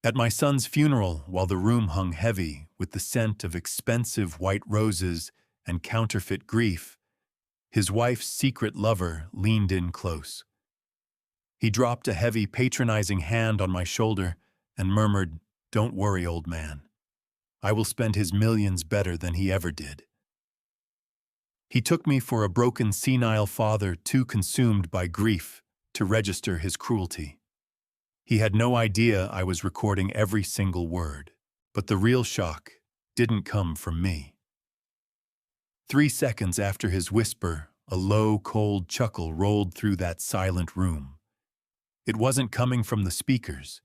At my son's funeral, while the room hung heavy with the scent of expensive white roses and counterfeit grief, his wife's secret lover leaned in close. He dropped a heavy, patronizing hand on my shoulder and murmured, "Don't worry, old man. I will spend his millions better than he ever did." He took me for a broken, senile father too consumed by grief to register his cruelty. He had no idea I was recording every single word, but the real shock didn't come from me. 3 seconds after his whisper, a low, cold chuckle rolled through that silent room. It wasn't coming from the speakers.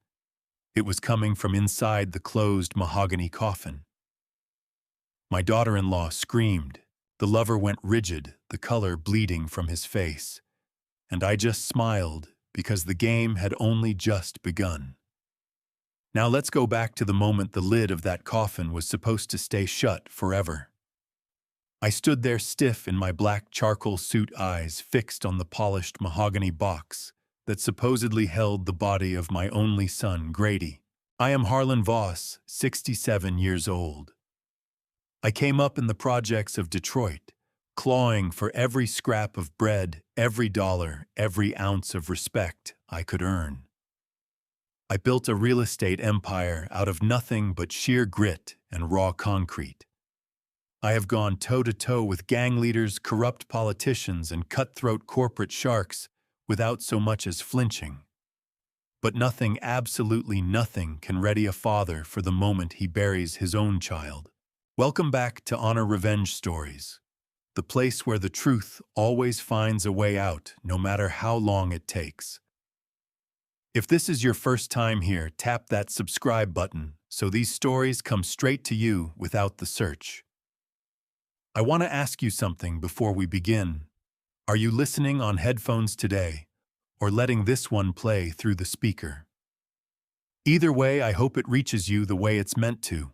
It was coming from inside the closed mahogany coffin. My daughter-in-law screamed. The lover went rigid, the color bleeding from his face. And I just smiled because the game had only just begun. Now let's go back to the moment the lid of that coffin was supposed to stay shut forever. I stood there stiff in my black charcoal suit, eyes fixed on the polished mahogany box that supposedly held the body of my only son, Grady. I am Harlan Voss, 67 years old. I came up in the projects of Detroit, clawing for every scrap of bread, every dollar, every ounce of respect I could earn. I built a real estate empire out of nothing but sheer grit and raw concrete. I have gone toe-to-toe with gang leaders, corrupt politicians, and cutthroat corporate sharks without so much as flinching. But nothing, absolutely nothing, can ready a father for the moment he buries his own child. Welcome back to Honor Revenge Stories, the place where the truth always finds a way out, no matter how long it takes. If this is your first time here, tap that subscribe button so these stories come straight to you without the search. I want to ask you something before we begin. Are you listening on headphones today, or letting this one play through the speaker? Either way, I hope it reaches you the way it's meant to.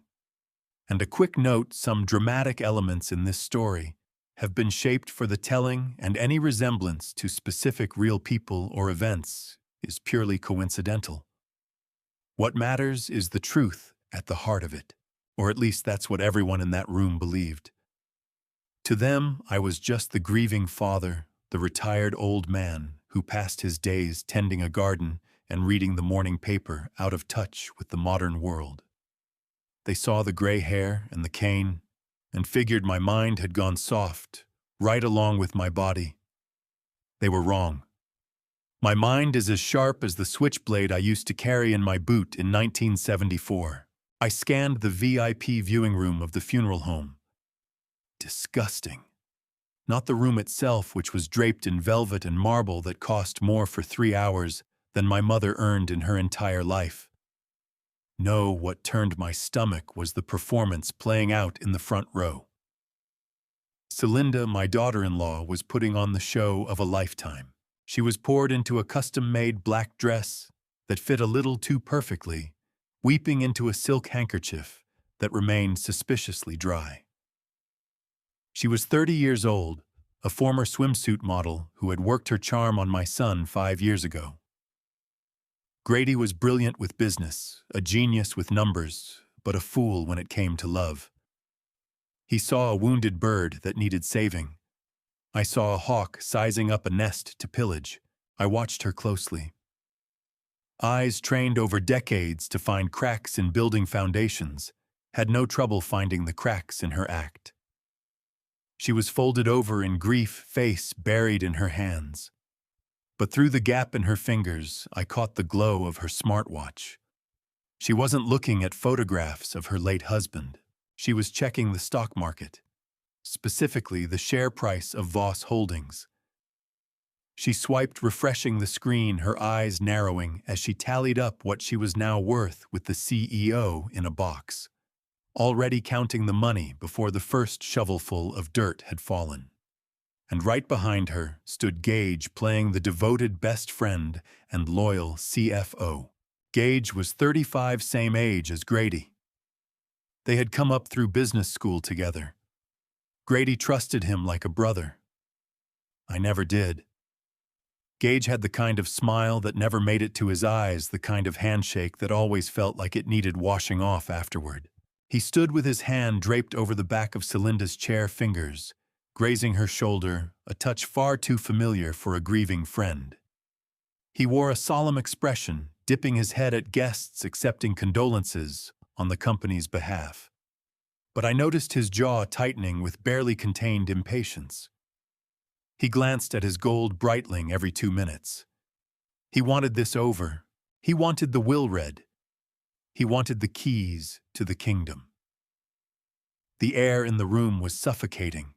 And a quick note, some dramatic elements in this story have been shaped for the telling, and any resemblance to specific real people or events is purely coincidental. What matters is the truth at the heart of it, or at least that's what everyone in that room believed. To them, I was just the grieving father, the retired old man who passed his days tending a garden and reading the morning paper, out of touch with the modern world. They saw the gray hair and the cane and figured my mind had gone soft, right along with my body. They were wrong. My mind is as sharp as the switchblade I used to carry in my boot in 1974. I scanned the VIP viewing room of the funeral home. Disgusting. Not the room itself, which was draped in velvet and marble that cost more for 3 hours than my mother earned in her entire life. No, what turned my stomach was the performance playing out in the front row. Celinda, my daughter-in-law, was putting on the show of a lifetime. She was poured into a custom-made black dress that fit a little too perfectly, weeping into a silk handkerchief that remained suspiciously dry. She was 30 years old, a former swimsuit model who had worked her charm on my son 5 years ago. Grady was brilliant with business, a genius with numbers, but a fool when it came to love. He saw a wounded bird that needed saving. I saw a hawk sizing up a nest to pillage. I watched her closely. Eyes trained over decades to find cracks in building foundations had no trouble finding the cracks in her act. She was folded over in grief, face buried in her hands. But through the gap in her fingers, I caught the glow of her smartwatch. She wasn't looking at photographs of her late husband. She was checking the stock market, specifically the share price of Voss Holdings. She swiped, refreshing the screen, her eyes narrowing as she tallied up what she was now worth with the CEO in a box, already counting the money before the first shovelful of dirt had fallen. And right behind her stood Gage, playing the devoted best friend and loyal CFO. Gage was 35, same age as Grady. They had come up through business school together. Grady trusted him like a brother. I never did. Gage had the kind of smile that never made it to his eyes, the kind of handshake that always felt like it needed washing off afterward. He stood with his hand draped over the back of Celinda's chair, fingers grazing her shoulder, a touch far too familiar for a grieving friend. He wore a solemn expression, dipping his head at guests accepting condolences on the company's behalf. But I noticed his jaw tightening with barely contained impatience. He glanced at his gold Breitling every 2 minutes. He wanted this over. He wanted the will read. He wanted the keys to the kingdom. The air in the room was suffocating.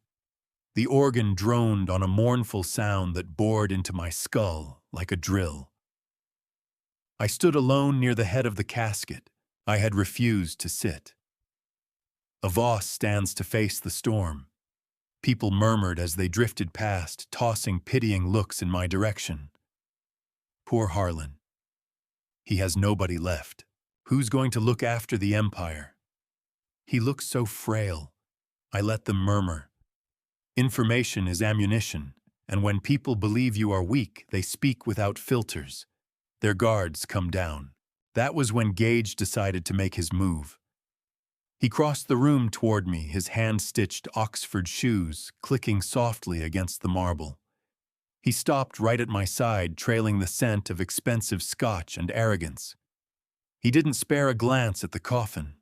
The organ droned on a mournful sound that bored into my skull like a drill. I stood alone near the head of the casket. I had refused to sit. A vase stands to face the storm. People murmured as they drifted past, tossing pitying looks in my direction. Poor Harlan. He has nobody left. Who's going to look after the empire? He looks so frail. I let them murmur. Information is ammunition, and when people believe you are weak, they speak without filters. Their guards come down. That was when Gage decided to make his move. He crossed the room toward me, his hand-stitched Oxford shoes clicking softly against the marble. He stopped right at my side, trailing the scent of expensive scotch and arrogance. He didn't spare a glance at the coffin.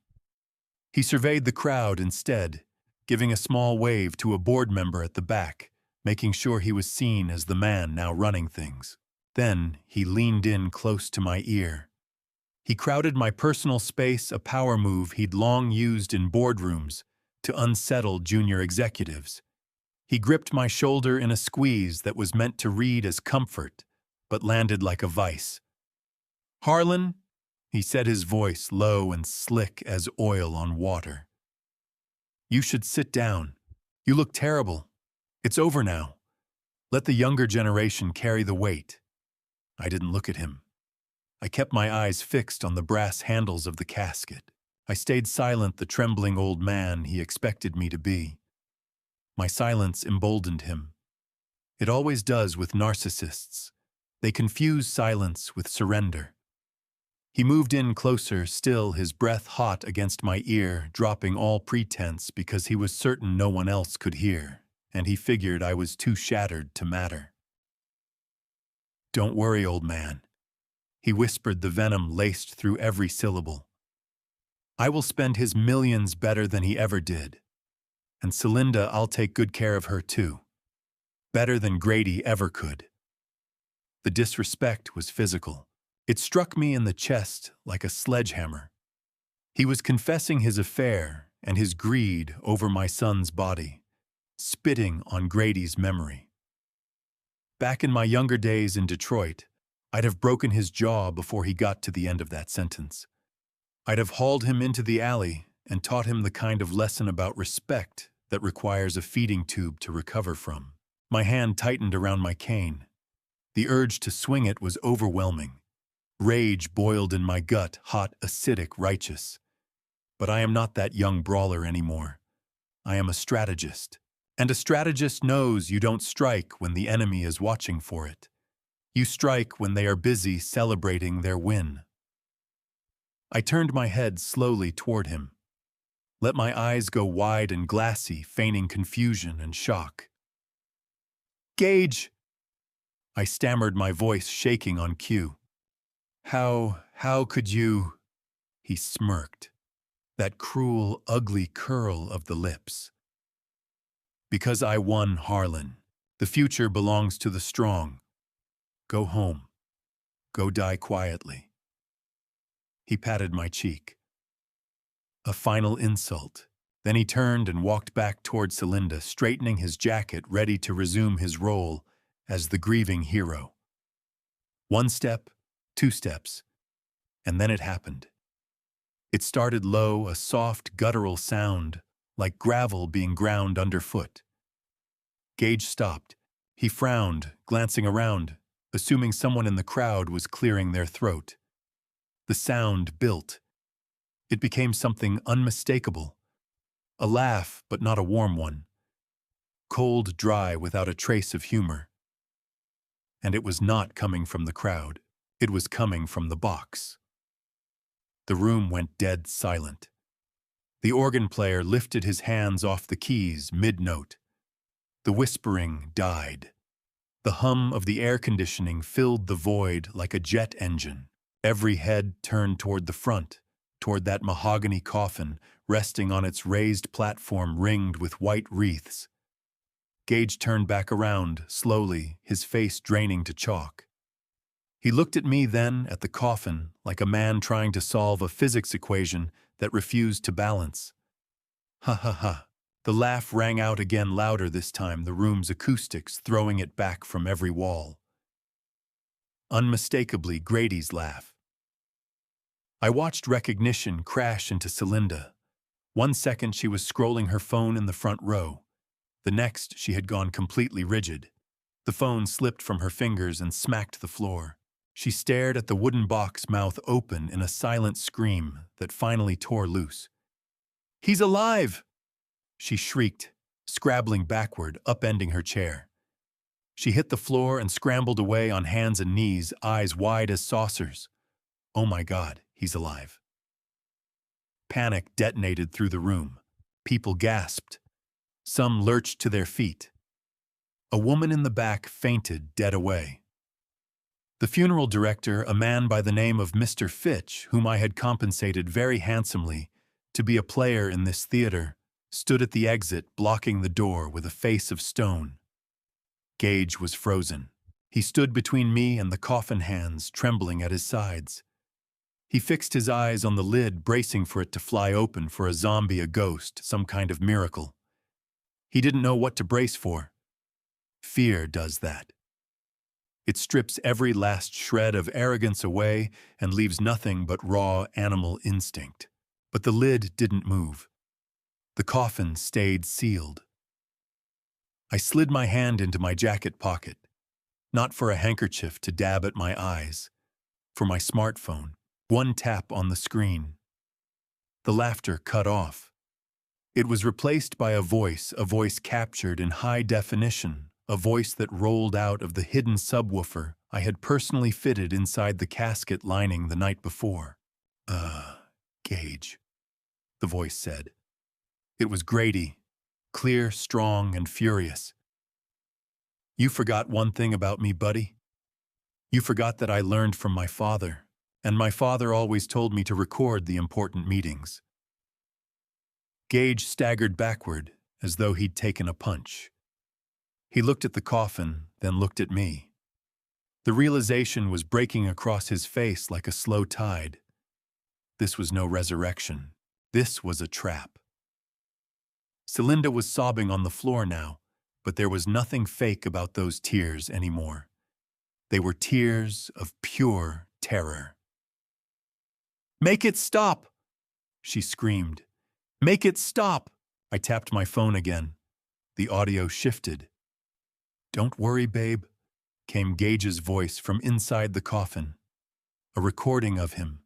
He surveyed the crowd instead, giving a small wave to a board member at the back, making sure he was seen as the man now running things. Then he leaned in close to my ear. He crowded my personal space, a power move he'd long used in boardrooms to unsettle junior executives. He gripped my shoulder in a squeeze that was meant to read as comfort, but landed like a vice. "Harlan," he said, his voice low and slick as oil on water. "You should sit down. You look terrible. It's over now. Let the younger generation carry the weight." I didn't look at him. I kept my eyes fixed on the brass handles of the casket. I stayed silent, the trembling old man he expected me to be. My silence emboldened him. It always does with narcissists. They confuse silence with surrender. He moved in closer, still, his breath hot against my ear, dropping all pretense because he was certain no one else could hear, and he figured I was too shattered to matter. "Don't worry, old man," he whispered, the venom laced through every syllable. "I will spend his millions better than he ever did. And Celinda, I'll take good care of her too. Better than Grady ever could." The disrespect was physical. It struck me in the chest like a sledgehammer. He was confessing his affair and his greed over my son's body, spitting on Grady's memory. Back in my younger days in Detroit, I'd have broken his jaw before he got to the end of that sentence. I'd have hauled him into the alley and taught him the kind of lesson about respect that requires a feeding tube to recover from. My hand tightened around my cane. The urge to swing it was overwhelming. Rage boiled in my gut, hot, acidic, righteous. But I am not that young brawler anymore. I am a strategist. And a strategist knows you don't strike when the enemy is watching for it. You strike when they are busy celebrating their win. I turned my head slowly toward him. Let my eyes go wide and glassy, feigning confusion and shock. "Gage!" I stammered, my voice shaking on cue. How could you?" He smirked. That cruel, ugly curl of the lips. "Because I won, Harlan. The future belongs to the strong. Go home. Go die quietly." He patted my cheek. A final insult. Then he turned and walked back toward Celinda, straightening his jacket, ready to resume his role as the grieving hero. 1 step, 2 steps, and then it happened. It started low, a soft, guttural sound, like gravel being ground underfoot. Gage stopped. He frowned, glancing around, assuming someone in the crowd was clearing their throat. The sound built. It became something unmistakable. A laugh, but not a warm one. Cold, dry, without a trace of humor. and it was not coming from the crowd. It was coming from the box. The room went dead silent. The organ player lifted his hands off the keys mid-note. The whispering died. The hum of the air conditioning filled the void like a jet engine. Every head turned toward the front, toward that mahogany coffin resting on its raised platform ringed with white wreaths. Gage turned back around, slowly, his face draining to chalk. He looked at me then, at the coffin, like a man trying to solve a physics equation that refused to balance. Ha ha ha. The laugh rang out again, louder this time, the room's acoustics throwing it back from every wall. Unmistakably Grady's laugh. I watched recognition crash into Celinda. 1 second she was scrolling her phone in the front row. The next she had gone completely rigid. The phone slipped from her fingers and smacked the floor. She stared at the wooden box, mouth open in a silent scream that finally tore loose. "He's alive!" she shrieked, scrabbling backward, upending her chair. She hit the floor and scrambled away on hands and knees, eyes wide as saucers. Oh my God, he's alive. Panic detonated through the room. People gasped. Some lurched to their feet. A woman in the back fainted dead away. The funeral director, a man by the name of Mr. Fitch, whom I had compensated very handsomely to be a player in this theater, stood at the exit, blocking the door with a face of stone. Gage was frozen. He stood between me and the coffin, hands trembling at his sides. He fixed his eyes on the lid, bracing for it to fly open, for a zombie, a ghost, some kind of miracle. He didn't know what to brace for. Fear does that. It strips every last shred of arrogance away and leaves nothing but raw animal instinct. But the lid didn't move. The coffin stayed sealed. I slid my hand into my jacket pocket, not for a handkerchief to dab at my eyes, for my smartphone. One tap on the screen. The laughter cut off. It was replaced by a voice captured in high definition, a voice that rolled out of the hidden subwoofer I had personally fitted inside the casket lining the night before. Gage, the voice said. It was Grady, clear, strong, and furious. You forgot one thing about me, buddy. You forgot that I learned from my father, and my father always told me to record the important meetings. Gage staggered backward, as though he'd taken a punch. He looked at the coffin, then looked at me. The realization was breaking across his face like a slow tide. This was no resurrection. This was a trap. Celinda was sobbing on the floor now, but there was nothing fake about those tears anymore. They were tears of pure terror. "Make it stop!" she screamed. "Make it stop!" I tapped my phone again. The audio shifted. "Don't worry, babe," came Gage's voice from inside the coffin. A recording of him,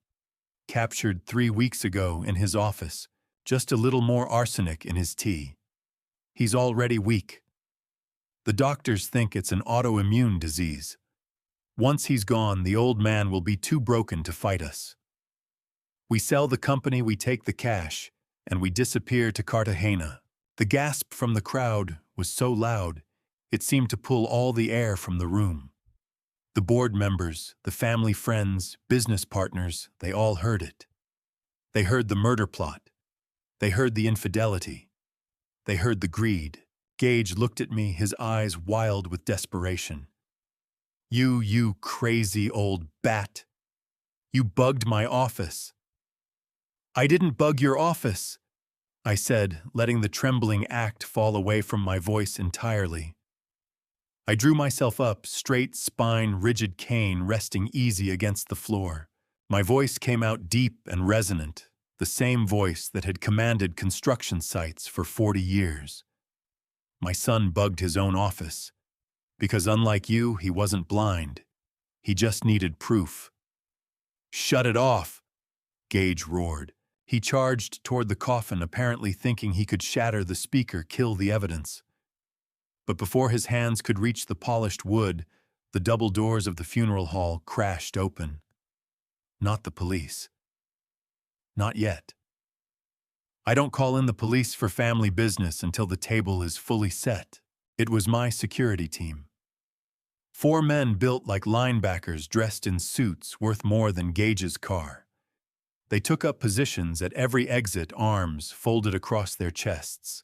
captured 3 weeks ago in his office, just a little more arsenic in his tea. He's already weak. The doctors think it's an autoimmune disease. Once he's gone, the old man will be too broken to fight us. We sell the company, we take the cash, and we disappear to Cartagena. The gasp from the crowd was so loud, it seemed to pull all the air from the room. The board members, the family friends, business partners, they all heard it. They heard the murder plot. They heard the infidelity. They heard the greed. Gage looked at me, his eyes wild with desperation. You crazy old bat. You bugged my office." "I didn't bug your office," I said, letting the trembling act fall away from my voice entirely. I drew myself up, straight spine, rigid cane resting easy against the floor. My voice came out deep and resonant, the same voice that had commanded construction sites for 40 years. My son bugged his own office, because unlike you, he wasn't blind. He just needed proof. "Shut it off!" Gage roared. He charged toward the coffin, apparently thinking he could shatter the speaker, kill the evidence. But before his hands could reach the polished wood, The double doors of the funeral hall crashed open. Not the police. Not yet. I don't call in the police for family business until the table is fully set. It was my security team. 4 men built like linebackers dressed in suits worth more than Gage's car. They took up positions at every exit, arms folded across their chests.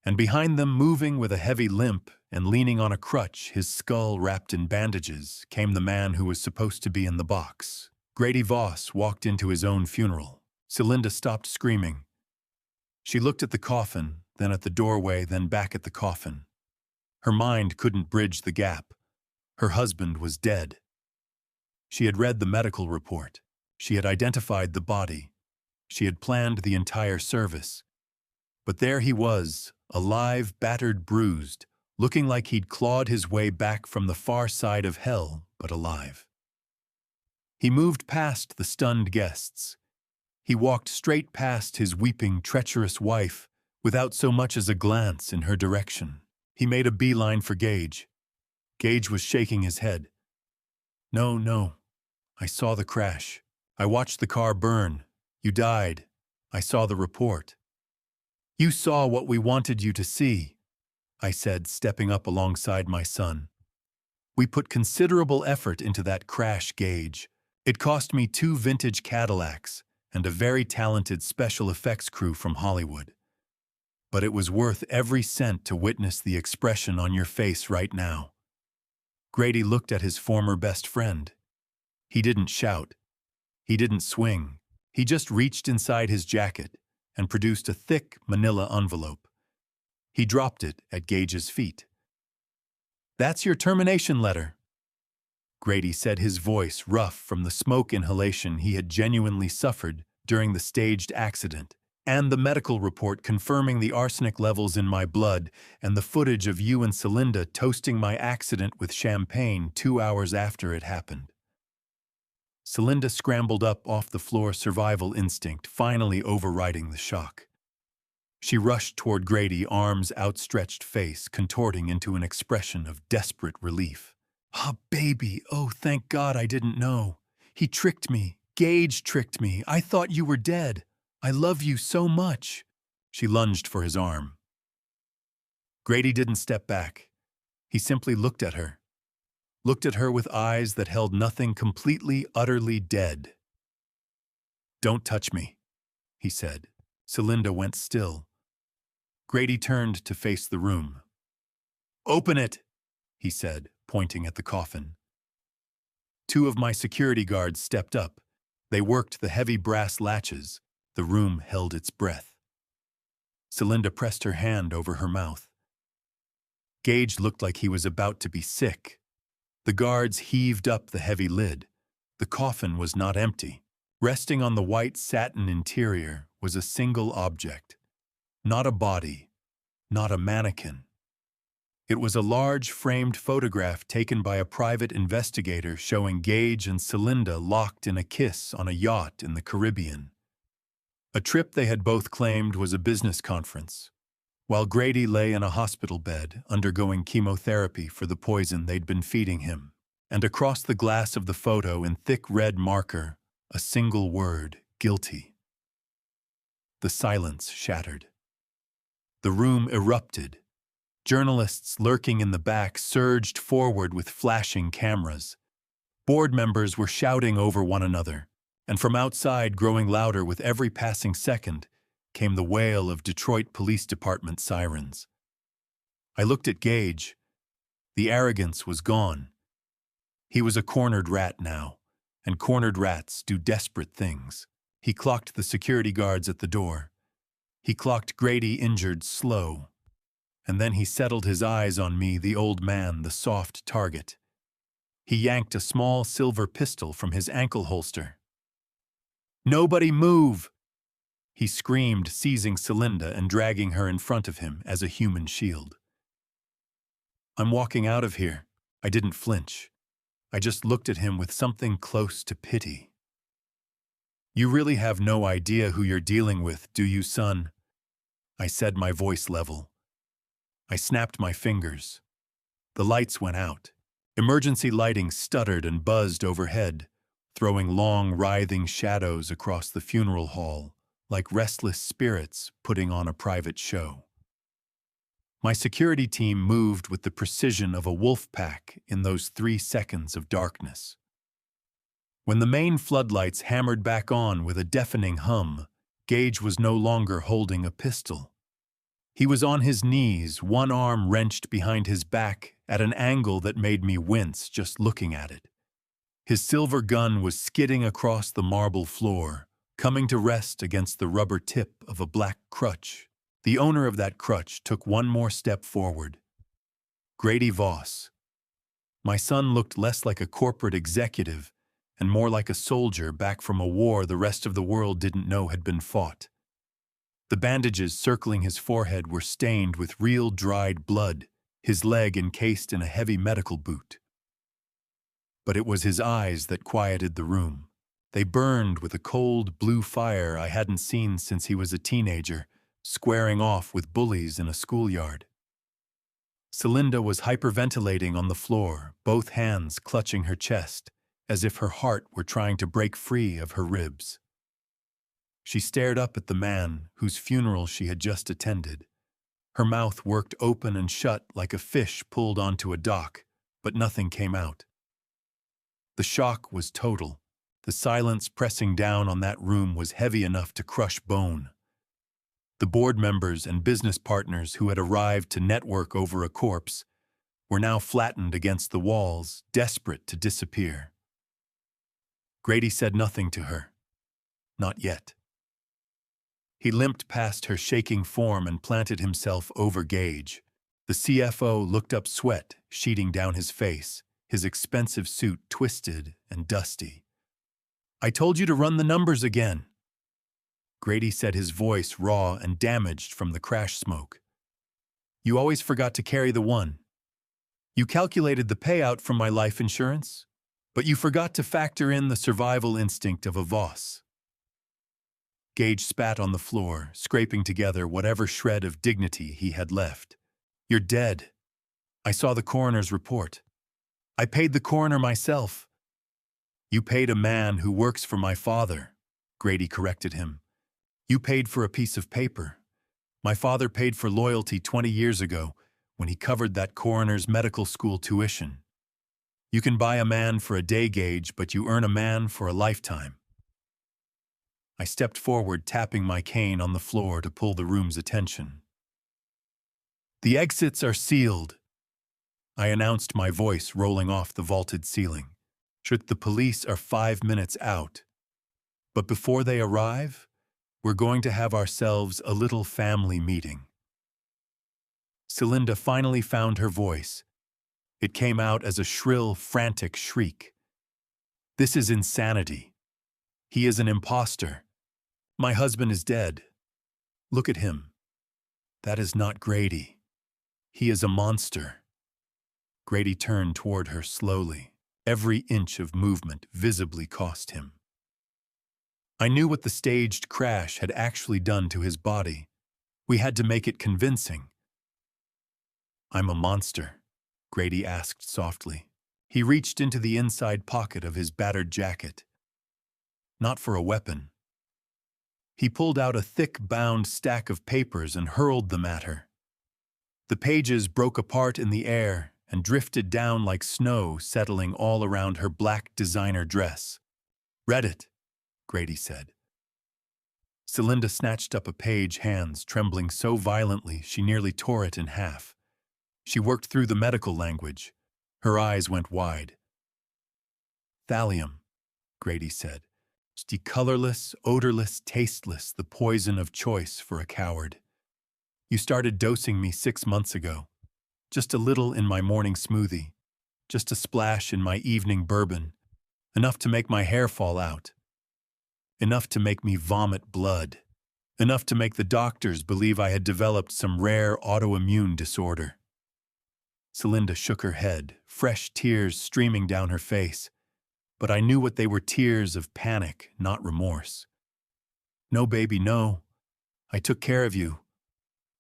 And behind them, moving with a heavy limp and leaning on a crutch, his skull wrapped in bandages, came the man who was supposed to be in the box. Grady Voss walked into his own funeral. Celinda stopped screaming. She looked at the coffin, then at the doorway, then back at the coffin. Her mind couldn't bridge the gap. Her husband was dead. She had read the medical report. She had identified the body. She had planned the entire service. But there he was, alive, battered, bruised, looking like he'd clawed his way back from the far side of hell, but alive. He moved past the stunned guests. He walked straight past his weeping, treacherous wife, without so much as a glance in her direction. He made a beeline for Gage. Gage was shaking his head. No. I saw the crash. I watched the car burn. You died. I saw the report. You saw what we wanted you to see, I said, stepping up alongside my son. We put considerable effort into that crash, Gage. It cost me 2 vintage Cadillacs and a very talented special effects crew from Hollywood. But it was worth every cent to witness the expression on your face right now. Grady looked at his former best friend. He didn't shout. He didn't swing. He just reached inside his jacket and produced a thick manila envelope. He dropped it at Gage's feet. That's your termination letter, Grady said, his voice rough from the smoke inhalation he had genuinely suffered during the staged accident, and the medical report confirming the arsenic levels in my blood and the footage of you and Celinda toasting my accident with champagne 2 hours after it happened. Celinda scrambled up off the floor, survival instinct finally overriding the shock. She rushed toward Grady, arms outstretched, face contorting into an expression of desperate relief. Ah, baby, oh, thank God I didn't know. He tricked me. Gage tricked me. I thought you were dead. I love you so much. She lunged for his arm. Grady didn't step back. He simply looked at her with eyes that held nothing, completely, utterly dead. Don't touch me, he said. Celinda went still. Grady turned to face the room. Open it, he said, pointing at the coffin. 2 of my security guards stepped up. They worked the heavy brass latches. The room held its breath. Celinda pressed her hand over her mouth. Gage looked like he was about to be sick. The guards heaved up the heavy lid. The coffin was not empty. Resting on the white satin interior was a single object. Not a body, not a mannequin. It was a large framed photograph taken by a private investigator showing Gage and Celinda locked in a kiss on a yacht in the Caribbean. A trip they had both claimed was a business conference, while Grady lay in a hospital bed undergoing chemotherapy for the poison they'd been feeding him. And across the glass of the photo in thick red marker, a single word, guilty. The silence shattered. The room erupted. Journalists lurking in the back surged forward with flashing cameras. Board members were shouting over one another, and from outside, growing louder with every passing second, came the wail of Detroit Police Department sirens. I looked at Gage. The arrogance was gone. He was a cornered rat now, and cornered rats do desperate things. He clocked the security guards at the door. He clocked Grady injured slow. And then he settled his eyes on me, the old man, the soft target. He yanked a small silver pistol from his ankle holster. "Nobody move!" he screamed, seizing Celinda and dragging her in front of him as a human shield. I'm walking out of here. I didn't flinch. I just looked at him with something close to pity. You really have no idea who you're dealing with, do you, son? I said, my voice level. I snapped my fingers. The lights went out. Emergency lighting stuttered and buzzed overhead, throwing long, writhing shadows across the funeral hall, like restless spirits putting on a private show. My security team moved with the precision of a wolf pack in those 3 seconds of darkness. When the main floodlights hammered back on with a deafening hum, Gage was no longer holding a pistol. He was on his knees, one arm wrenched behind his back at an angle that made me wince just looking at it. His silver gun was skidding across the marble floor, coming to rest against the rubber tip of a black crutch. The owner of that crutch took one more step forward. Grady Voss. My son looked less like a corporate executive and more like a soldier back from a war the rest of the world didn't know had been fought. The bandages circling his forehead were stained with real dried blood, his leg encased in a heavy medical boot. But it was his eyes that quieted the room. They burned with a cold blue fire I hadn't seen since he was a teenager, squaring off with bullies in a schoolyard. Celinda was hyperventilating on the floor, both hands clutching her chest, as if her heart were trying to break free of her ribs. She stared up at the man whose funeral she had just attended. Her mouth worked open and shut like a fish pulled onto a dock, but nothing came out. The shock was total. The silence pressing down on that room was heavy enough to crush bone. The board members and business partners who had arrived to network over a corpse were now flattened against the walls, desperate to disappear. Grady said nothing to her. Not yet. He limped past her shaking form and planted himself over Gage. The CFO looked up, sweat sheeting down his face, his expensive suit twisted and dusty. "I told you to run the numbers again." Grady said, his voice raw and damaged from the crash smoke. "You always forgot to carry the one. You calculated the payout from my life insurance, but you forgot to factor in the survival instinct of a Voss." Gage spat on the floor, scraping together whatever shred of dignity he had left. "You're dead. I saw the coroner's report. I paid the coroner myself." "You paid a man who works for my father," Grady corrected him. "You paid for a piece of paper. My father paid for loyalty 20 years ago when he covered that coroner's medical school tuition. You can buy a man for a day, Gage, but you earn a man for a lifetime." I stepped forward, tapping my cane on the floor to pull the room's attention. "The exits are sealed," I announced, my voice rolling off the vaulted ceiling. "The police are 5 minutes out. But before they arrive, we're going to have ourselves a little family meeting." Celinda finally found her voice. It came out as a shrill, frantic shriek. "This is insanity. He is an imposter. My husband is dead. Look at him. That is not Grady. He is a monster." Grady turned toward her slowly. Every inch of movement visibly cost him. I knew what the staged crash had actually done to his body. We had to make it convincing. "I'm a monster?" Grady asked softly. He reached into the inside pocket of his battered jacket. Not for a weapon. He pulled out a thick bound stack of papers and hurled them at her. The pages broke apart in the air and drifted down like snow, settling all around her black designer dress. "Read it," Grady said. Celinda snatched up a page, hands trembling so violently she nearly tore it in half. She worked through the medical language. Her eyes went wide. "Thallium," Grady said. "The colorless, odorless, tasteless, the poison of choice for a coward. You started dosing me 6 months ago. Just a little in my morning smoothie. Just a splash in my evening bourbon. Enough to make my hair fall out. Enough to make me vomit blood. Enough to make the doctors believe I had developed some rare autoimmune disorder." Celinda shook her head, fresh tears streaming down her face. But I knew what they were, tears of panic, not remorse. "No, baby, no. I took care of you.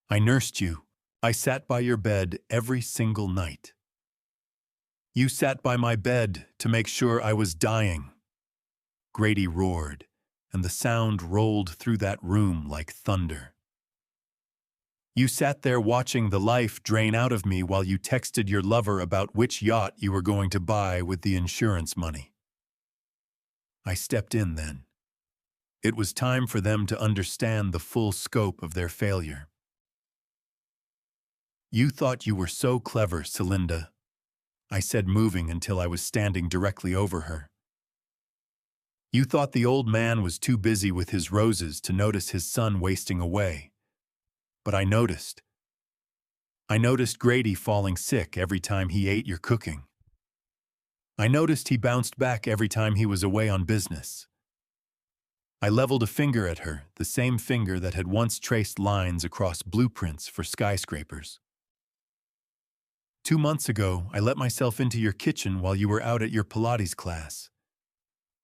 I nursed you. I sat by your bed every single night." You sat by my bed to make sure I was dying. Grady roared, and the sound rolled through that room like thunder. You sat there watching the life drain out of me while you texted your lover about which yacht you were going to buy with the insurance money. I stepped in then. It was time for them to understand the full scope of their failure. You thought you were so clever, Celinda, I said, moving until I was standing directly over her. You thought the old man was too busy with his roses to notice his son wasting away. But I noticed. I noticed Grady falling sick every time he ate your cooking. I noticed he bounced back every time he was away on business. I leveled a finger at her, the same finger that had once traced lines across blueprints for skyscrapers. 2 months ago, I let myself into your kitchen while you were out at your Pilates class.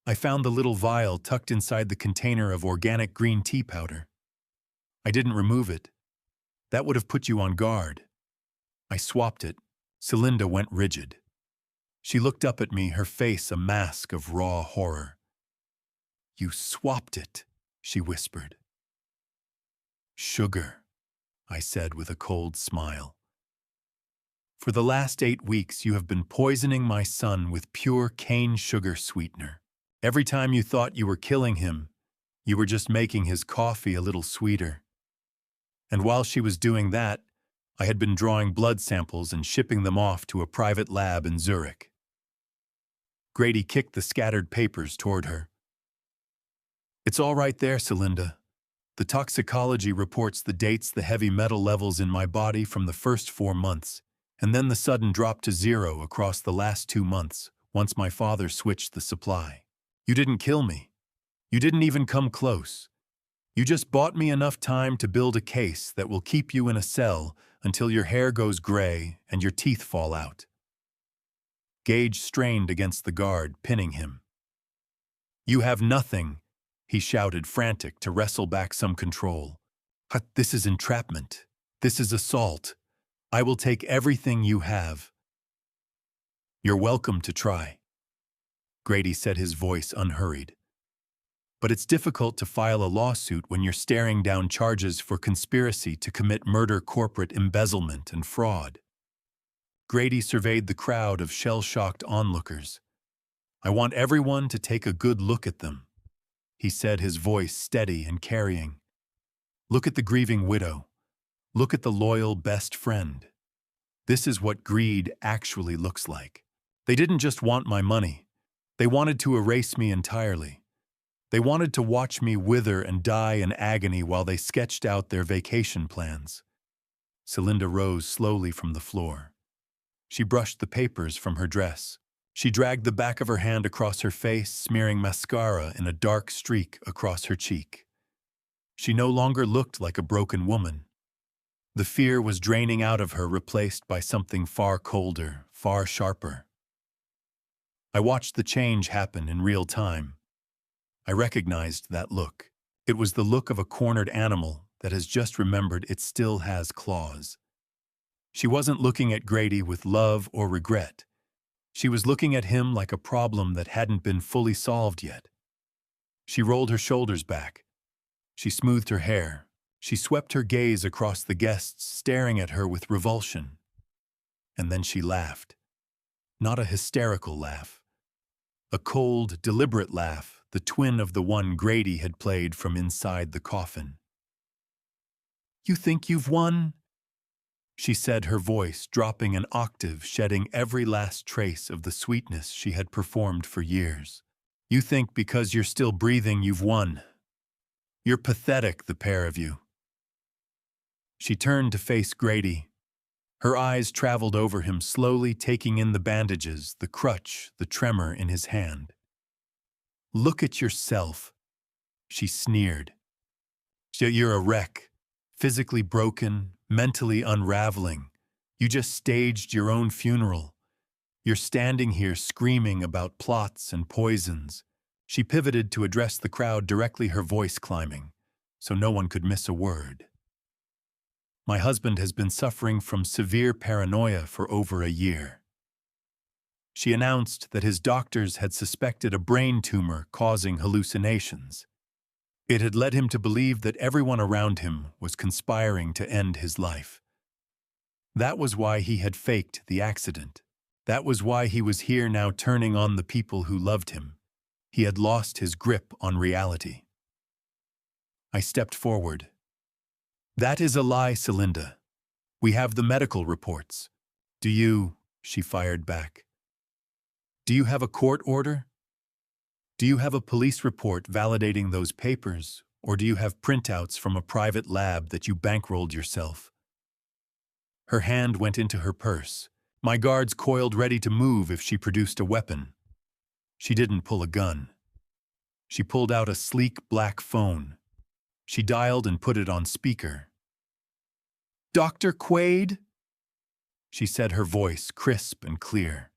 I found the little vial tucked inside the container of organic green tea powder. I didn't remove it. That would have put you on guard. I swapped it. Celinda went rigid. She looked up at me, her face a mask of raw horror. You swapped it, she whispered. Sugar, I said with a cold smile. For the last 8 weeks, you have been poisoning my son with pure cane sugar sweetener. Every time you thought you were killing him, you were just making his coffee a little sweeter. And while she was doing that, I had been drawing blood samples and shipping them off to a private lab in Zurich. Grady kicked the scattered papers toward her. It's all right there, Celinda. The toxicology reports the dates the heavy metal levels in my body from the first 4 months, and then the sudden drop to 0 across the last 2 months, once my father switched the supply. You didn't kill me. You didn't even come close. You just bought me enough time to build a case that will keep you in a cell until your hair goes gray and your teeth fall out. Gage strained against the guard, pinning him. You have nothing, he shouted, frantic to wrestle back some control. This is entrapment. This is assault. I will take everything you have. You're welcome to try. Grady said, his voice unhurried. But it's difficult to file a lawsuit when you're staring down charges for conspiracy to commit murder, corporate embezzlement, and fraud. Grady surveyed the crowd of shell-shocked onlookers. I want everyone to take a good look at them, he said, his voice steady and carrying. Look at the grieving widow. Look at the loyal best friend. This is what greed actually looks like. They didn't just want my money. They wanted to erase me entirely. They wanted to watch me wither and die in agony while they sketched out their vacation plans. Celinda rose slowly from the floor. She brushed the papers from her dress. She dragged the back of her hand across her face, smearing mascara in a dark streak across her cheek. She no longer looked like a broken woman. The fear was draining out of her, replaced by something far colder, far sharper. I watched the change happen in real time. I recognized that look. It was the look of a cornered animal that has just remembered it still has claws. She wasn't looking at Grady with love or regret. She was looking at him like a problem that hadn't been fully solved yet. She rolled her shoulders back. She smoothed her hair. She swept her gaze across the guests, staring at her with revulsion. And then she laughed. Not a hysterical laugh. A cold, deliberate laugh, the twin of the one Grady had played from inside the coffin. You think you've won? She said, her voice dropping an octave, shedding every last trace of the sweetness she had performed for years. You think because you're still breathing you've won. You're pathetic, the pair of you. She turned to face Grady. Her eyes traveled over him, slowly taking in the bandages, the crutch, the tremor in his hand. Look at yourself, she sneered. You're a wreck, physically broken, mentally unraveling. You just staged your own funeral. You're standing here screaming about plots and poisons. She pivoted to address the crowd directly, her voice climbing, so no one could miss a word. My husband has been suffering from severe paranoia for over a year. She announced that his doctors had suspected a brain tumor causing hallucinations. It had led him to believe that everyone around him was conspiring to end his life. That was why he had faked the accident. That was why he was here now, turning on the people who loved him. He had lost his grip on reality. I stepped forward. "That is a lie, Celinda. We have the medical reports. Do you?" She fired back. "Do you have a court order? Do you have a police report validating those papers, or do you have printouts from a private lab that you bankrolled yourself?" Her hand went into her purse. My guards coiled ready to move if she produced a weapon. She didn't pull a gun. She pulled out a sleek black phone. She dialed and put it on speaker. "Dr. Quaid?" She said, her voice crisp and clear.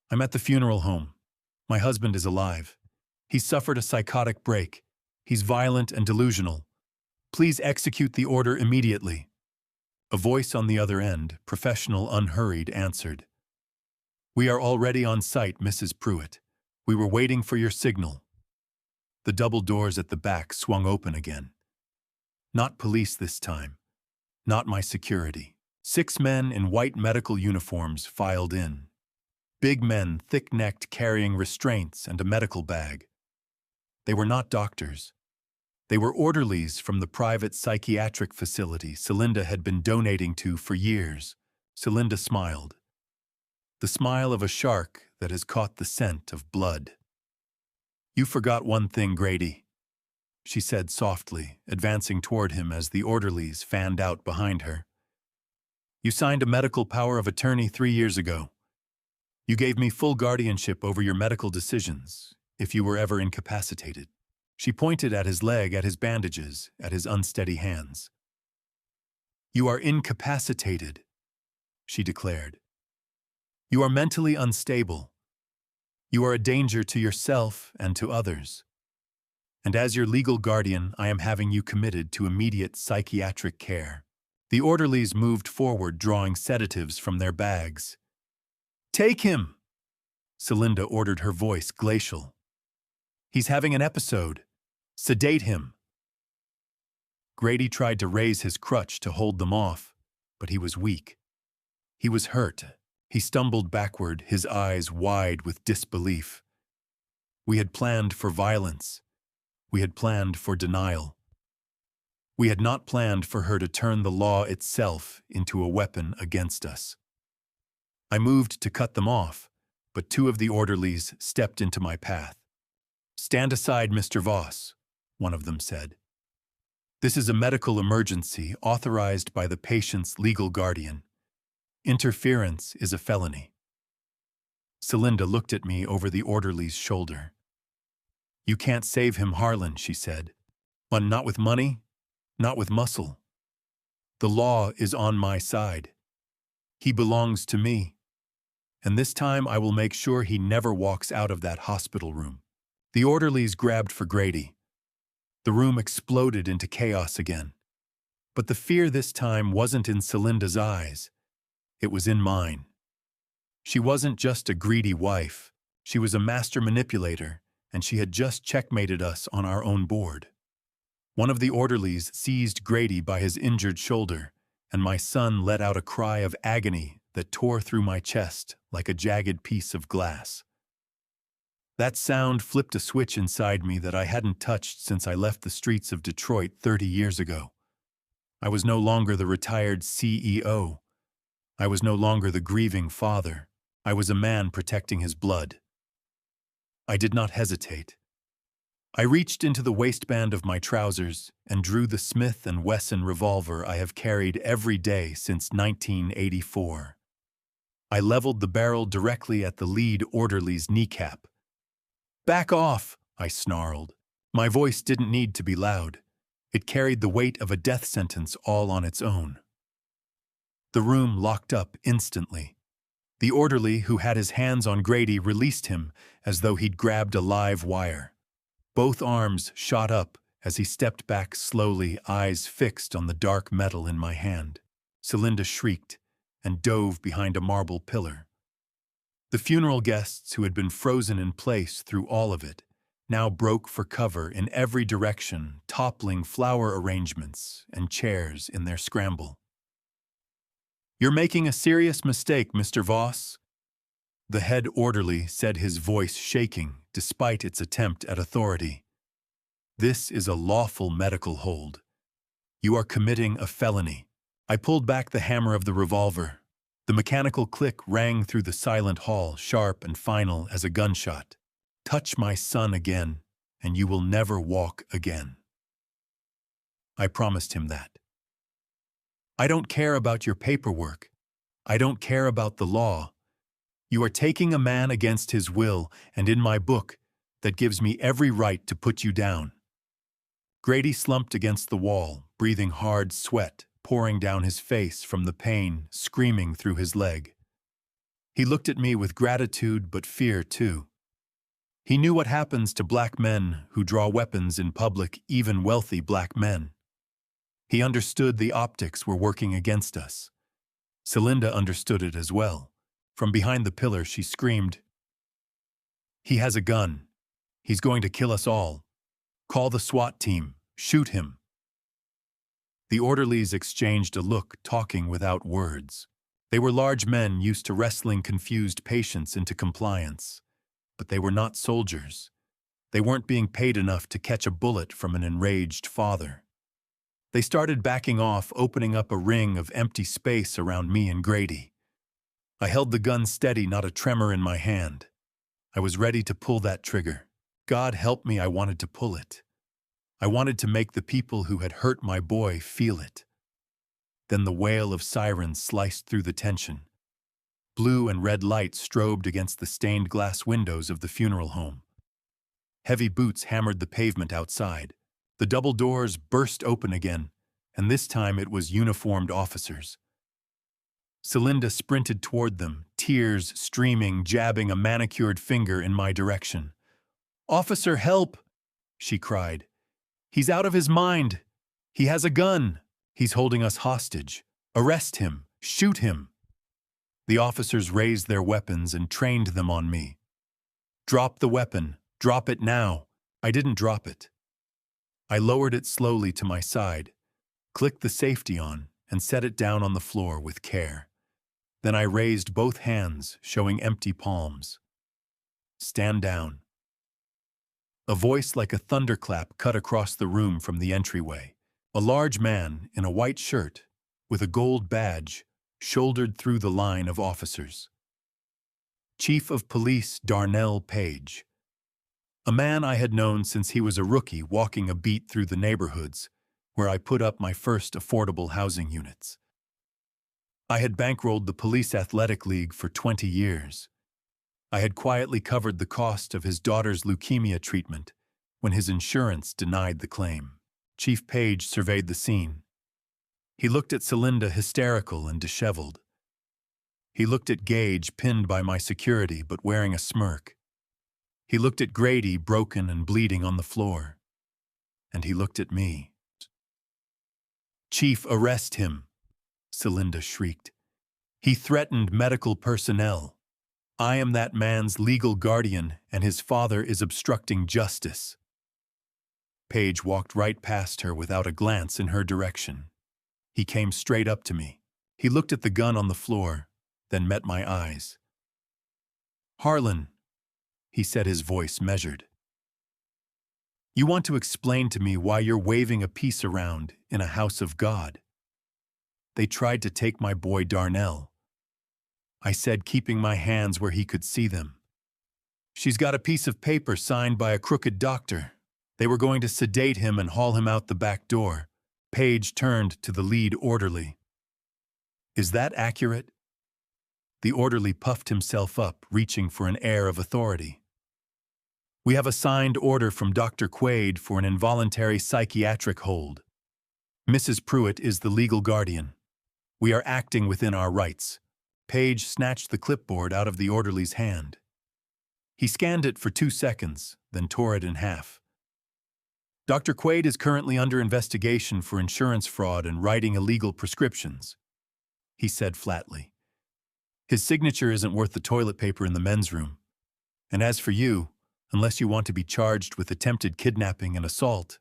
"I'm at the funeral home. My husband is alive. He's suffered a psychotic break. He's violent and delusional. Please execute the order immediately." A voice on the other end, professional, unhurried, answered. "We are already on site, Mrs. Pruitt. We were waiting for your signal." The double doors at the back swung open again. Not police this time. Not my security. 6 men in white medical uniforms filed in. Big men, thick-necked, carrying restraints and a medical bag. They were not doctors. They were orderlies from the private psychiatric facility Celinda had been donating to for years. Celinda smiled. The smile of a shark that has caught the scent of blood. "You forgot one thing, Grady," she said softly, advancing toward him as the orderlies fanned out behind her. "You signed a medical power of attorney 3 years ago. You gave me full guardianship over your medical decisions, if you were ever incapacitated." She pointed at his leg, at his bandages, at his unsteady hands. "You are incapacitated," she declared. "You are mentally unstable. You are a danger to yourself and to others. And as your legal guardian, I am having you committed to immediate psychiatric care." The orderlies moved forward, drawing sedatives from their bags. "Take him!" Celinda ordered, her voice glacial. "He's having an episode. Sedate him." Grady tried to raise his crutch to hold them off, but he was weak. He was hurt. He stumbled backward, his eyes wide with disbelief. We had planned for violence. We had planned for denial. We had not planned for her to turn the law itself into a weapon against us. I moved to cut them off, but 2 of the orderlies stepped into my path. "Stand aside, Mr. Voss," one of them said. "This is a medical emergency authorized by the patient's legal guardian. Interference is a felony." Celinda looked at me over the orderly's shoulder. "You can't save him, Harlan," she said. "But not with money, not with muscle. The law is on my side. He belongs to me. And this time I will make sure he never walks out of that hospital room." The orderlies grabbed for Grady. The room exploded into chaos again. But the fear this time wasn't in Celinda's eyes. It was in mine. She wasn't just a greedy wife. She was a master manipulator, and she had just checkmated us on our own board. One of the orderlies seized Grady by his injured shoulder, and my son let out a cry of agony that tore through my chest like a jagged piece of glass. That sound flipped a switch inside me that I hadn't touched since I left the streets of Detroit 30 years ago. I was no longer the retired CEO. I was no longer the grieving father. I was a man protecting his blood. I did not hesitate. I reached into the waistband of my trousers and drew the Smith & Wesson revolver I have carried every day since 1984. I leveled the barrel directly at the lead orderly's kneecap. "Back off," I snarled. My voice didn't need to be loud. It carried the weight of a death sentence all on its own. The room locked up instantly. The orderly who had his hands on Grady released him as though he'd grabbed a live wire. Both arms shot up as he stepped back slowly, eyes fixed on the dark metal in my hand. Celinda shrieked and dove behind a marble pillar. The funeral guests, who had been frozen in place through all of it, now broke for cover in every direction, toppling flower arrangements and chairs in their scramble. "You're making a serious mistake, Mr. Voss," the head orderly said, his voice shaking despite its attempt at authority. "This is a lawful medical hold. You are committing a felony." I pulled back the hammer of the revolver. The mechanical click rang through the silent hall, sharp and final as a gunshot. "Touch my son again, and you will never walk again." I promised him that. "I don't care about your paperwork. I don't care about the law. You are taking a man against his will, and in my book, that gives me every right to put you down." Grady slumped against the wall, breathing hard sweat pouring down his face from the pain screaming through his leg. He looked at me with gratitude but fear too. He knew what happens to black men who draw weapons in public, even wealthy black men. He understood the optics were working against us. Celinda understood it as well. From behind the pillar, she screamed, "He has a gun. He's going to kill us all. Call the SWAT team. Shoot him." The orderlies exchanged a look, talking without words. They were large men used to wrestling confused patients into compliance. But they were not soldiers. They weren't being paid enough to catch a bullet from an enraged father. They started backing off, opening up a ring of empty space around me and Grady. I held the gun steady, not a tremor in my hand. I was ready to pull that trigger. God help me, I wanted to pull it. I wanted to make the people who had hurt my boy feel it. Then the wail of sirens sliced through the tension. Blue and red lights strobed against the stained glass windows of the funeral home. Heavy boots hammered the pavement outside. The double doors burst open again, and this time it was uniformed officers. Celinda sprinted toward them, tears streaming, jabbing a manicured finger in my direction. "Officer, help!" she cried. "He's out of his mind. He has a gun. He's holding us hostage. Arrest him. Shoot him." The officers raised their weapons and trained them on me. "Drop the weapon. Drop it now." I didn't drop it. I lowered it slowly to my side, clicked the safety on, and set it down on the floor with care. Then I raised both hands, showing empty palms. "Stand down." A voice like a thunderclap cut across the room from the entryway. A large man in a white shirt, with a gold badge, shouldered through the line of officers. Chief of Police Darnell Page. A man I had known since he was a rookie, walking a beat through the neighborhoods, where I put up my first affordable housing units. I had bankrolled the Police Athletic League for 20 years. I had quietly covered the cost of his daughter's leukemia treatment when his insurance denied the claim. Chief Page surveyed the scene. He looked at Celinda, hysterical and disheveled. He looked at Gage, pinned by my security but wearing a smirk. He looked at Grady, broken and bleeding on the floor. And he looked at me. "Chief, arrest him," Celinda shrieked. "He threatened medical personnel. I am that man's legal guardian, and his father is obstructing justice." Page walked right past her without a glance in her direction. He came straight up to me. He looked at the gun on the floor, then met my eyes. "Harlan," he said, his voice measured. "You want to explain to me why you're waving a piece around in a house of God?" "They tried to take my boy Darnell," I said, keeping my hands where he could see them. "She's got a piece of paper signed by a crooked doctor. They were going to sedate him and haul him out the back door." Page turned to the lead orderly. "Is that accurate?" The orderly puffed himself up, reaching for an air of authority. "We have a signed order from Dr. Quaid for an involuntary psychiatric hold. Mrs. Pruitt is the legal guardian. We are acting within our rights." Page snatched the clipboard out of the orderly's hand. He scanned it for 2 seconds, then tore it in half. "Dr. Quaid is currently under investigation for insurance fraud and writing illegal prescriptions," he said flatly. His signature isn't worth the toilet paper in the men's room. And as for you, unless you want to be charged with attempted kidnapping and assault,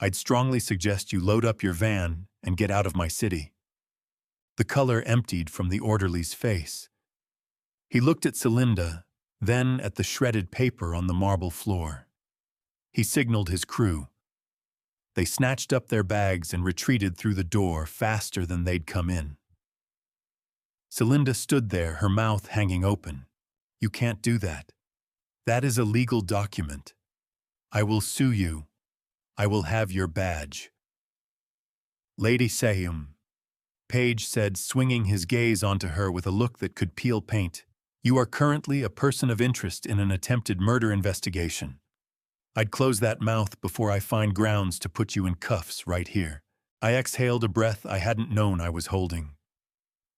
I'd strongly suggest you load up your van and get out of my city." The color emptied from the orderly's face. He looked at Celinda, then at the shredded paper on the marble floor. He signaled his crew. They snatched up their bags and retreated through the door faster than they'd come in. Celinda stood there, her mouth hanging open. "You can't do that. That is a legal document. I will sue you. I will have your badge." "Lady Sayum," Page said, swinging his gaze onto her with a look that could peel paint, "you are currently a person of interest in an attempted murder investigation. I'd close that mouth before I find grounds to put you in cuffs right here." I exhaled a breath I hadn't known I was holding.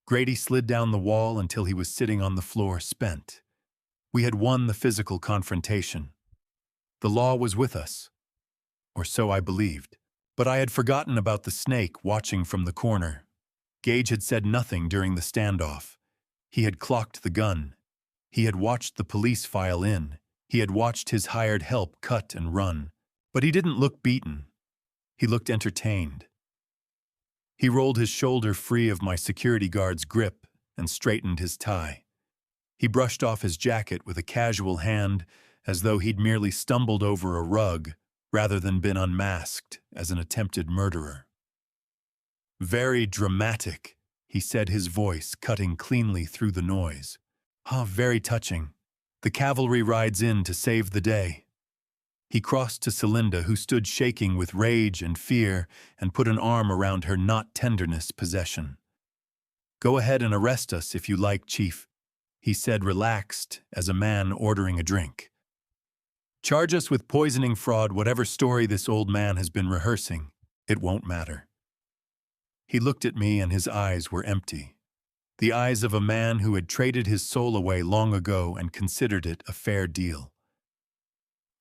Grady slid down the wall until he was sitting on the floor, spent. We had won the physical confrontation. The law was with us. Or so I believed. But I had forgotten about the snake watching from the corner. Gage had said nothing during the standoff. He had clocked the gun. He had watched the police file in. He had watched his hired help cut and run. But he didn't look beaten. He looked entertained. He rolled his shoulder free of my security guard's grip and straightened his tie. He brushed off his jacket with a casual hand, as though he'd merely stumbled over a rug rather than been unmasked as an attempted murderer. "Very dramatic," he said, his voice cutting cleanly through the noise. Very touching. The cavalry rides in to save the day." He crossed to Celinda, who stood shaking with rage and fear, and put an arm around her not tenderness possession. "Go ahead and arrest us if you like, Chief," he said, relaxed as a man ordering a drink. "Charge us with poisoning fraud, whatever story this old man has been rehearsing. It won't matter." He looked at me and his eyes were empty. The eyes of a man who had traded his soul away long ago and considered it a fair deal.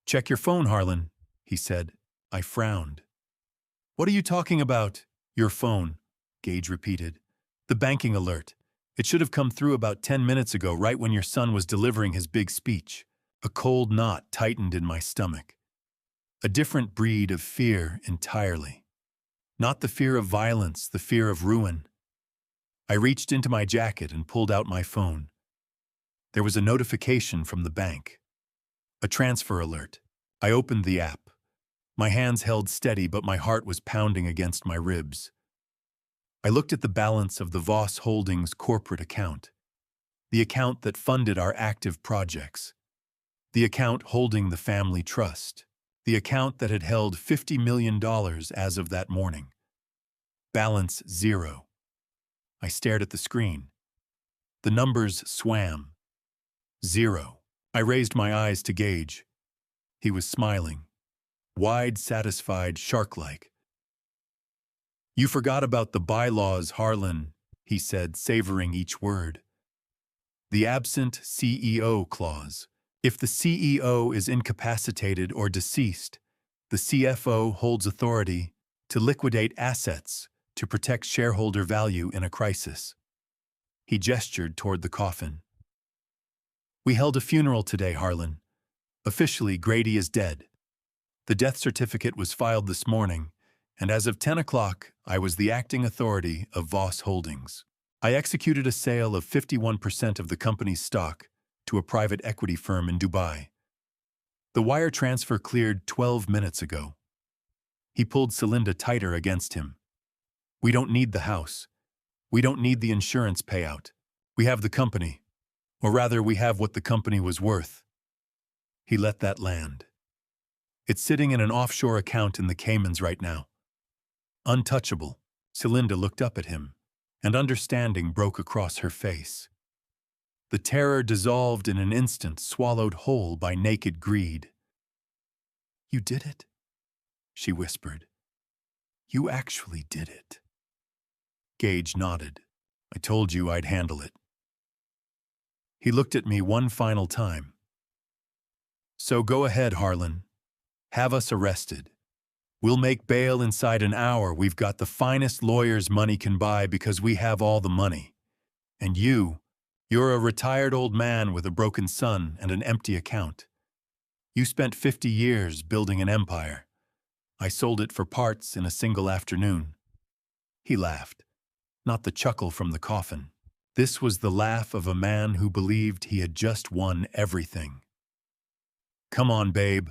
"Check your phone, Harlan," he said. I frowned. "What are you talking about? Your phone," Gage repeated. "The banking alert. It should have come through about 10 minutes ago, right when your son was delivering his big speech." A cold knot tightened in my stomach. A different breed of fear entirely. Not the fear of violence, the fear of ruin. I reached into my jacket and pulled out my phone. There was a notification from the bank. A transfer alert. I opened the app. My hands held steady, but my heart was pounding against my ribs. I looked at the balance of the Voss Holdings corporate account. The account that funded our active projects. The account holding the family trust. The account that had held $50 million as of that morning. Balance 0. I stared at the screen. The numbers swam. 0. I raised my eyes to Gage. He was smiling. Wide, satisfied, shark-like. "You forgot about the bylaws, Harlan," he said, savoring each word. "The absent CEO clause. If the CEO is incapacitated or deceased, the CFO holds authority to liquidate assets to protect shareholder value in a crisis." He gestured toward the coffin. "We held a funeral today, Harlan. Officially, Grady is dead. The death certificate was filed this morning, and as of 10 o'clock, I was the acting authority of Voss Holdings. I executed a sale of 51% of the company's stock to a private equity firm in Dubai. The wire transfer cleared 12 minutes ago." He pulled Celinda tighter against him. "We don't need the house. We don't need the insurance payout. We have the company. Or rather, we have what the company was worth." He let that land. "It's sitting in an offshore account in the Caymans right now. Untouchable." Celinda looked up at him, and understanding broke across her face. The terror dissolved in an instant, swallowed whole by naked greed. "You did it?" she whispered. "You actually did it." Gage nodded. "I told you I'd handle it." He looked at me one final time. "So go ahead, Harlan. Have us arrested. We'll make bail inside an hour. We've got the finest lawyers money can buy because we have all the money. And you're You're a retired old man with a broken son and an empty account. You spent 50 years building an empire. I sold it for parts in a single afternoon." He laughed, not the chuckle from the coffin. This was the laugh of a man who believed he had just won everything. "Come on, babe.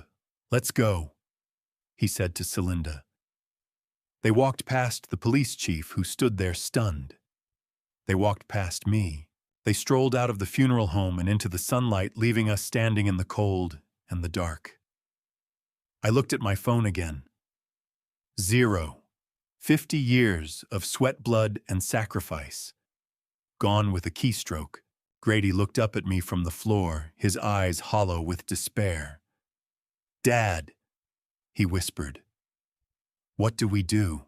Let's go," he said to Celinda. They walked past the police chief, who stood there stunned. They walked past me. They strolled out of the funeral home and into the sunlight, leaving us standing in the cold and the dark. I looked at my phone again. 0. 50 years of sweat, blood, and sacrifice. Gone with a keystroke. Grady looked up at me from the floor, his eyes hollow with despair. "Dad," he whispered. "What do we do?"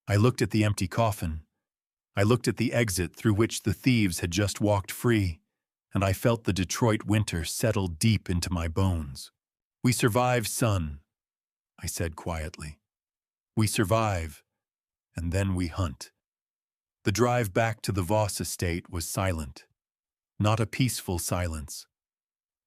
I looked at the empty coffin. I looked at the exit through which the thieves had just walked free, and I felt the Detroit winter settle deep into my bones. "We survive, son," I said quietly. "We survive, and then we hunt." The drive back to the Voss estate was silent. Not a peaceful silence.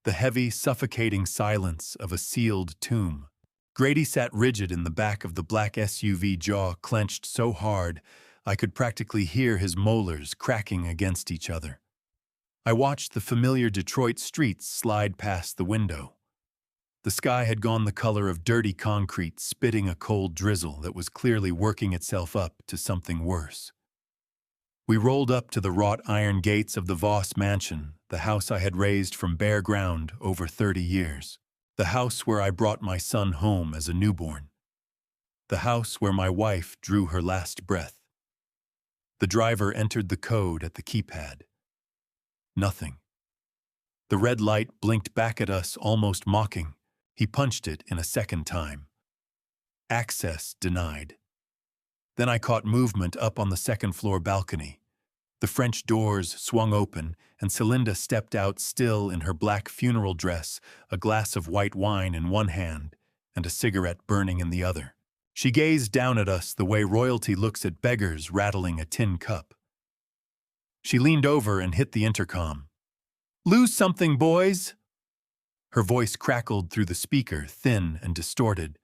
The heavy, suffocating silence of a sealed tomb. Grady sat rigid in the back of the black SUV, jaw clenched so hard I could practically hear his molars cracking against each other. I watched the familiar Detroit streets slide past the window. The sky had gone the color of dirty concrete, spitting a cold drizzle that was clearly working itself up to something worse. We rolled up to the wrought iron gates of the Voss mansion, the house I had raised from bare ground over 30 years. The house where I brought my son home as a newborn. The house where my wife drew her last breath. The driver entered the code at the keypad. Nothing. The red light blinked back at us, almost mocking. He punched it in a second time. Access denied. Then I caught movement up on the second-floor balcony. The French doors swung open, and Celinda stepped out, still in her black funeral dress, a glass of white wine in one hand and a cigarette burning in the other. She gazed down at us the way royalty looks at beggars rattling a tin cup. She leaned over and hit the intercom. "Lose something, boys!" Her voice crackled through the speaker, thin and distorted.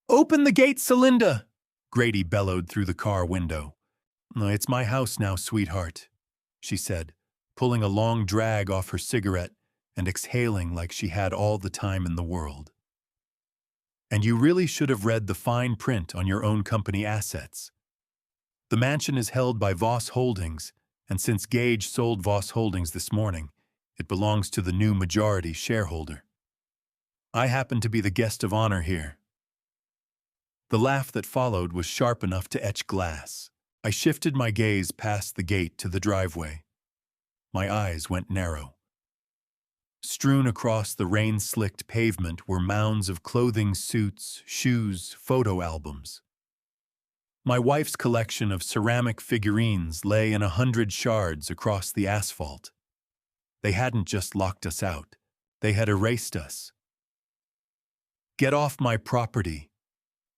"Open the gate, Celinda!" Grady bellowed through the car window. "It's my house now, sweetheart," she said, pulling a long drag off her cigarette and exhaling like she had all the time in the world. "And you really should have read the fine print on your own company assets. The mansion is held by Voss Holdings, and since Gage sold Voss Holdings this morning, it belongs to the new majority shareholder. I happen to be the guest of honor here." The laugh that followed was sharp enough to etch glass. I shifted my gaze past the gate to the driveway. My eyes went narrow. Strewn across the rain-slicked pavement were mounds of clothing, suits, shoes, photo albums. My wife's collection of ceramic figurines lay in 100 shards across the asphalt. They hadn't just locked us out. They had erased us. "Get off my property,"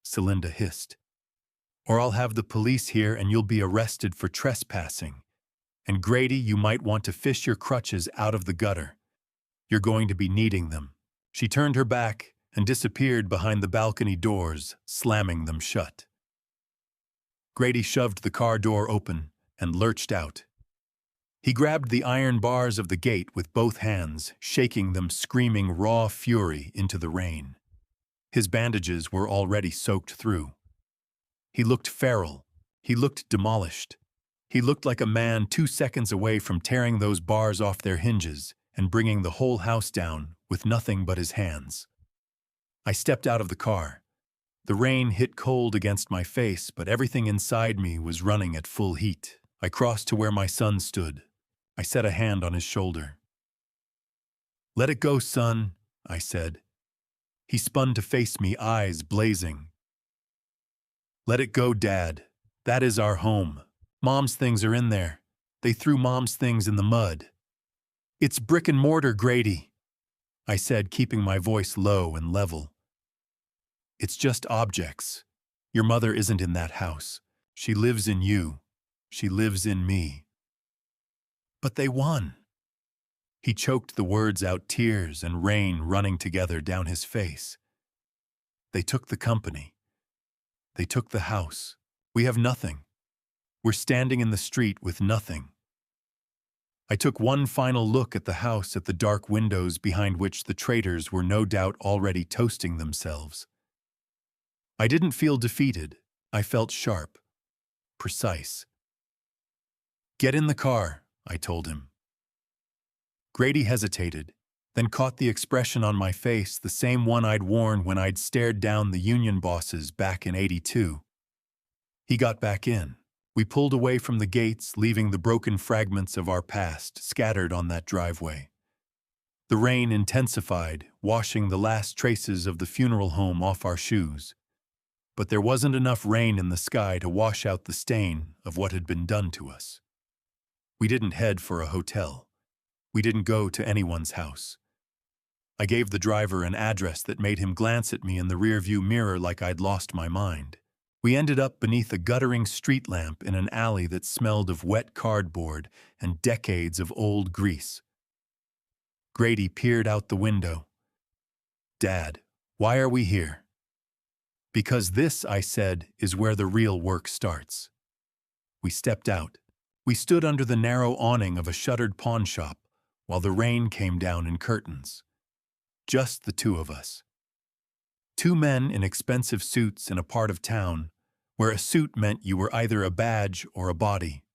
Celinda hissed. "Or I'll have the police here and you'll be arrested for trespassing. And Grady, you might want to fish your crutches out of the gutter. You're going to be needing them." She turned her back and disappeared behind the balcony doors, slamming them shut. Grady shoved the car door open and lurched out. He grabbed the iron bars of the gate with both hands, shaking them, screaming raw fury into the rain. His bandages were already soaked through. He looked feral. He looked demolished. He looked like a man 2 seconds away from tearing those bars off their hinges and bringing the whole house down with nothing but his hands. I stepped out of the car. The rain hit cold against my face, but everything inside me was running at full heat. I crossed to where my son stood. I set a hand on his shoulder. "Let it go, son," I said. He spun to face me, eyes blazing. "Let it go, Dad. That is our home. Mom's things are in there. They threw Mom's things in the mud." "It's brick and mortar, Grady," I said, keeping my voice low and level. "It's just objects. Your mother isn't in that house. She lives in you. She lives in me." But they won. He choked the words out, tears and rain running together down his face. They took the company. They took the house. We have nothing. We're standing in the street with nothing. I took one final look at the house, at the dark windows behind which the traitors were no doubt already toasting themselves. I didn't feel defeated. I felt sharp, precise. "Get in the car," I told him. Grady hesitated, then caught the expression on my face, the same one I'd worn when I'd stared down the union bosses back in '82. He got back in. We pulled away from the gates, leaving the broken fragments of our past scattered on that driveway. The rain intensified, washing the last traces of the funeral home off our shoes. But there wasn't enough rain in the sky to wash out the stain of what had been done to us. We didn't head for a hotel. We didn't go to anyone's house. I gave the driver an address that made him glance at me in the rearview mirror like I'd lost my mind. We ended up beneath a guttering street lamp in an alley that smelled of wet cardboard and decades of old grease. Grady peered out the window. "Dad, why are we here?" "Because this," I said, "is where the real work starts." We stepped out. We stood under the narrow awning of a shuttered pawn shop while the rain came down in curtains. Just the two of us. Two men in expensive suits in a part of town where a suit meant you were either a badge or a body.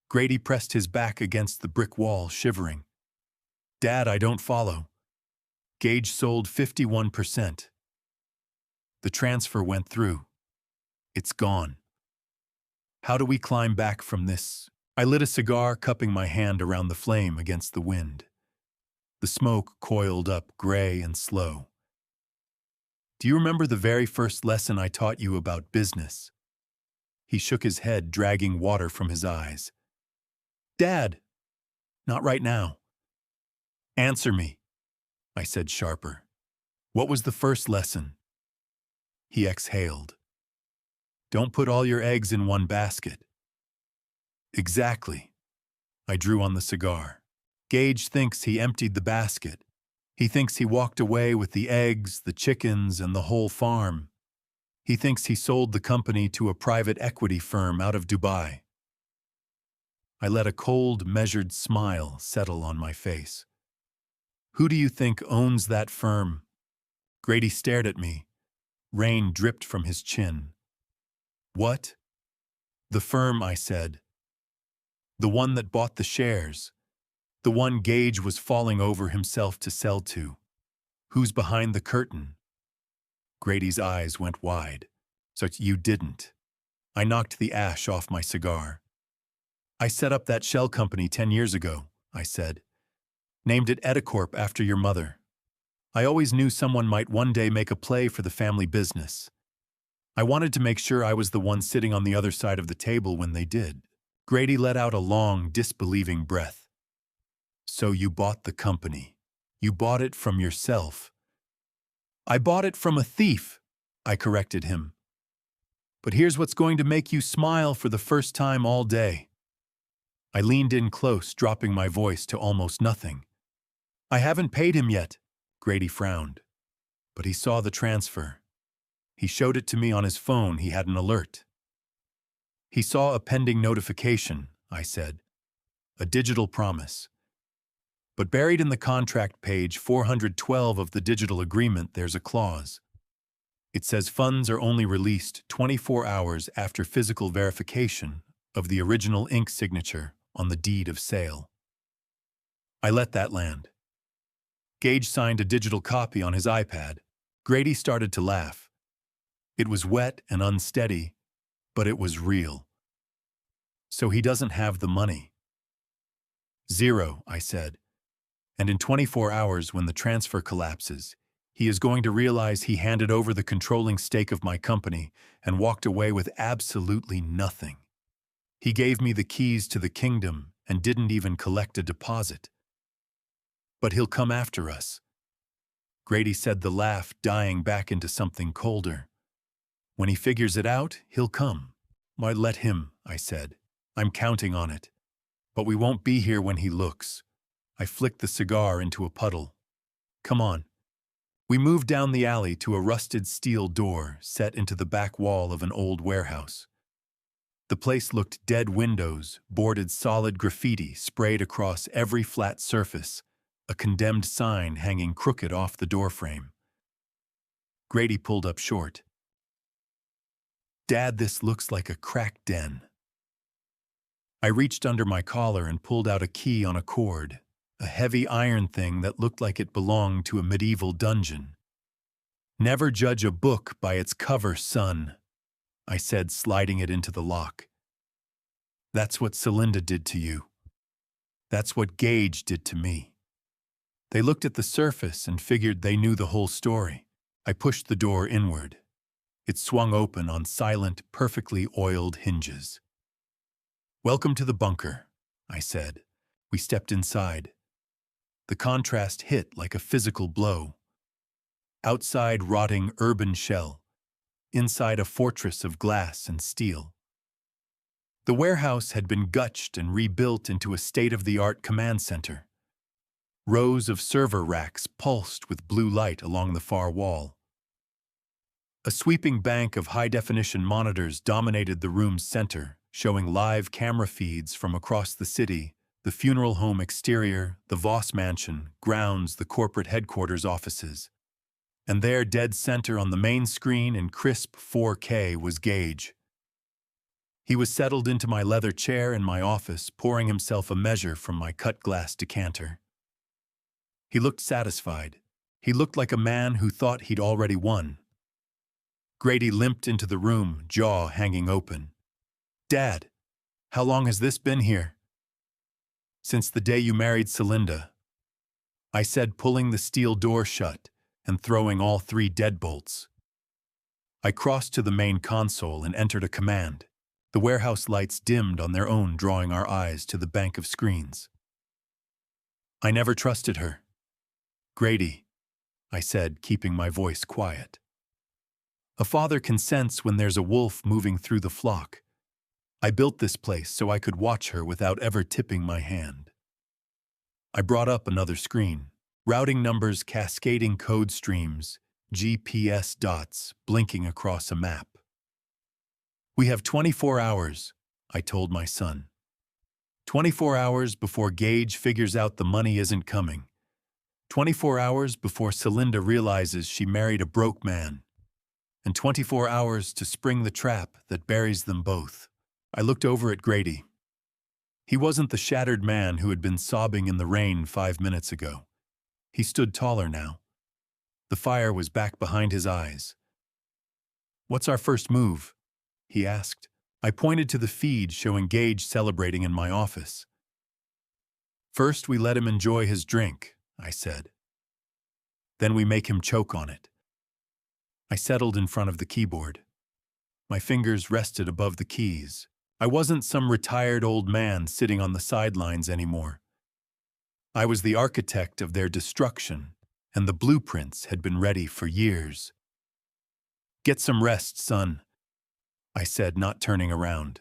Grady pressed his back against the brick wall, shivering. "Dad, I don't follow." "Gage sold 51%. The transfer went through. It's gone. How do we climb back from this?" I lit a cigar, cupping my hand around the flame against the wind. The smoke coiled up, gray and slow. "Do you remember the very first lesson I taught you about business?" He shook his head, dragging water from his eyes. "Dad, not right now." "Answer me," I said sharper. "What was the first lesson?" He exhaled. "Don't put all your eggs in one basket." "Exactly." I drew on the cigar. "Gage thinks he emptied the basket. He thinks he walked away with the eggs, the chickens, and the whole farm. He thinks he sold the company to a private equity firm out of Dubai." I let a cold, measured smile settle on my face. "Who do you think owns that firm?" Grady stared at me. Rain dripped from his chin. "What?" "The firm," I said. "The one that bought the shares. The one Gage was falling over himself to sell to. Who's behind the curtain?" Grady's eyes went wide. "So you didn't." I knocked the ash off my cigar. "I set up that shell company 10 years ago," I said. "Named it Edicorp after your mother. I always knew someone might one day make a play for the family business. I wanted to make sure I was the one sitting on the other side of the table when they did." Grady let out a long, disbelieving breath. "So you bought the company. You bought it from yourself." "I bought it from a thief," I corrected him. "But here's what's going to make you smile for the first time all day." I leaned in close, dropping my voice to almost nothing. "I haven't paid him yet." Grady frowned. "But he saw the transfer. He showed it to me on his phone. He had an alert." "He saw a pending notification," I said. "A digital promise. But buried in the contract page 412 of the digital agreement, there's a clause. It says funds are only released 24 hours after physical verification of the original ink signature on the deed of sale." I let that land. Gage signed a digital copy on his iPad. Grady started to laugh. It was wet and unsteady, but it was real. "So he doesn't have the money?" "Zero," I said. "And in 24 hours, when the transfer collapses, he is going to realize he handed over the controlling stake of my company and walked away with absolutely nothing. He gave me the keys to the kingdom and didn't even collect a deposit. But he'll come after us." Grady said, the laugh dying back into something colder. "When he figures it out, he'll come." "Why, let him," I said. "I'm counting on it." But we won't be here when he looks. I flicked the cigar into a puddle. Come on. We moved down the alley to a rusted steel door set into the back wall of an old warehouse. The place looked dead windows, boarded solid graffiti sprayed across every flat surface, a condemned sign hanging crooked off the doorframe. Grady pulled up short. Dad, this looks like a crack den. I reached under my collar and pulled out a key on a cord, a heavy iron thing that looked like it belonged to a medieval dungeon. Never judge a book by its cover, son, I said, sliding it into the lock. That's what Celinda did to you. That's what Gage did to me. They looked at the surface and figured they knew the whole story. I pushed the door inward. It swung open on silent, perfectly oiled hinges. Welcome to the bunker, I said. We stepped inside. The contrast hit like a physical blow. Outside, rotting urban shell. Inside, a fortress of glass and steel. The warehouse had been gutched and rebuilt into a state-of-the-art command center. Rows of server racks pulsed with blue light along the far wall. A sweeping bank of high-definition monitors dominated the room's center, showing live camera feeds from across the city, the funeral home exterior, the Voss mansion, grounds, the corporate headquarters offices. And there, dead center on the main screen in crisp 4K, was Gage. He was settled into my leather chair in my office, pouring himself a measure from my cut-glass decanter. He looked satisfied. He looked like a man who thought he'd already won. Grady limped into the room, jaw hanging open. Dad, how long has this been here? Since the day you married Celinda, I said, pulling the steel door shut and throwing all 3 deadbolts. I crossed to the main console and entered a command. The warehouse lights dimmed on their own, drawing our eyes to the bank of screens. I never trusted her. Grady, I said, keeping my voice quiet. A father can sense when there's a wolf moving through the flock. I built this place so I could watch her without ever tipping my hand. I brought up another screen. Routing numbers, cascading code streams, GPS dots blinking across a map. We have 24 hours, I told my son. 24 hours before Gage figures out the money isn't coming. 24 hours before Celinda realizes she married a broke man. And 24 hours to spring the trap that buries them both. I looked over at Grady. He wasn't the shattered man who had been sobbing in the rain 5 minutes ago. He stood taller now. The fire was back behind his eyes. What's our first move? He asked. I pointed to the feed showing Gage celebrating in my office. First, we let him enjoy his drink, I said. Then we make him choke on it. I settled in front of the keyboard. My fingers rested above the keys. I wasn't some retired old man sitting on the sidelines anymore. I was the architect of their destruction, and the blueprints had been ready for years. Get some rest, son, I said, not turning around.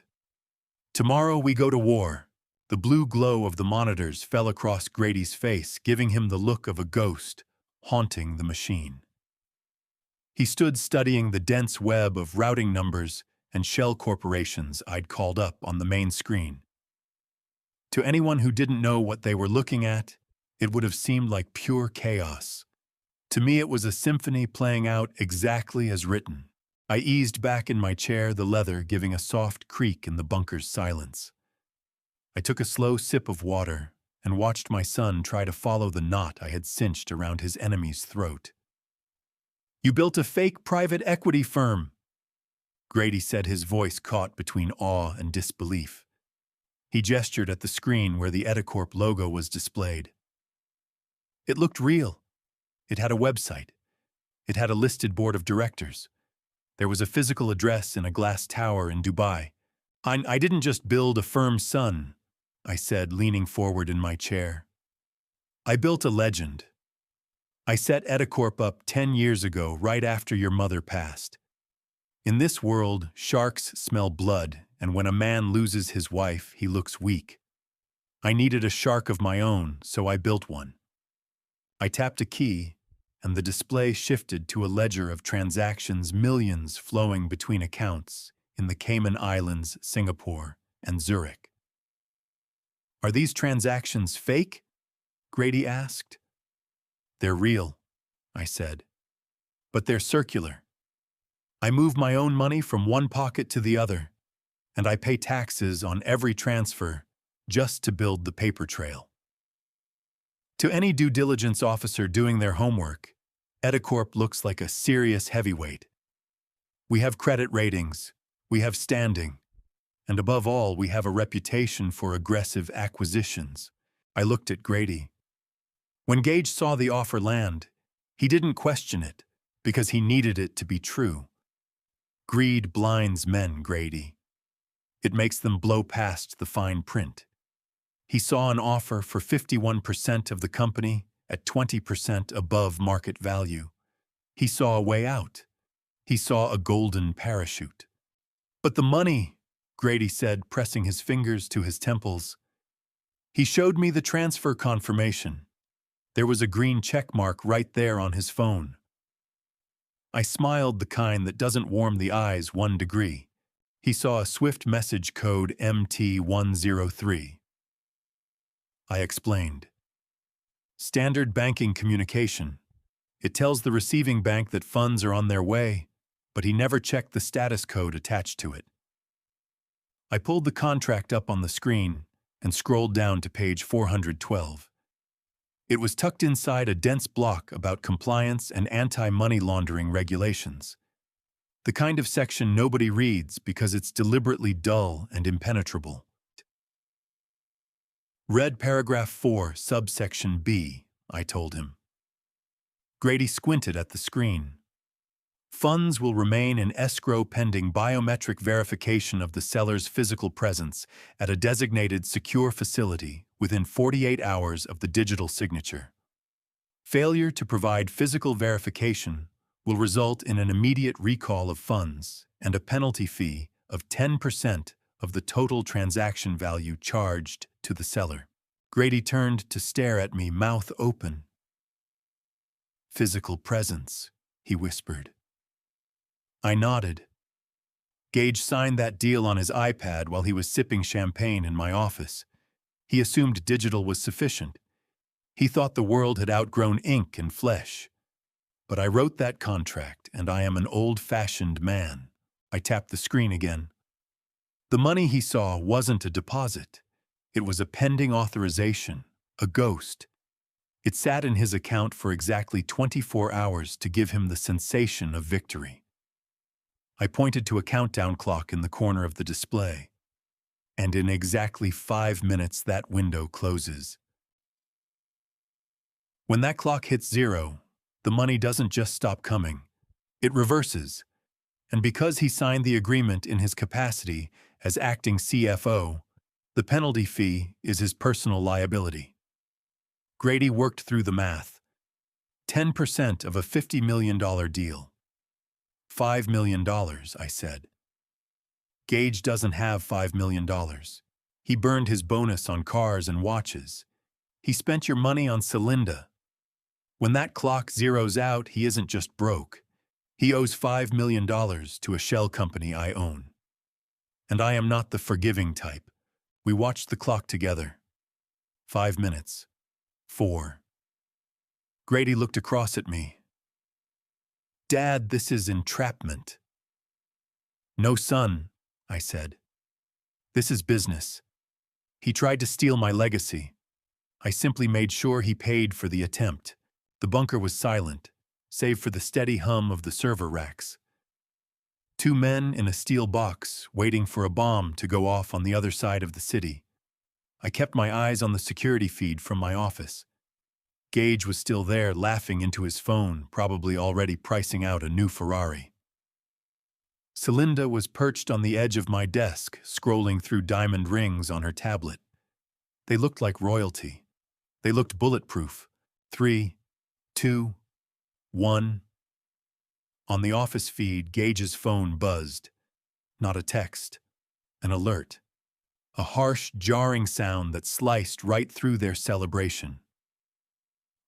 Tomorrow we go to war. The blue glow of the monitors fell across Grady's face, giving him the look of a ghost haunting the machine. He stood studying the dense web of routing numbers and shell corporations I'd called up on the main screen. To anyone who didn't know what they were looking at, it would have seemed like pure chaos. To me, it was a symphony playing out exactly as written. I eased back in my chair, the leather giving a soft creak in the bunker's silence. I took a slow sip of water and watched my son try to follow the knot I had cinched around his enemy's throat. You built a fake private equity firm, Grady said, his voice caught between awe and disbelief. He gestured at the screen where the Edicorp logo was displayed. It looked real. It had a website. It had a listed board of directors. There was a physical address in a glass tower in Dubai. I didn't just build a firm, son, I said, leaning forward in my chair. I built a legend. I set Edicorp up 10 years ago, right after your mother passed. In this world, sharks smell blood, and when a man loses his wife, he looks weak. I needed a shark of my own, so I built one. I tapped a key, and the display shifted to a ledger of transactions, millions flowing between accounts in the Cayman Islands, Singapore, and Zurich. "Are these transactions fake?" Grady asked. "They're real," I said. "But they're circular. I move my own money from one pocket to the other, and I pay taxes on every transfer just to build the paper trail." To any due diligence officer doing their homework, Edicorp looks like a serious heavyweight. We have credit ratings, we have standing, and above all, we have a reputation for aggressive acquisitions. I looked at Grady. When Gage saw the offer land, he didn't question it because he needed it to be true. Greed blinds men, Grady. It makes them blow past the fine print. He saw an offer for 51% of the company at 20% above market value. He saw a way out. He saw a golden parachute. "But the money," Grady said, pressing his fingers to his temples. He showed me the transfer confirmation. There was a green check mark right there on his phone. I smiled, the kind that doesn't warm the eyes 1 degree. He saw a swift message code MT103. I explained. "Standard banking communication. It tells the receiving bank that funds are on their way, but he never checked the status code attached to it." I pulled the contract up on the screen and scrolled down to page 412. It was tucked inside a dense block about compliance and anti-money laundering regulations. The kind of section nobody reads because it's deliberately dull and impenetrable. "Read paragraph 4, subsection B," I told him. Grady squinted at the screen. "Funds will remain in escrow pending biometric verification of the seller's physical presence at a designated secure facility within 48 hours of the digital signature. Failure to provide physical verification will result in an immediate recall of funds and a penalty fee of 10% of the total transaction value charged to the seller." Grady turned to stare at me, mouth open. "Physical presence," he whispered. I nodded. Gage signed that deal on his iPad while he was sipping champagne in my office. He assumed digital was sufficient. He thought the world had outgrown ink and flesh. But I wrote that contract, and I am an old-fashioned man. I tapped the screen again. The money he saw wasn't a deposit. It was a pending authorization, a ghost. It sat in his account for exactly 24 hours to give him the sensation of victory. I pointed to a countdown clock in the corner of the display. And in exactly 5 minutes, that window closes. When that clock hits 0, the money doesn't just stop coming. It reverses. And because he signed the agreement in his capacity as acting CFO, the penalty fee is his personal liability. Grady worked through the math. 10% of a $50 million deal. $5 million, I said. Gage doesn't have $5 million. He burned his bonus on cars and watches. He spent your money on Celinda. When that clock zeroes out, he isn't just broke. He owes $5 million to a shell company I own. And I am not the forgiving type. We watched the clock together. 5 minutes. 4. Grady looked across at me. "Dad, this is entrapment." "No, son," I said. "This is business. He tried to steal my legacy. I simply made sure he paid for the attempt." The bunker was silent, save for the steady hum of the server racks. 2 men in a steel box waiting for a bomb to go off on the other side of the city. I kept my eyes on the security feed from my office. Gage was still there, laughing into his phone, probably already pricing out a new Ferrari. Celinda was perched on the edge of my desk, scrolling through diamond rings on her tablet. They looked like royalty. They looked bulletproof. 3, 2, 1. On the office feed, Gage's phone buzzed. Not a text. An alert. a harsh, jarring sound that sliced right through their celebration.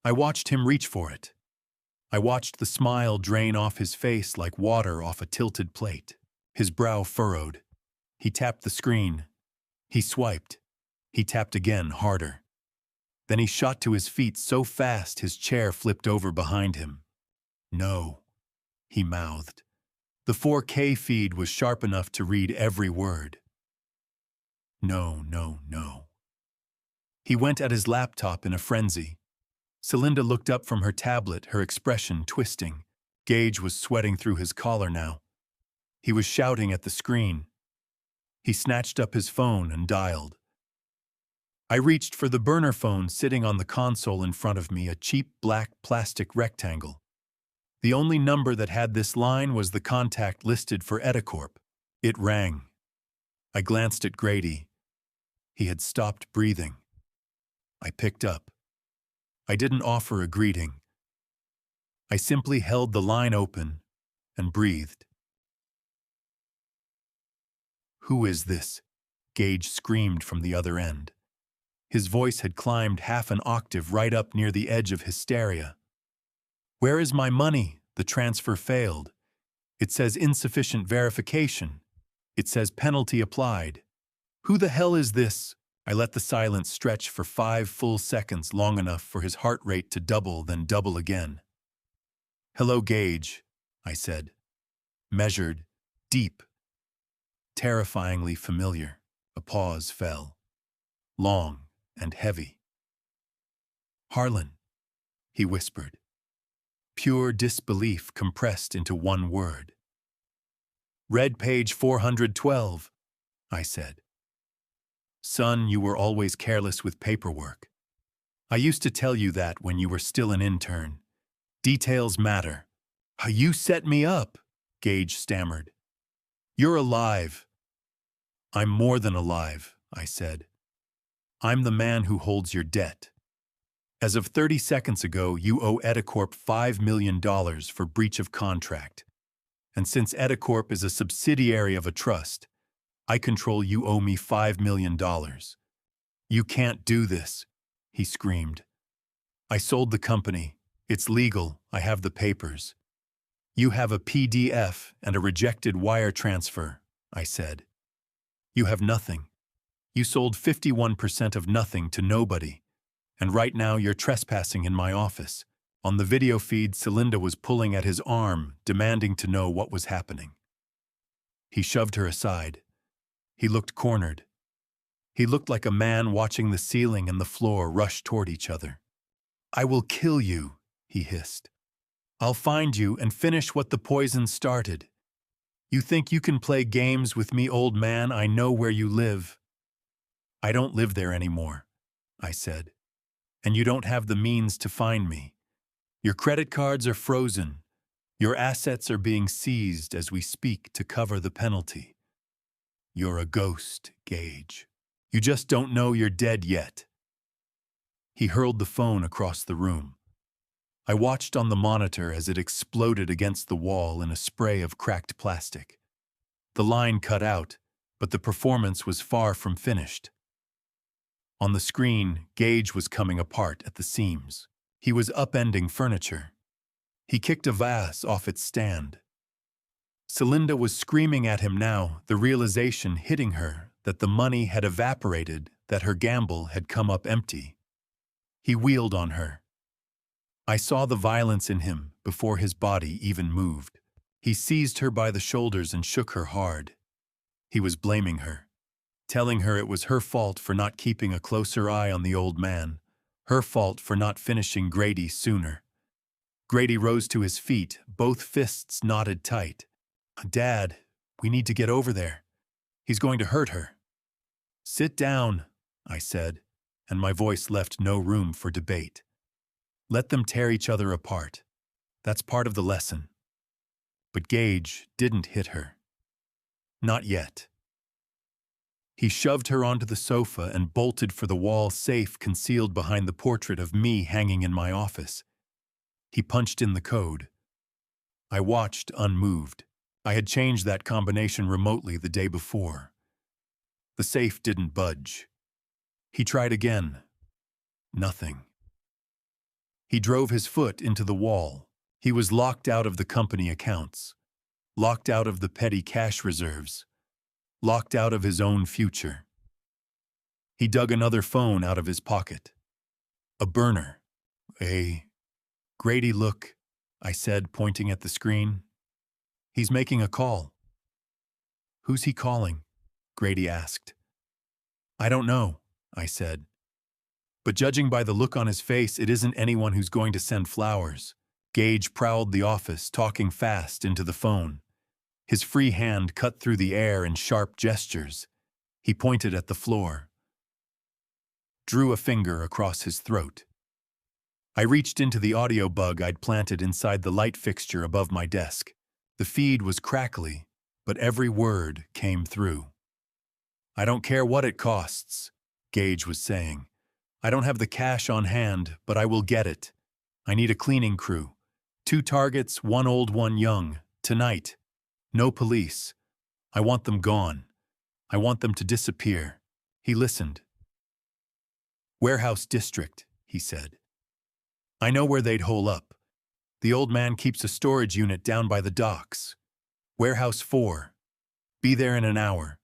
I watched him reach for it. I watched the smile drain off his face like water off a tilted plate. His brow furrowed. He tapped the screen. He swiped. He tapped again, harder. Then he shot to his feet so fast his chair flipped over behind him. "No," he mouthed. The 4K feed was sharp enough to read every word. "No, no, no." He went at his laptop in a frenzy. Celinda looked up from her tablet, her expression twisting. Gage was sweating through his collar now. He was shouting at the screen. He snatched up his phone and dialed. I reached for the burner phone sitting on the console in front of me, a cheap black plastic rectangle. The only number that had this line was the contact listed for Edicorp. It rang. I glanced at Grady. He had stopped breathing. I picked up. I didn't offer a greeting. I simply held the line open and breathed. "Who is this?" Gage screamed from the other end. His voice had climbed half an octave right up near the edge of hysteria. "Where is my money? The transfer failed. It says insufficient verification. It says penalty applied. Who the hell is this?" I let the silence stretch for 5 full seconds, long enough for his heart rate to double, then double again. "Hello, Gage," I said. Measured, deep, terrifyingly familiar. A pause fell. Long and heavy. "Harlan," he whispered. Pure disbelief compressed into one word. "Read page 412, I said. "Son, you were always careless with paperwork. I used to tell you that when you were still an intern. Details matter." "You set me up," Gage stammered. "You're alive." "I'm more than alive," I said. "I'm the man who holds your debt. As of 30 seconds ago, you owe Edicorp $5 million for breach of contract. And since Edicorp is a subsidiary of a trust, I control you owe me $5 million. You can't do this," he screamed. "I sold the company. It's legal. I have the papers." "You have a PDF and a rejected wire transfer," I said. "You have nothing. You sold 51% of nothing to nobody. And right now you're trespassing in my office." On the video feed, Celinda was pulling at his arm, demanding to know what was happening. He shoved her aside. He looked cornered. He looked like a man watching the ceiling and the floor rush toward each other. "I will kill you," he hissed. "I'll find you and finish what the poison started. You think you can play games with me, old man? I know where you live." "I don't live there anymore," I said. "And you don't have the means to find me. Your credit cards are frozen. Your assets are being seized as we speak to cover the penalty. You're a ghost, Gage. You just don't know you're dead yet." He hurled the phone across the room. I watched on the monitor as it exploded against the wall in a spray of cracked plastic. The line cut out, but the performance was far from finished. On the screen, Gage was coming apart at the seams. He was upending furniture. He kicked a vase off its stand. Celinda was screaming at him now, the realization hitting her that the money had evaporated, that her gamble had come up empty. He wheeled on her. I saw the violence in him before his body even moved. He seized her by the shoulders and shook her hard. He was blaming her, telling her it was her fault for not keeping a closer eye on the old man, her fault for not finishing Grady sooner. Grady rose to his feet, both fists knotted tight. "Dad, we need to get over there. He's going to hurt her." "Sit down," I said, and my voice left no room for debate. Let them tear each other apart. That's part of the lesson. But Gage didn't hit her. Not yet. He shoved her onto the sofa and bolted for the wall safe concealed behind the portrait of me hanging in my office. He punched in the code. I watched unmoved. I had changed that combination remotely the day before. The safe didn't budge. He tried again. Nothing. He drove his foot into the wall. He was locked out of the company accounts, locked out of the petty cash reserves, locked out of his own future. He dug another phone out of his pocket. A burner. Grady, look, I said, pointing at the screen. He's making a call. Who's he calling? Grady asked. I don't know, I said. But judging by the look on his face, it isn't anyone who's going to send flowers. Gage prowled the office, talking fast into the phone. His free hand cut through the air in sharp gestures. He pointed at the floor. Drew a finger across his throat. I reached into the audio bug I'd planted inside the light fixture above my desk. The feed was crackly, but every word came through. I don't care what it costs, Gage was saying. I don't have the cash on hand, but I will get it. I need a cleaning crew. 2 targets, 1 old, 1 young. Tonight. No police. I want them gone. I want them to disappear. He listened. Warehouse District, he said. I know where they'd hole up. The old man keeps a storage unit down by the docks. Warehouse 4. Be there in an hour.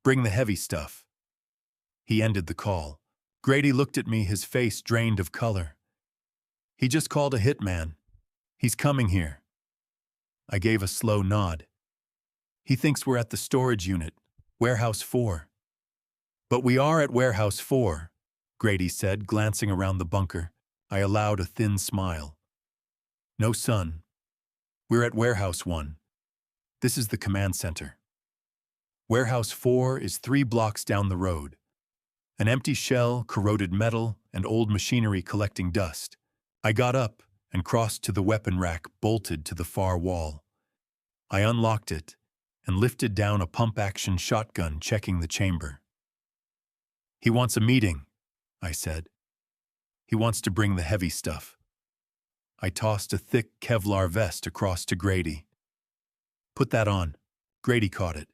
Bring the heavy stuff. He ended the call. Grady looked at me, his face drained of color. He just called a hitman. He's coming here. I gave a slow nod. He thinks we're at the storage unit, Warehouse 4. But we are at Warehouse 4, Grady said, glancing around the bunker. I allowed a thin smile. No, son. We're at Warehouse 1. This is the command center. Warehouse 4 is 3 blocks down the road. An empty shell, corroded metal, and old machinery collecting dust. I got up and crossed to the weapon rack bolted to the far wall. I unlocked it and lifted down a pump-action shotgun, checking the chamber. He wants a meeting, I said. He wants to bring the heavy stuff. I tossed a thick Kevlar vest across to Grady. Put that on. Grady caught it.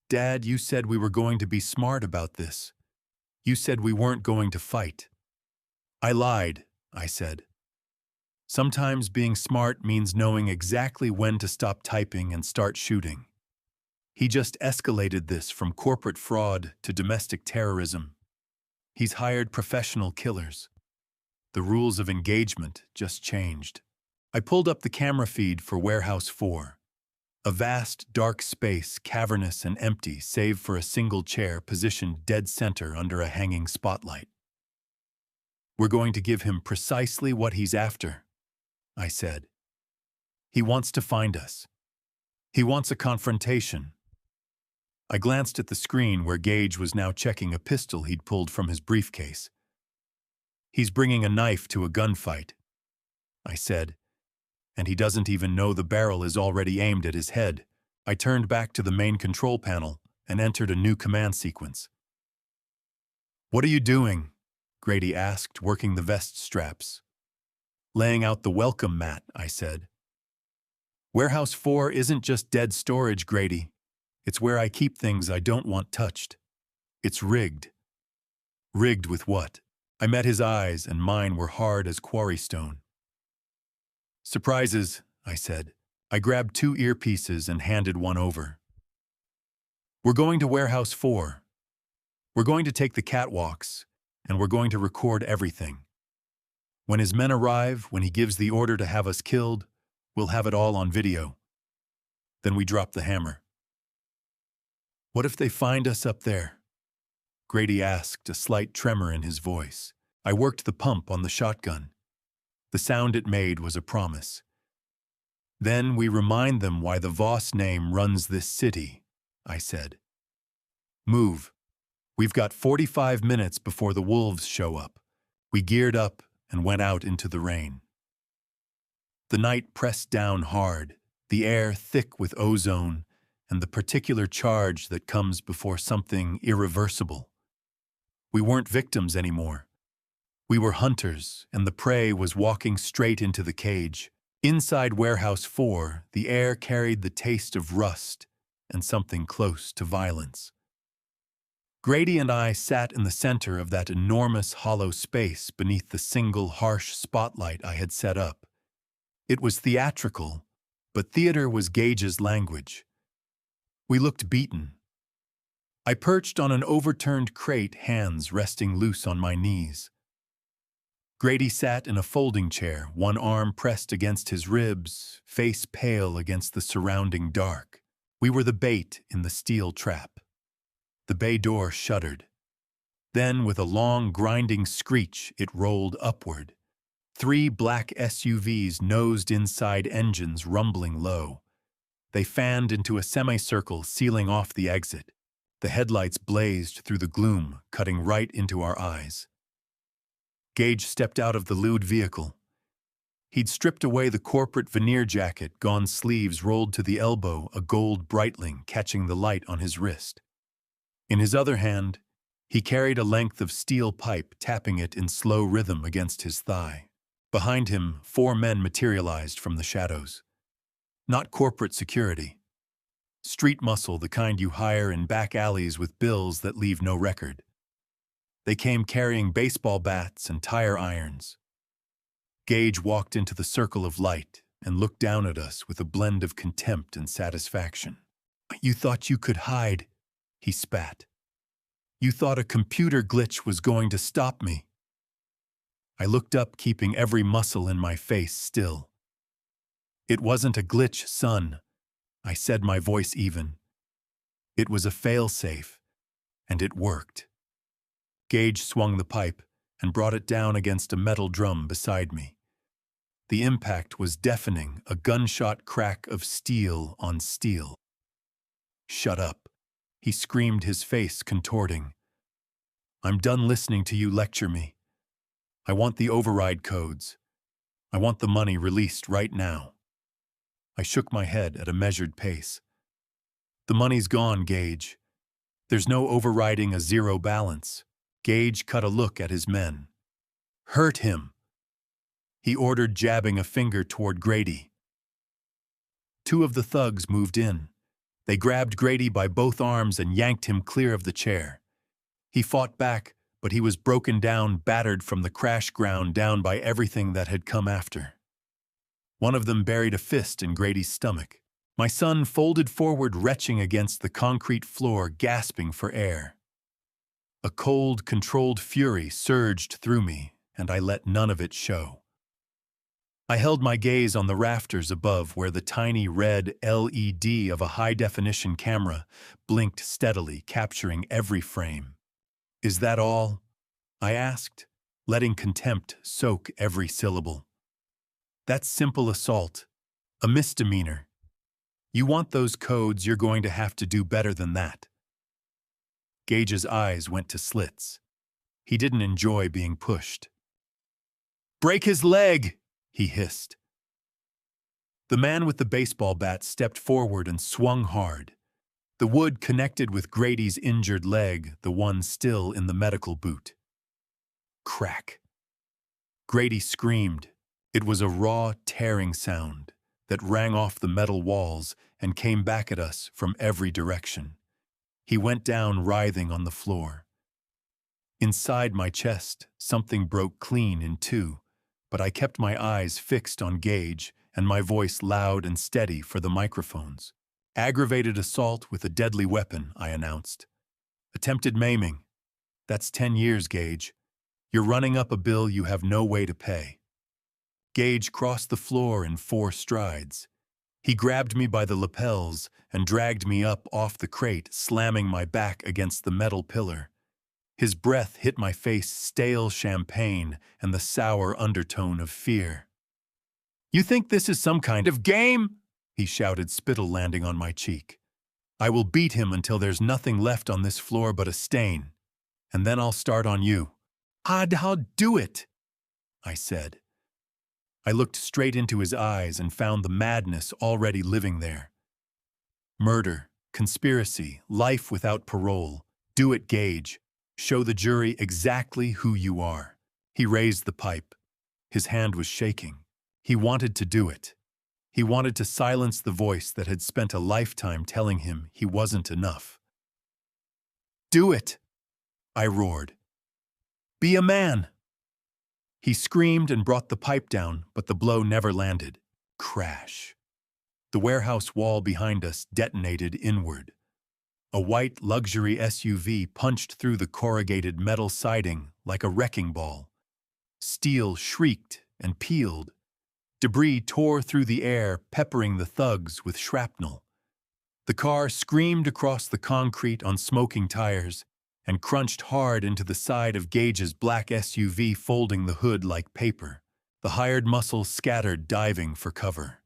Dad, you said we were going to be smart about this. You said we weren't going to fight. I lied, I said. Sometimes being smart means knowing exactly when to stop typing and start shooting. He just escalated this from corporate fraud to domestic terrorism. He's hired professional killers. The rules of engagement just changed. I pulled up the camera feed for Warehouse 4. A vast, dark space, cavernous and empty, save for a single chair positioned dead center under a hanging spotlight. We're going to give him precisely what he's after, I said. He wants to find us. He wants a confrontation. I glanced at the screen where Gage was now checking a pistol he'd pulled from his briefcase. He's bringing a knife to a gunfight, I said, and he doesn't even know the barrel is already aimed at his head. I turned back to the main control panel and entered a new command sequence. What are you doing? Grady asked, working the vest straps. Laying out the welcome mat, I said. Warehouse 4 isn't just dead storage, Grady. It's where I keep things I don't want touched. It's rigged. Rigged with what? I met his eyes, and mine were hard as quarry stone. Surprises, I said. I grabbed 2 earpieces and handed one over. We're going to Warehouse 4. We're going to take the catwalks, and we're going to record everything. When his men arrive, when he gives the order to have us killed, we'll have it all on video. Then we drop the hammer. What if they find us up there? Grady asked, a slight tremor in his voice. I worked the pump on the shotgun. The sound it made was a promise. Then we remind them why the Voss name runs this city, I said. Move. We've got 45 minutes before the wolves show up. We geared up and went out into the rain. The night pressed down hard, the air thick with ozone and the particular charge that comes before something irreversible. We weren't victims anymore. We were hunters, and the prey was walking straight into the cage. Inside Warehouse 4, the air carried the taste of rust and something close to violence. Grady and I sat in the center of that enormous hollow space beneath the single harsh spotlight I had set up. It was theatrical, but theater was Gage's language. We looked beaten. I perched on an overturned crate, hands resting loose on my knees. Grady sat in a folding chair, one arm pressed against his ribs, face pale against the surrounding dark. We were the bait in the steel trap. The bay door shuddered. Then, with a long, grinding screech, it rolled upward. 3 black SUVs nosed inside engines rumbling low. They fanned into a semicircle, sealing off the exit. The headlights blazed through the gloom, cutting right into our eyes. Gage stepped out of the lewd vehicle. He'd stripped away the corporate veneer jacket, gauze sleeves rolled to the elbow, a gold Breitling catching the light on his wrist. In his other hand, he carried a length of steel pipe, tapping it in slow rhythm against his thigh. Behind him, 4 men materialized from the shadows. Not corporate security. Street muscle, the kind you hire in back alleys with bills that leave no record. They came carrying baseball bats and tire irons. Gage walked into the circle of light and looked down at us with a blend of contempt and satisfaction. "You thought you could hide," he spat. "You thought a computer glitch was going to stop me." I looked up, keeping every muscle in my face still. "It wasn't a glitch, son," I said, my voice even. "It was a fail-safe, and it worked." Gage swung the pipe and brought it down against a metal drum beside me. The impact was deafening, a gunshot crack of steel on steel. "Shut up," he screamed, his face contorting. "I'm done listening to you lecture me. I want the override codes. I want the money released right now." I shook my head at a measured pace. "The money's gone, Gage. There's no overriding a zero balance." Gage cut a look at his men. "Hurt him," he ordered, jabbing a finger toward Grady. 2 of the thugs moved in. They grabbed Grady by both arms and yanked him clear of the chair. He fought back, but he was broken down, battered from the crash, ground down by everything that had come after. One of them buried a fist in Grady's stomach. My son folded forward, retching against the concrete floor, gasping for air. A cold, controlled fury surged through me, and I let none of it show. I held my gaze on the rafters above, where the tiny red LED of a high-definition camera blinked steadily, capturing every frame. "Is that all?" I asked, letting contempt soak every syllable. "That's simple assault, a misdemeanor. You want those codes, you're going to have to do better than that." Gage's eyes went to slits. He didn't enjoy being pushed. "Break his leg!" he hissed. The man with the baseball bat stepped forward and swung hard. The wood connected with Grady's injured leg, the one still in the medical boot. Crack. Grady screamed. It was a raw, tearing sound that rang off the metal walls and came back at us from every direction. He went down, writhing on the floor. Inside my chest, something broke clean in 2, but I kept my eyes fixed on Gage and my voice loud and steady for the microphones. "Aggravated assault with a deadly weapon," I announced. "Attempted maiming. That's 10 years, Gage. You're running up a bill you have no way to pay." Gage crossed the floor in 4 strides. He grabbed me by the lapels and dragged me up off the crate, slamming my back against the metal pillar. His breath hit my face, stale champagne and the sour undertone of fear. "You think this is some kind of game?" he shouted, spittle landing on my cheek. "I will beat him until there's nothing left on this floor but a stain, and then I'll start on you." "I'll do it," I said. I looked straight into his eyes and found the madness already living there. "Murder, conspiracy, life without parole. Do it, Gage. Show the jury exactly who you are." He raised the pipe. His hand was shaking. He wanted to do it. He wanted to silence the voice that had spent a lifetime telling him he wasn't enough. "Do it!" I roared. Be a man! He screamed and brought the pipe down, but the blow never landed. Crash. The warehouse wall behind us detonated inward. A white luxury SUV punched through the corrugated metal siding like a wrecking ball. Steel shrieked and peeled. Debris tore through the air, peppering the thugs with shrapnel. The car screamed across the concrete on smoking tires and crunched hard into the side of Gage's black SUV, folding the hood like paper. The hired muscle scattered, diving for cover.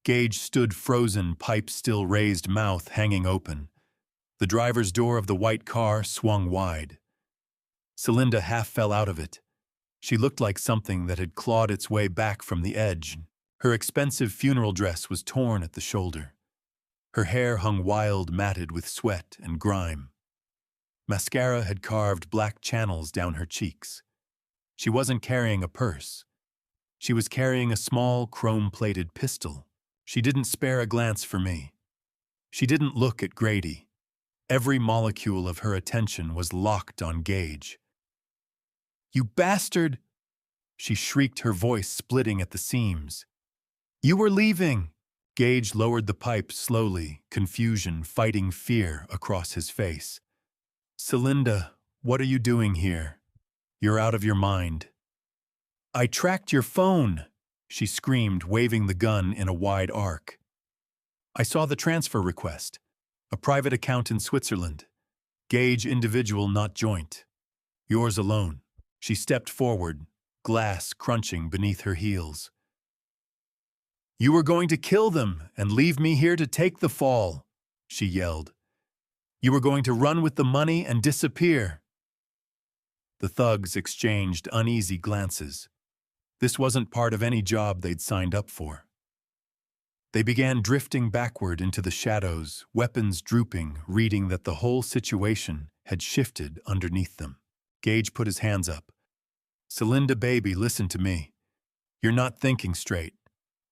Gage stood frozen, pipe still raised, mouth hanging open. The driver's door of the white car swung wide. Celinda half fell out of it. She looked like something that had clawed its way back from the edge. Her expensive funeral dress was torn at the shoulder. Her hair hung wild, matted with sweat and grime. Mascara had carved black channels down her cheeks. She wasn't carrying a purse. She was carrying a small, chrome-plated pistol. She didn't spare a glance for me. She didn't look at Grady. Every molecule of her attention was locked on Gage. "You bastard!" she shrieked, her voice splitting at the seams. "You were leaving!" Gage lowered the pipe slowly, confusion fighting fear across his face. "Celinda, what are you doing here? You're out of your mind." "I tracked your phone!" she screamed, waving the gun in a wide arc. "I saw the transfer request. A private account in Switzerland. Gage individual, not joint. Yours alone." She stepped forward, glass crunching beneath her heels. "You were going to kill them and leave me here to take the fall," she yelled. "You were going to run with the money and disappear." The thugs exchanged uneasy glances. This wasn't part of any job they'd signed up for. They began drifting backward into the shadows, weapons drooping, reading that the whole situation had shifted underneath them. Gage put his hands up. "Celinda, baby, listen to me. You're not thinking straight.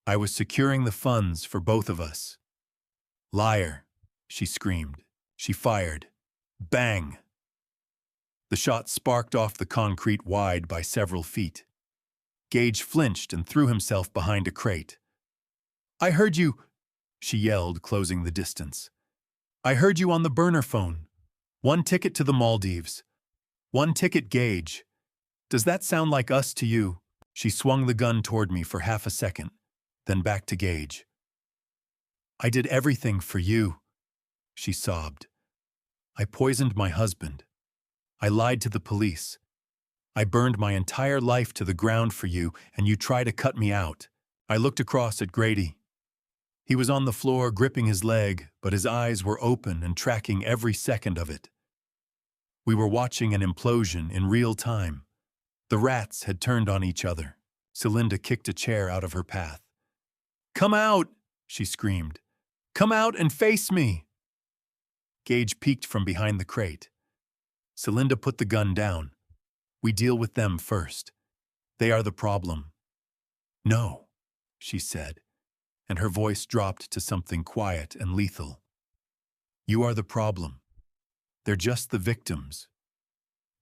I was securing the funds for both of us." "Liar," she screamed. She fired. Bang! The shot sparked off the concrete wide by several feet. Gage flinched and threw himself behind a crate. "I heard you," she yelled, closing the distance. "I heard you on the burner phone. 1 ticket to the Maldives. 1 ticket, Gage. Does that sound like us to you?" She swung the gun toward me for half a second, then back to Gage. "I did everything for you," she sobbed. "I poisoned my husband. I lied to the police. I burned my entire life to the ground for you, and you try to cut me out." I looked across at Grady. He was on the floor gripping his leg, but his eyes were open and tracking every second of it. We were watching an implosion in real time. The rats had turned on each other. Celinda kicked a chair out of her path. "Come out!" she screamed. "Come out and face me!" Gage peeked from behind the crate. Celinda put the gun down. "We deal with them first. They are the problem." "No," she said, and her voice dropped to something quiet and lethal. "You are the problem. They're just the victims.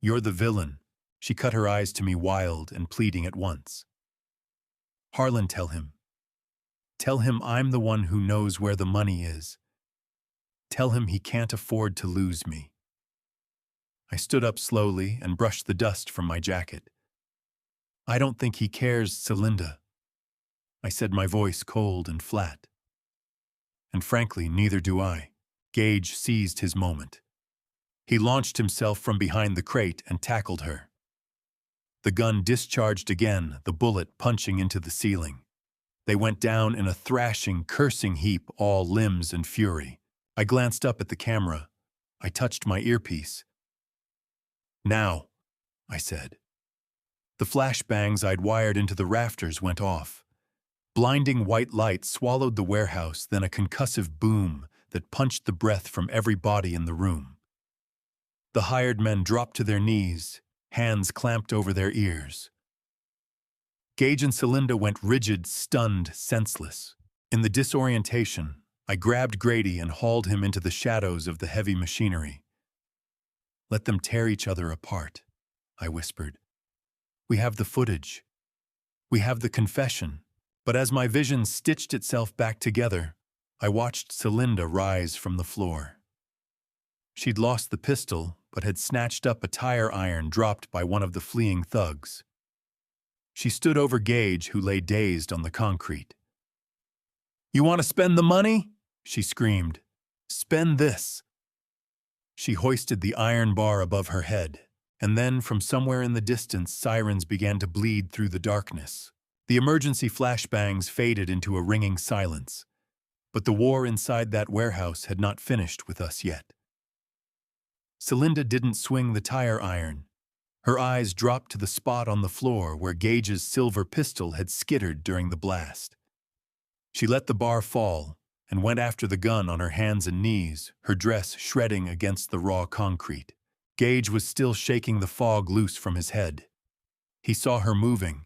You're the villain." She cut her eyes to me, wild and pleading at once. "Harlan, tell him. Tell him I'm the one who knows where the money is. Tell him he can't afford to lose me." I stood up slowly and brushed the dust from my jacket. "I don't think he cares, Celinda," I said, my voice cold and flat. "And frankly, neither do I." Gage seized his moment. He launched himself from behind the crate and tackled her. The gun discharged again, the bullet punching into the ceiling. They went down in a thrashing, cursing heap, all limbs and fury. I glanced up at the camera. I touched my earpiece. "Now," I said. The flashbangs I'd wired into the rafters went off. Blinding white light swallowed the warehouse, then a concussive boom that punched the breath from every body in the room. The hired men dropped to their knees, hands clamped over their ears. Gage and Celinda went rigid, stunned, senseless. In the disorientation, I grabbed Grady and hauled him into the shadows of the heavy machinery. Let them tear each other apart, I whispered. We have the footage. We have the confession. But as my vision stitched itself back together, I watched Celinda rise from the floor. She'd lost the pistol, but had snatched up a tire iron dropped by one of the fleeing thugs. She stood over Gage, who lay dazed on the concrete. "You want to spend the money?" she screamed. "Spend this." She hoisted the iron bar above her head, and then from somewhere in the distance sirens began to bleed through the darkness. The emergency flashbangs faded into a ringing silence, but the war inside that warehouse had not finished with us yet. Celinda didn't swing the tire iron. Her eyes dropped to the spot on the floor where Gage's silver pistol had skittered during the blast. She let the bar fall and went after the gun on her hands and knees, her dress shredding against the raw concrete. Gage was still shaking the fog loose from his head. He saw her moving.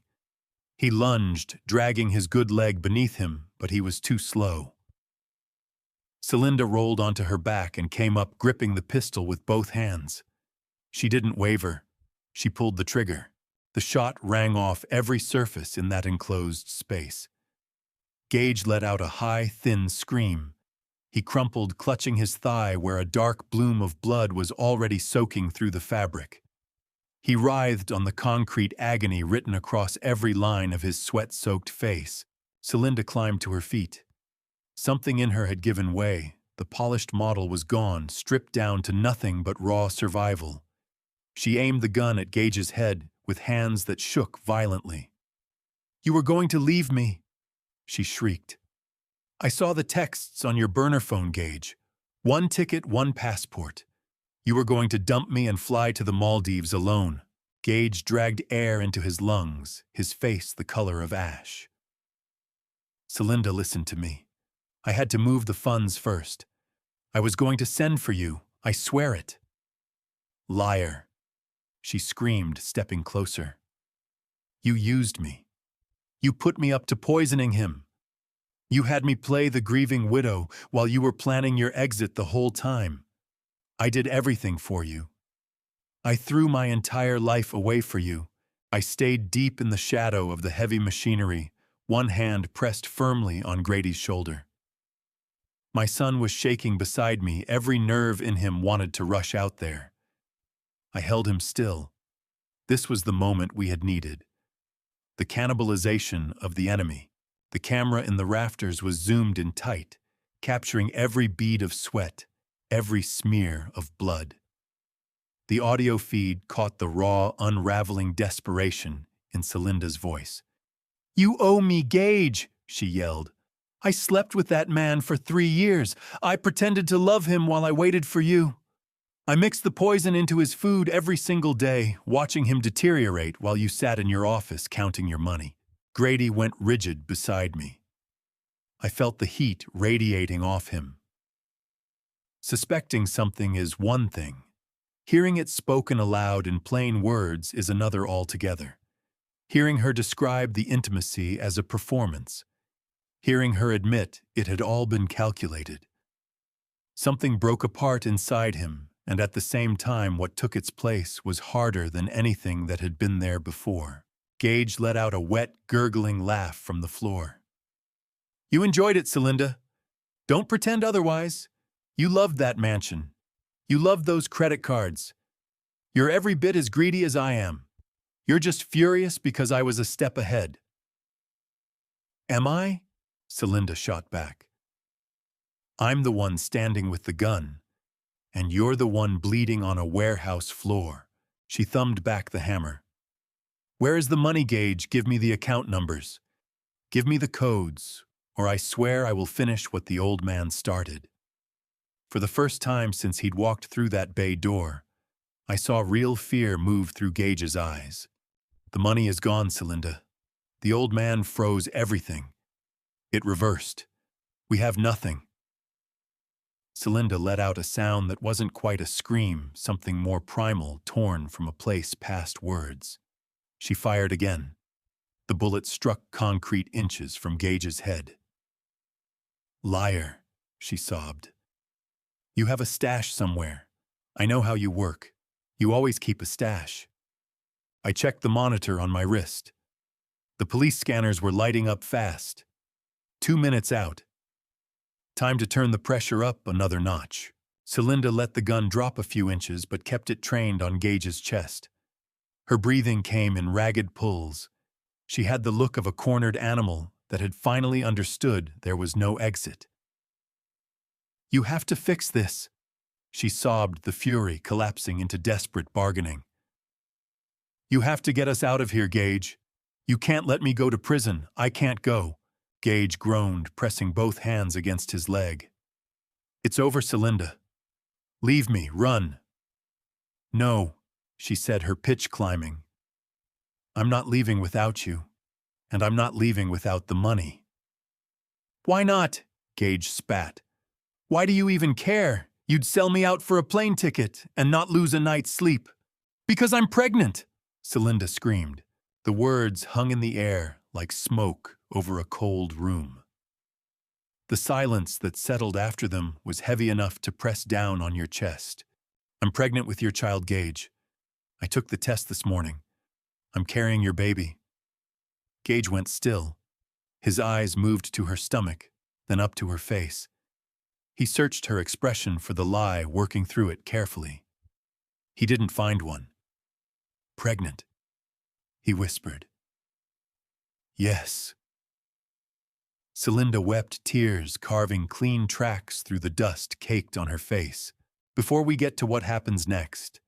He lunged, dragging his good leg beneath him, but he was too slow. Celinda rolled onto her back and came up, gripping the pistol with both hands. She didn't waver. She pulled the trigger. The shot rang off every surface in that enclosed space. Gage let out a high, thin scream. He crumpled, clutching his thigh where a dark bloom of blood was already soaking through the fabric. He writhed on the concrete, agony written across every line of his sweat-soaked face. Celinda climbed to her feet. Something in her had given way. The polished model was gone, stripped down to nothing but raw survival. She aimed the gun at Gage's head with hands that shook violently. "You were going to leave me," she shrieked. "I saw the texts on your burner phone, Gage. 1 ticket, 1 passport. You were going to dump me and fly to the Maldives alone." Gage dragged air into his lungs, his face the color of ash. "Celinda, listen to me. I had to move the funds first. I was going to send for you, I swear it." "Liar," she screamed, stepping closer. "You used me. You put me up to poisoning him. You had me play the grieving widow while you were planning your exit the whole time. I did everything for you. I threw my entire life away for you. I stayed deep in the shadow of the heavy machinery, one hand pressed firmly on Grady's shoulder. My son was shaking beside me, every nerve in him wanted to rush out there. I held him still. This was the moment we had needed. The cannibalization of the enemy. The camera in the rafters was zoomed in tight, capturing every bead of sweat, every smear of blood. The audio feed caught the raw, unraveling desperation in Celinda's voice. "You owe me, Gage," she yelled. "I slept with that man for 3 years. I pretended to love him while I waited for you. I mixed the poison into his food every single day, watching him deteriorate while you sat in your office counting your money." Grady went rigid beside me. I felt the heat radiating off him. Suspecting something is one thing. Hearing it spoken aloud in plain words is another altogether. Hearing her describe the intimacy as a performance. Hearing her admit it had all been calculated. Something broke apart inside him, and at the same time what took its place was harder than anything that had been there before. Gage let out a wet, gurgling laugh from the floor. "You enjoyed it, Celinda. Don't pretend otherwise. You loved that mansion. You loved those credit cards. You're every bit as greedy as I am. You're just furious because I was a step ahead." "Am I?" Celinda shot back. "I'm the one standing with the gun, and you're the one bleeding on a warehouse floor." She thumbed back the hammer. "Where is the money, Gage? Give me the account numbers. Give me the codes, or I swear I will finish what the old man started." For the first time since he'd walked through that bay door, I saw real fear move through Gage's eyes. "The money is gone, Celinda. The old man froze everything. It reversed. We have nothing." Celinda let out a sound that wasn't quite a scream, something more primal, torn from a place past words. She fired again. The bullet struck concrete inches from Gage's head. "Liar," she sobbed. "You have a stash somewhere. I know how you work. You always keep a stash. I checked the monitor on my wrist. The police scanners were lighting up fast. 2 minutes out. Time to turn the pressure up another notch. Celinda let the gun drop a few inches but kept it trained on Gage's chest. Her breathing came in ragged pulls. She had the look of a cornered animal that had finally understood there was no exit. You have to fix this, she sobbed, the fury collapsing into desperate bargaining. You have to get us out of here, Gage. You can't let me go to prison. I can't go. Gage groaned, pressing both hands against his leg. It's over, Celinda. Leave me, run. No, she said, her pitch climbing. I'm not leaving without you, and I'm not leaving without the money. Why not? Gage spat. Why do you even care? You'd sell me out for a plane ticket and not lose a night's sleep. Because I'm pregnant, Celinda screamed. The words hung in the air like smoke over a cold room. The silence that settled after them was heavy enough to press down on your chest. I'm pregnant with your child, Gage. I took the test this morning. I'm carrying your baby. Gage went still. His eyes moved to her stomach, then up to her face. He searched her expression for the lie, working through it carefully. He didn't find one. Pregnant, he whispered. Yes. Celinda wept, tears carving clean tracks through the dust caked on her face. Before we get to what happens next,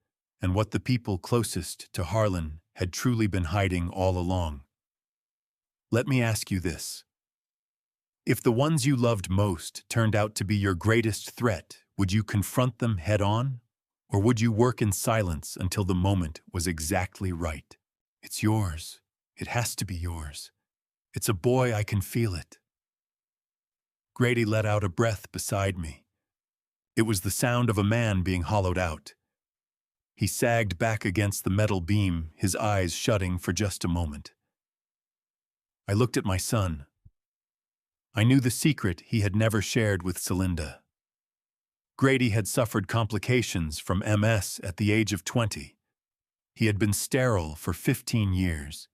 and what the people closest to Harlan had truly been hiding all along, let me ask you this. If the ones you loved most turned out to be your greatest threat, would you confront them head-on? Or would you work in silence until the moment was exactly right? It's yours. It has to be yours. It's a boy, I can feel it. Grady let out a breath beside me. It was the sound of a man being hollowed out. He sagged back against the metal beam, his eyes shutting for just a moment. I looked at my son. I knew the secret he had never shared with Celinda. Grady had suffered complications from MS at the age of 20. He had been sterile for 15 years.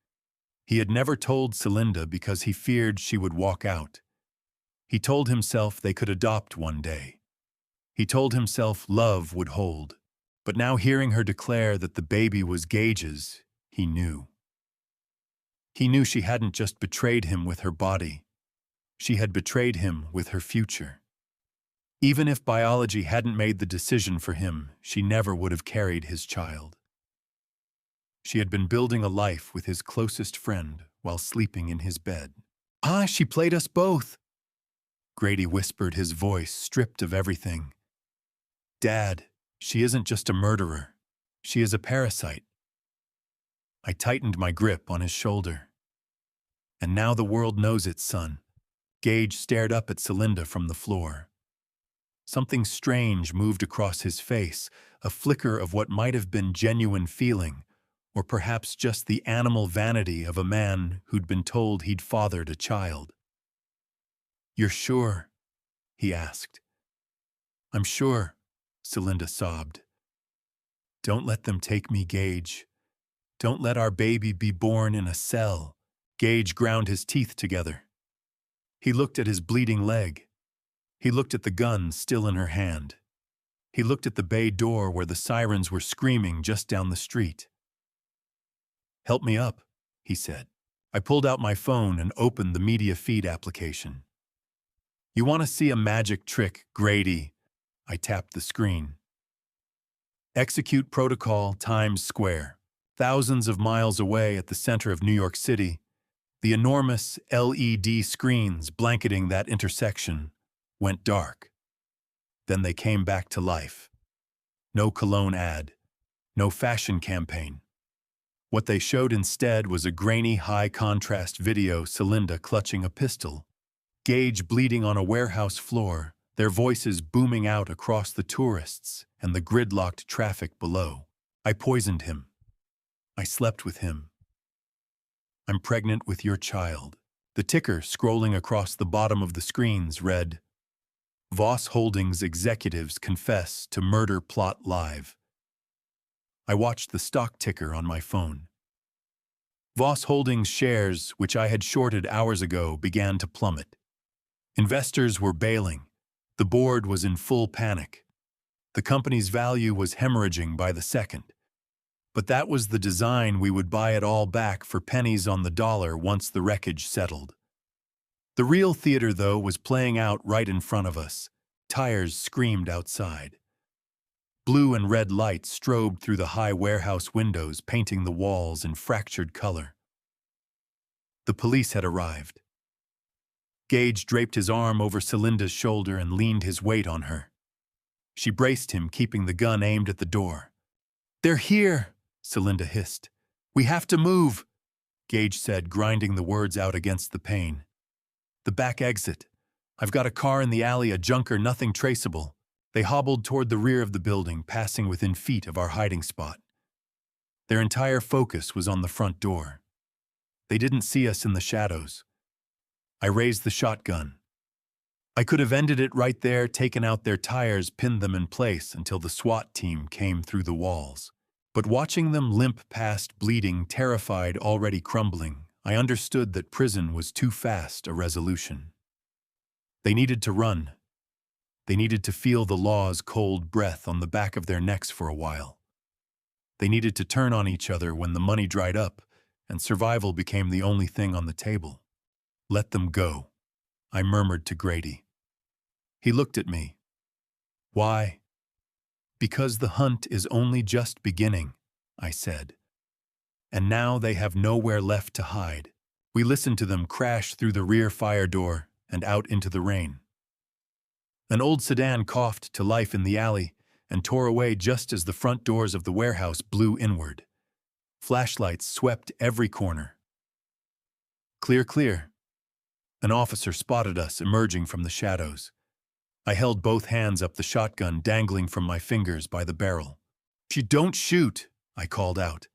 He had never told Celinda because he feared she would walk out. He told himself they could adopt one day. He told himself love would hold. But now, hearing her declare that the baby was Gage's, he knew. He knew she hadn't just betrayed him with her body. She had betrayed him with her future. Even if biology hadn't made the decision for him, she never would have carried his child. She had been building a life with his closest friend while sleeping in his bed. She played us both, Grady whispered, his voice stripped of everything. Dad, she isn't just a murderer. She is a parasite. I tightened my grip on his shoulder. And now the world knows it, son. Gage stared up at Celinda from the floor. Something strange moved across his face, a flicker of what might have been genuine feeling, or perhaps just the animal vanity of a man who'd been told he'd fathered a child. You're sure? He asked. I'm sure, Celinda sobbed. Don't let them take me, Gage. Don't let our baby be born in a cell. Gage ground his teeth together. He looked at his bleeding leg. He looked at the gun still in her hand. He looked at the bay door where the sirens were screaming just down the street. Help me up, he said. I pulled out my phone and opened the media feed application. You want to see a magic trick, Grady? I tapped the screen. Execute protocol Times Square. Thousands of miles away at the center of New York City, the enormous LED screens blanketing that intersection went dark. Then they came back to life. No cologne ad, no fashion campaign. What they showed instead was a grainy, high-contrast video, Celinda clutching a pistol, Gage bleeding on a warehouse floor, their voices booming out across the tourists and the gridlocked traffic below. I poisoned him. I slept with him. I'm pregnant with your child. The ticker scrolling across the bottom of the screens read, Voss Holdings executives confess to murder plot live. I watched the stock ticker on my phone. Voss Holdings shares, which I had shorted hours ago, began to plummet. Investors were bailing. The board was in full panic. The company's value was hemorrhaging by the second. But that was the design. We would buy it all back for pennies on the dollar once the wreckage settled. The real theater, though, was playing out right in front of us. Tires screamed outside. Blue and red lights strobed through the high warehouse windows, painting the walls in fractured color. The police had arrived. Gage draped his arm over Celinda's shoulder and leaned his weight on her. She braced him, keeping the gun aimed at the door. "They're here," Celinda hissed. "We have to move," Gage said, grinding the words out against the pane. "The back exit. I've got a car in the alley, a junker, nothing traceable." They hobbled toward the rear of the building, passing within feet of our hiding spot. Their entire focus was on the front door. They didn't see us in the shadows. I raised the shotgun. I could have ended it right there, taken out their tires, pinned them in place until the SWAT team came through the walls. But watching them limp past, bleeding, terrified, already crumbling, I understood that prison was too fast a resolution. They needed to run. They needed to feel the law's cold breath on the back of their necks for a while. They needed to turn on each other when the money dried up and survival became the only thing on the table. "Let them go," I murmured to Grady. He looked at me. "Why?" "Because the hunt is only just beginning," I said. "And now they have nowhere left to hide." We listened to them crash through the rear fire door and out into the rain. An old sedan coughed to life in the alley and tore away just as the front doors of the warehouse blew inward. Flashlights swept every corner. "Clear, clear." An officer spotted us emerging from the shadows. I held both hands up, the shotgun dangling from my fingers by the barrel. "Don't shoot," I called out.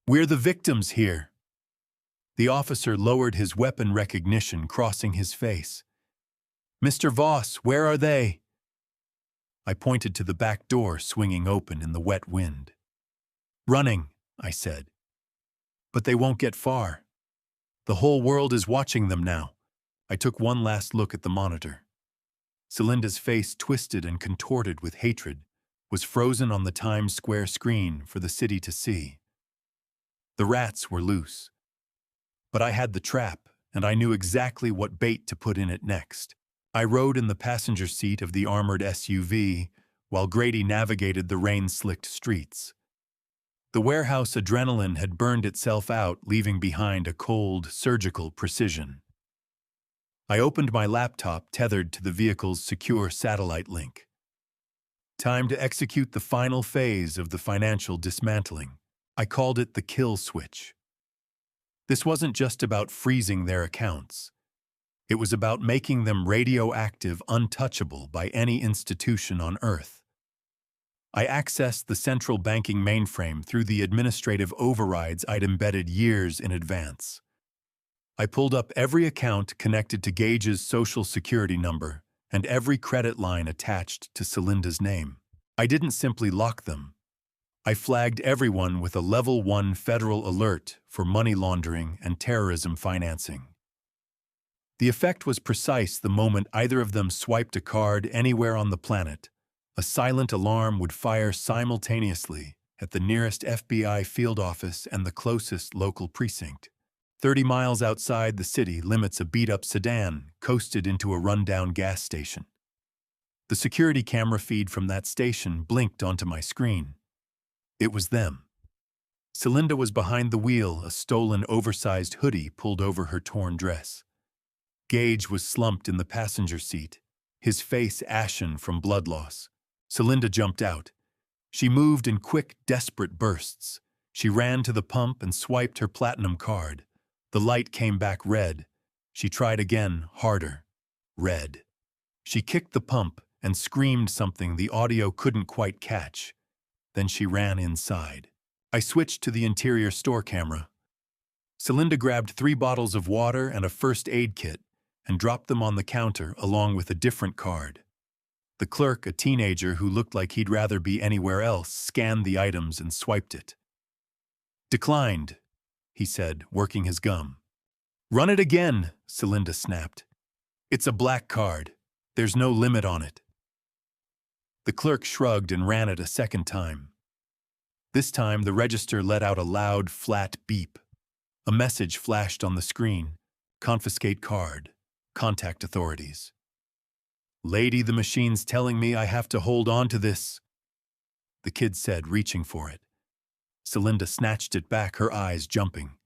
"We're the victims here." The officer lowered his weapon, recognition crossing his face. "Mr. Voss, where are they?" I pointed to the back door swinging open in the wet wind. "Running," I said. "But they won't get far. The whole world is watching them now." I took one last look at the monitor. Celinda's face, twisted and contorted with hatred, was frozen on the Times Square screen for the city to see. The rats were loose. But I had the trap, and I knew exactly what bait to put in it next. I rode in the passenger seat of the armored SUV while Grady navigated the rain-slicked streets. The warehouse adrenaline had burned itself out, leaving behind a cold, surgical precision. I opened my laptop tethered to the vehicle's secure satellite link. Time to execute the final phase of the financial dismantling. I called it the kill switch. This wasn't just about freezing their accounts. It was about making them radioactive, untouchable by any institution on Earth. I accessed the central banking mainframe through the administrative overrides I'd embedded years in advance. I pulled up every account connected to Gage's social security number and every credit line attached to Celinda's name. I didn't simply lock them. I flagged everyone with a Level 1 federal alert for money laundering and terrorism financing. The effect was precise. The moment either of them swiped a card anywhere on the planet, a silent alarm would fire simultaneously at the nearest FBI field office and the closest local precinct. 30 miles outside the city limits, a beat-up sedan coasted into a rundown gas station. The security camera feed from that station blinked onto my screen. It was them. Celinda was behind the wheel, a stolen, oversized hoodie pulled over her torn dress. Gage was slumped in the passenger seat, his face ashen from blood loss. Celinda jumped out. She moved in quick, desperate bursts. She ran to the pump and swiped her platinum card. The light came back red. She tried again, harder. Red. She kicked the pump and screamed something the audio couldn't quite catch. Then she ran inside. I switched to the interior store camera. Celinda grabbed 3 bottles of water and a first aid kit and dropped them on the counter along with a different card. The clerk, a teenager who looked like he'd rather be anywhere else, scanned the items and swiped it. "Declined," he said, working his gum. "Run it again," Celinda snapped. "It's a black card. There's no limit on it." The clerk shrugged and ran it a second time. This time, the register let out a loud, flat beep. A message flashed on the screen. "Confiscate card. Contact authorities." "Lady, the machine's telling me I have to hold on to this," the kid said, reaching for it. Celinda snatched it back, her eyes jumping.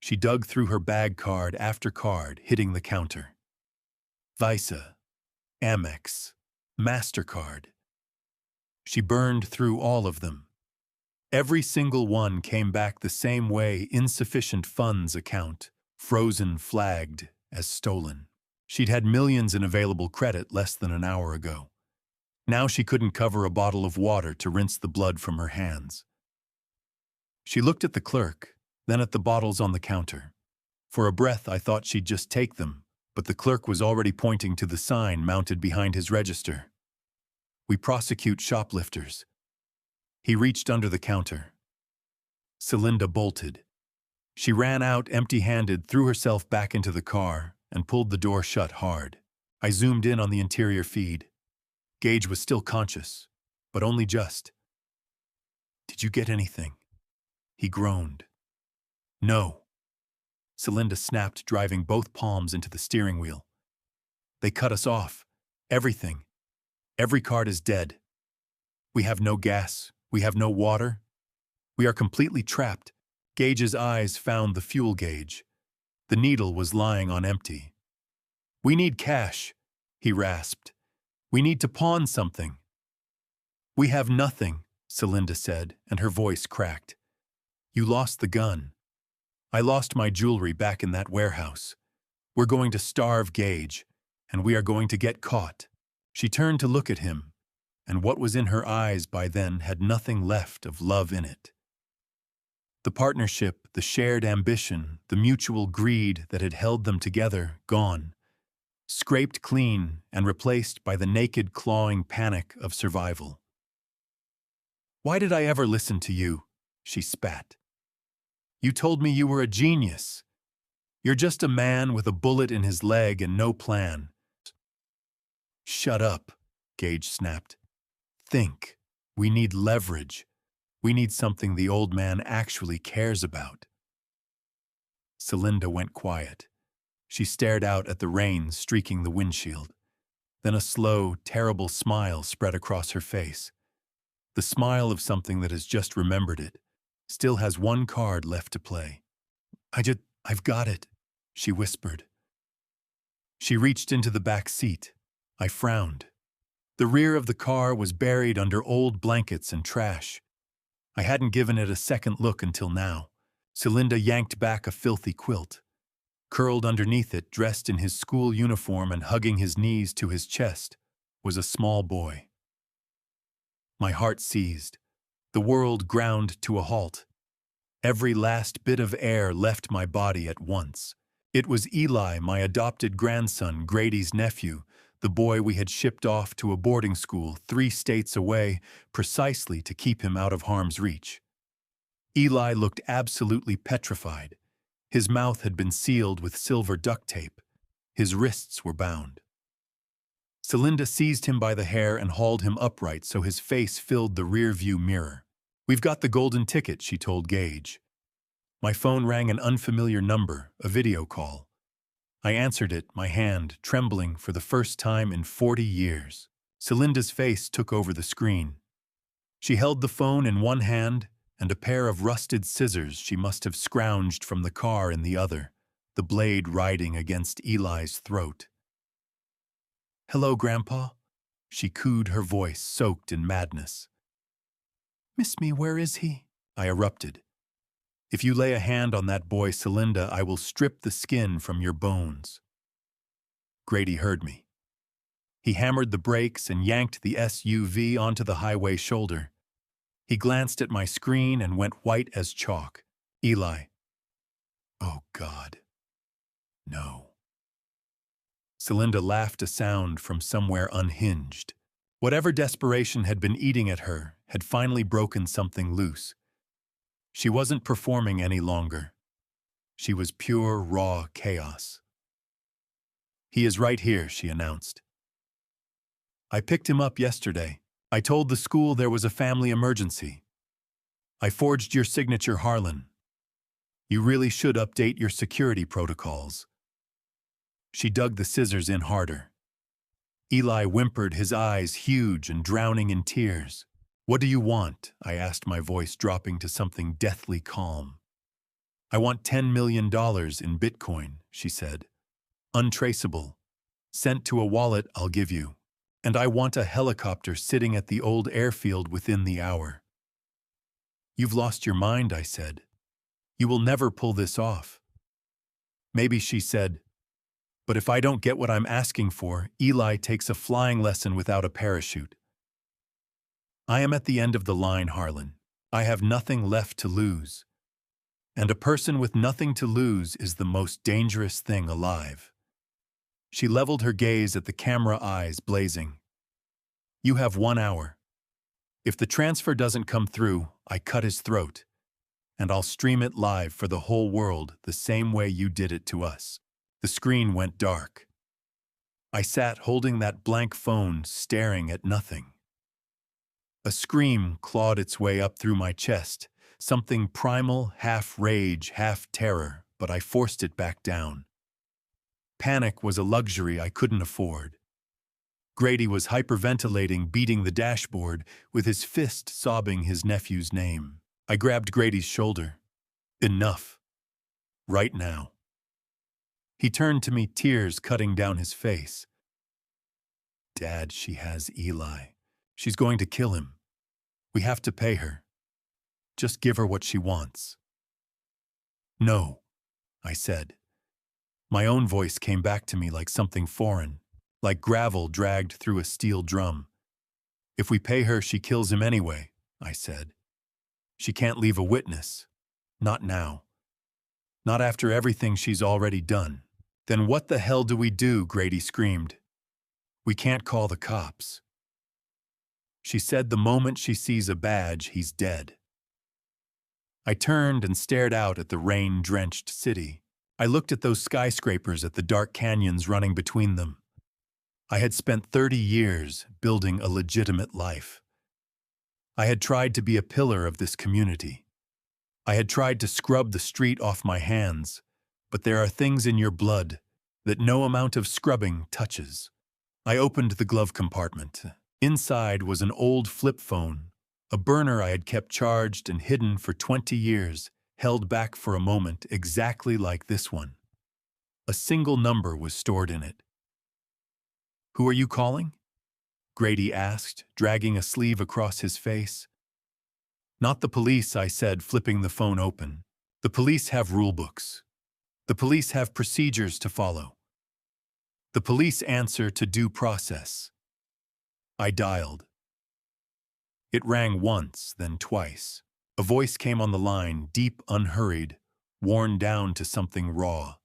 She dug through her bag, card after card, hitting the counter. Visa, Amex, MasterCard. She burned through all of them. Every single one came back the same way: insufficient funds account, frozen, flagged as stolen. She'd had millions in available credit less than an hour ago. Now she couldn't cover a bottle of water to rinse the blood from her hands. She looked at the clerk, then at the bottles on the counter. For a breath, I thought she'd just take them, but the clerk was already pointing to the sign mounted behind his register. "We prosecute shoplifters." He reached under the counter. Celinda bolted. She ran out empty-handed, threw herself back into the car, and pulled the door shut hard. I zoomed in on the interior feed. Gage was still conscious, but only just. "Did you get anything?" he groaned. "No." Celinda snapped, driving both palms into the steering wheel. "They cut us off. Everything. Every card is dead. We have no gas. We have no water. We are completely trapped." Gage's eyes found the fuel gauge. The needle was lying on empty. "We need cash," he rasped. "We need to pawn something." "We have nothing," Celinda said, and her voice cracked. "You lost the gun. I lost my jewelry back in that warehouse. We're going to starve Gage, and we are going to get caught." She turned to look at him, and what was in her eyes by then had nothing left of love in it. The partnership, the shared ambition, the mutual greed that had held them together, gone. Scraped clean and replaced by the naked, clawing panic of survival. "Why did I ever listen to you?" she spat. "You told me you were a genius. You're just a man with a bullet in his leg and no plan." "Shut up," Gage snapped. "Think. We need leverage. We need something the old man actually cares about." Celinda went quiet. She stared out at the rain streaking the windshield. Then a slow, terrible smile spread across her face. The smile of something that has just remembered it, still has one card left to play. I've got it," she whispered. She reached into the back seat. I frowned. The rear of the car was buried under old blankets and trash. I hadn't given it a second look until now. Celinda yanked back a filthy quilt. Curled underneath it, dressed in his school uniform and hugging his knees to his chest, was a small boy. My heart seized. The world ground to a halt. Every last bit of air left my body at once. It was Eli, my adopted grandson, Grady's nephew, the boy we had shipped off to a boarding school 3 states away, precisely to keep him out of harm's reach. Eli looked absolutely petrified. His mouth had been sealed with silver duct tape. His wrists were bound. Celinda seized him by the hair and hauled him upright so his face filled the rear-view mirror. "We've got the golden ticket," she told Gage. My phone rang an unfamiliar number, a video call. I answered it, my hand trembling for the first time in 40 years. Celinda's face took over the screen. She held the phone in one hand and a pair of rusted scissors she must have scrounged from the car in the other, the blade riding against Eli's throat. "Hello, Grandpa," she cooed, her voice soaked in madness. "Miss me, where is he?" I erupted. "If you lay a hand on that boy, Celinda, I will strip the skin from your bones." Grady heard me. He hammered the brakes and yanked the SUV onto the highway shoulder. He glanced at my screen and went white as chalk. "Eli." "Oh, God. No." Celinda laughed a sound from somewhere unhinged. Whatever desperation had been eating at her had finally broken something loose. She wasn't performing any longer. She was pure, raw chaos. "He is right here," she announced. "I picked him up yesterday. I told the school there was a family emergency. I forged your signature, Harlan. You really should update your security protocols." She dug the scissors in harder. Eli whimpered, his eyes huge and drowning in tears. "What do you want?" I asked, my voice dropping to something deathly calm. "I want $10 million in Bitcoin," she said. "Untraceable. Sent to a wallet I'll give you. And I want a helicopter sitting at the old airfield within the hour." "You've lost your mind," I said. "You will never pull this off." "Maybe," she said. "But if I don't get what I'm asking for, Eli takes a flying lesson without a parachute." I am at the end of the line, Harlan. I have nothing left to lose. And a person with nothing to lose is the most dangerous thing alive. She leveled her gaze at the camera, eyes blazing. "You have 1 hour. If the transfer doesn't come through, I cut his throat. And I'll stream it live for the whole world the same way you did it to us." The screen went dark. I sat holding that blank phone, staring at nothing. A scream clawed its way up through my chest, something primal, half rage, half terror, but I forced it back down. Panic was a luxury I couldn't afford. Grady was hyperventilating, beating the dashboard, with his fist sobbing his nephew's name. I grabbed Grady's shoulder. "Enough. Right now." He turned to me, tears cutting down his face. "Dad, she has Eli. She's going to kill him. We have to pay her. Just give her what she wants." "No," I said. My own voice came back to me like something foreign, like gravel dragged through a steel drum. "If we pay her, she kills him anyway," I said. "She can't leave a witness. Not now. Not after everything she's already done." "Then what the hell do we do?" Grady screamed. "We can't call the cops." She said the moment she sees a badge, he's dead. I turned and stared out at the rain-drenched city. I looked at those skyscrapers, at the dark canyons running between them. I had spent 30 years building a legitimate life. I had tried to be a pillar of this community. I had tried to scrub the street off my hands, but there are things in your blood that no amount of scrubbing touches. I opened the glove compartment. Inside was an old flip phone, a burner I had kept charged and hidden for 20 years, held back for a moment exactly like this one. A single number was stored in it. "Who are you calling?" Grady asked, dragging a sleeve across his face. "Not the police," I said, flipping the phone open. "The police have rulebooks. The police have procedures to follow. The police answer to due process." I dialed. It rang once, then twice. A voice came on the line, deep, unhurried, worn down to something raw.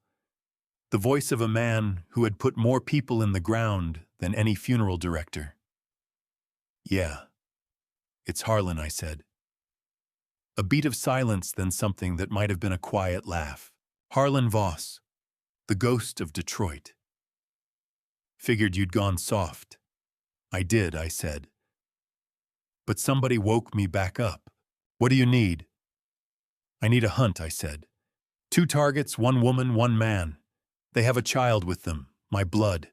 The voice of a man who had put more people in the ground than any funeral director. "Yeah. It's Harlan," I said. A beat of silence, then something that might have been a quiet laugh. "Harlan Voss, the ghost of Detroit. Figured you'd gone soft." "I did," I said. "But somebody woke me back up. What do you need?" "I need a hunt," I said. 2 targets, 1 woman, 1 man. They have a child with them, my blood."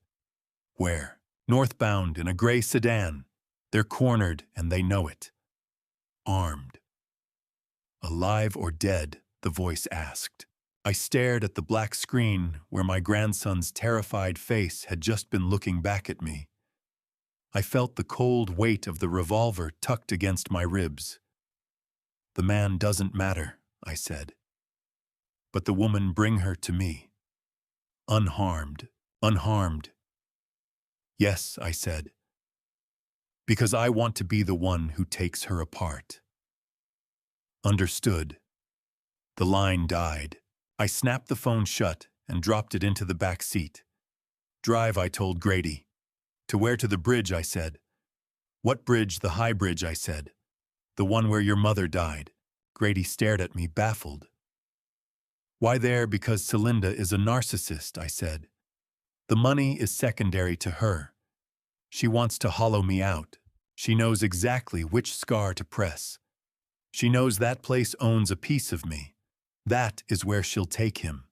"Where?" "Northbound, in a gray sedan. They're cornered, and they know it. Armed." "Alive or dead?" the voice asked. I stared at the black screen where my grandson's terrified face had just been looking back at me. I felt the cold weight of the revolver tucked against my ribs. "The man doesn't matter," I said. "But the woman, bring her to me. Unharmed, unharmed." "Yes," I said. "Because I want to be the one who takes her apart." "Understood." The line died. I snapped the phone shut and dropped it into the back seat. "Drive," I told Grady. "To where?" "To the bridge," I said. "What bridge? The high bridge," I said. "The one where your mother died." Grady stared at me, baffled. "Why there? Because Celinda is a narcissist," I said. "The money is secondary to her. She wants to hollow me out. She knows exactly which scar to press. She knows that place owns a piece of me. That is where she'll take him.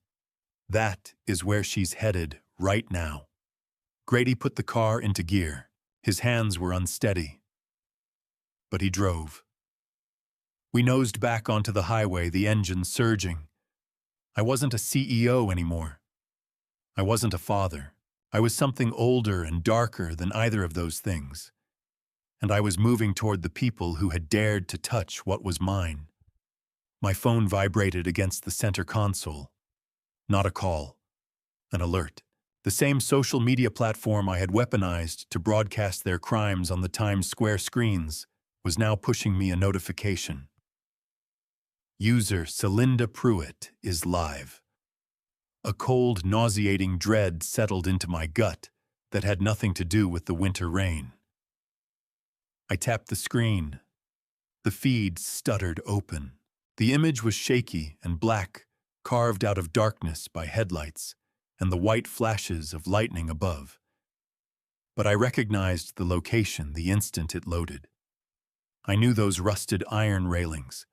That is where she's headed right now." Grady put the car into gear. His hands were unsteady, but he drove. We nosed back onto the highway, the engine surging. I wasn't a CEO anymore. I wasn't a father. I was something older and darker than either of those things. And I was moving toward the people who had dared to touch what was mine. My phone vibrated against the center console. Not a call. An alert. The same social media platform I had weaponized to broadcast their crimes on the Times Square screens was now pushing me a notification. User Celinda Pruitt is live. A cold, nauseating dread settled into my gut that had nothing to do with the winter rain. I tapped the screen. The feed stuttered open. The image was shaky and black, carved out of darkness by headlights and the white flashes of lightning above. But I recognized the location the instant it loaded. I knew those rusted iron railings.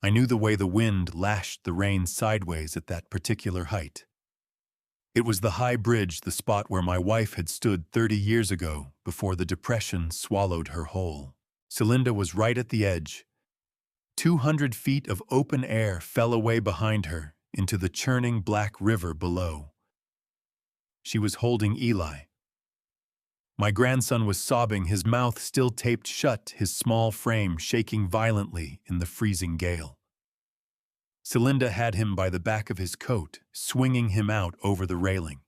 I knew the way the wind lashed the rain sideways at that particular height. It was the high bridge, the spot where my wife had stood 30 years ago before the depression swallowed her whole. Celinda was right at the edge. 200 feet of open air fell away behind her into the churning black river below. She was holding Eli. My grandson was sobbing, his mouth still taped shut, his small frame shaking violently in the freezing gale. Celinda had him by the back of his coat, swinging him out over the railing.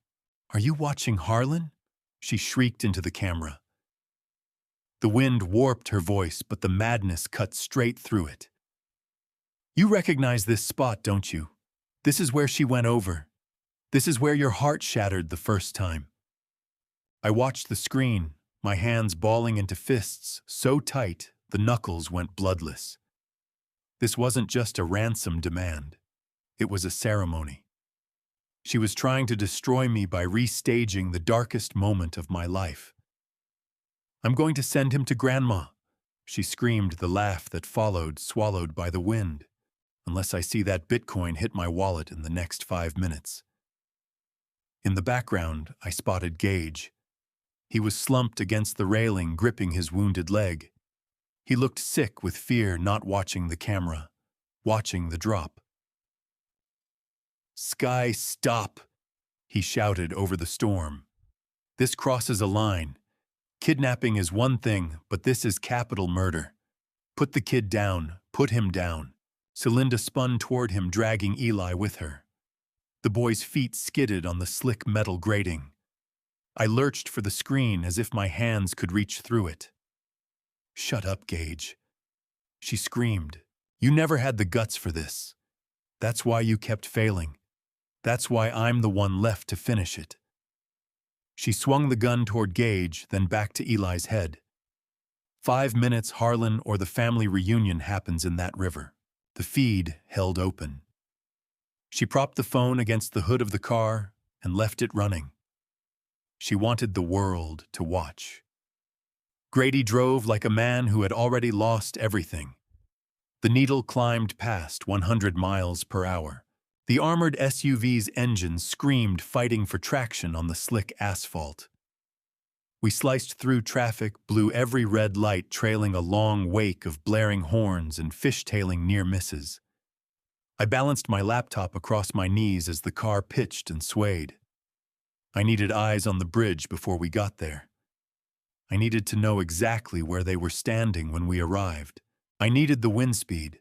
"Are you watching Harlan?" she shrieked into the camera. The wind warped her voice, but the madness cut straight through it. "You recognize this spot, don't you? This is where she went over. This is where your heart shattered the first time." I watched the screen, my hands balling into fists so tight the knuckles went bloodless. This wasn't just a ransom demand. It was a ceremony. She was trying to destroy me by restaging the darkest moment of my life. "I'm going to send him to Grandma," she screamed, the laugh that followed swallowed by the wind, "unless I see that Bitcoin hit my wallet in the next 5 minutes." In the background, I spotted Gage. He was slumped against the railing, gripping his wounded leg. He looked sick with fear, not watching the camera, watching the drop. "Sky, stop!" he shouted over the storm. "This crosses a line. Kidnapping is one thing, but this is capital murder. Put the kid down, put him down." Celinda spun toward him, dragging Eli with her. The boy's feet skidded on the slick metal grating. I lurched for the screen as if my hands could reach through it. "Shut up, Gage," she screamed. "You never had the guts for this. That's why you kept failing. That's why I'm the one left to finish it." She swung the gun toward Gage, then back to Eli's head. 5 minutes, Harlan, or the family reunion happens in that river. The feed held open. She propped the phone against the hood of the car and left it running. She wanted the world to watch. Grady drove like a man who had already lost everything. The needle climbed past 100 miles per hour. The armored SUV's engine screamed, fighting for traction on the slick asphalt. We sliced through traffic, blew every red light, trailing a long wake of blaring horns and fishtailing near misses. I balanced my laptop across my knees as the car pitched and swayed. I needed eyes on the bridge before we got there. I needed to know exactly where they were standing when we arrived. I needed the wind speed.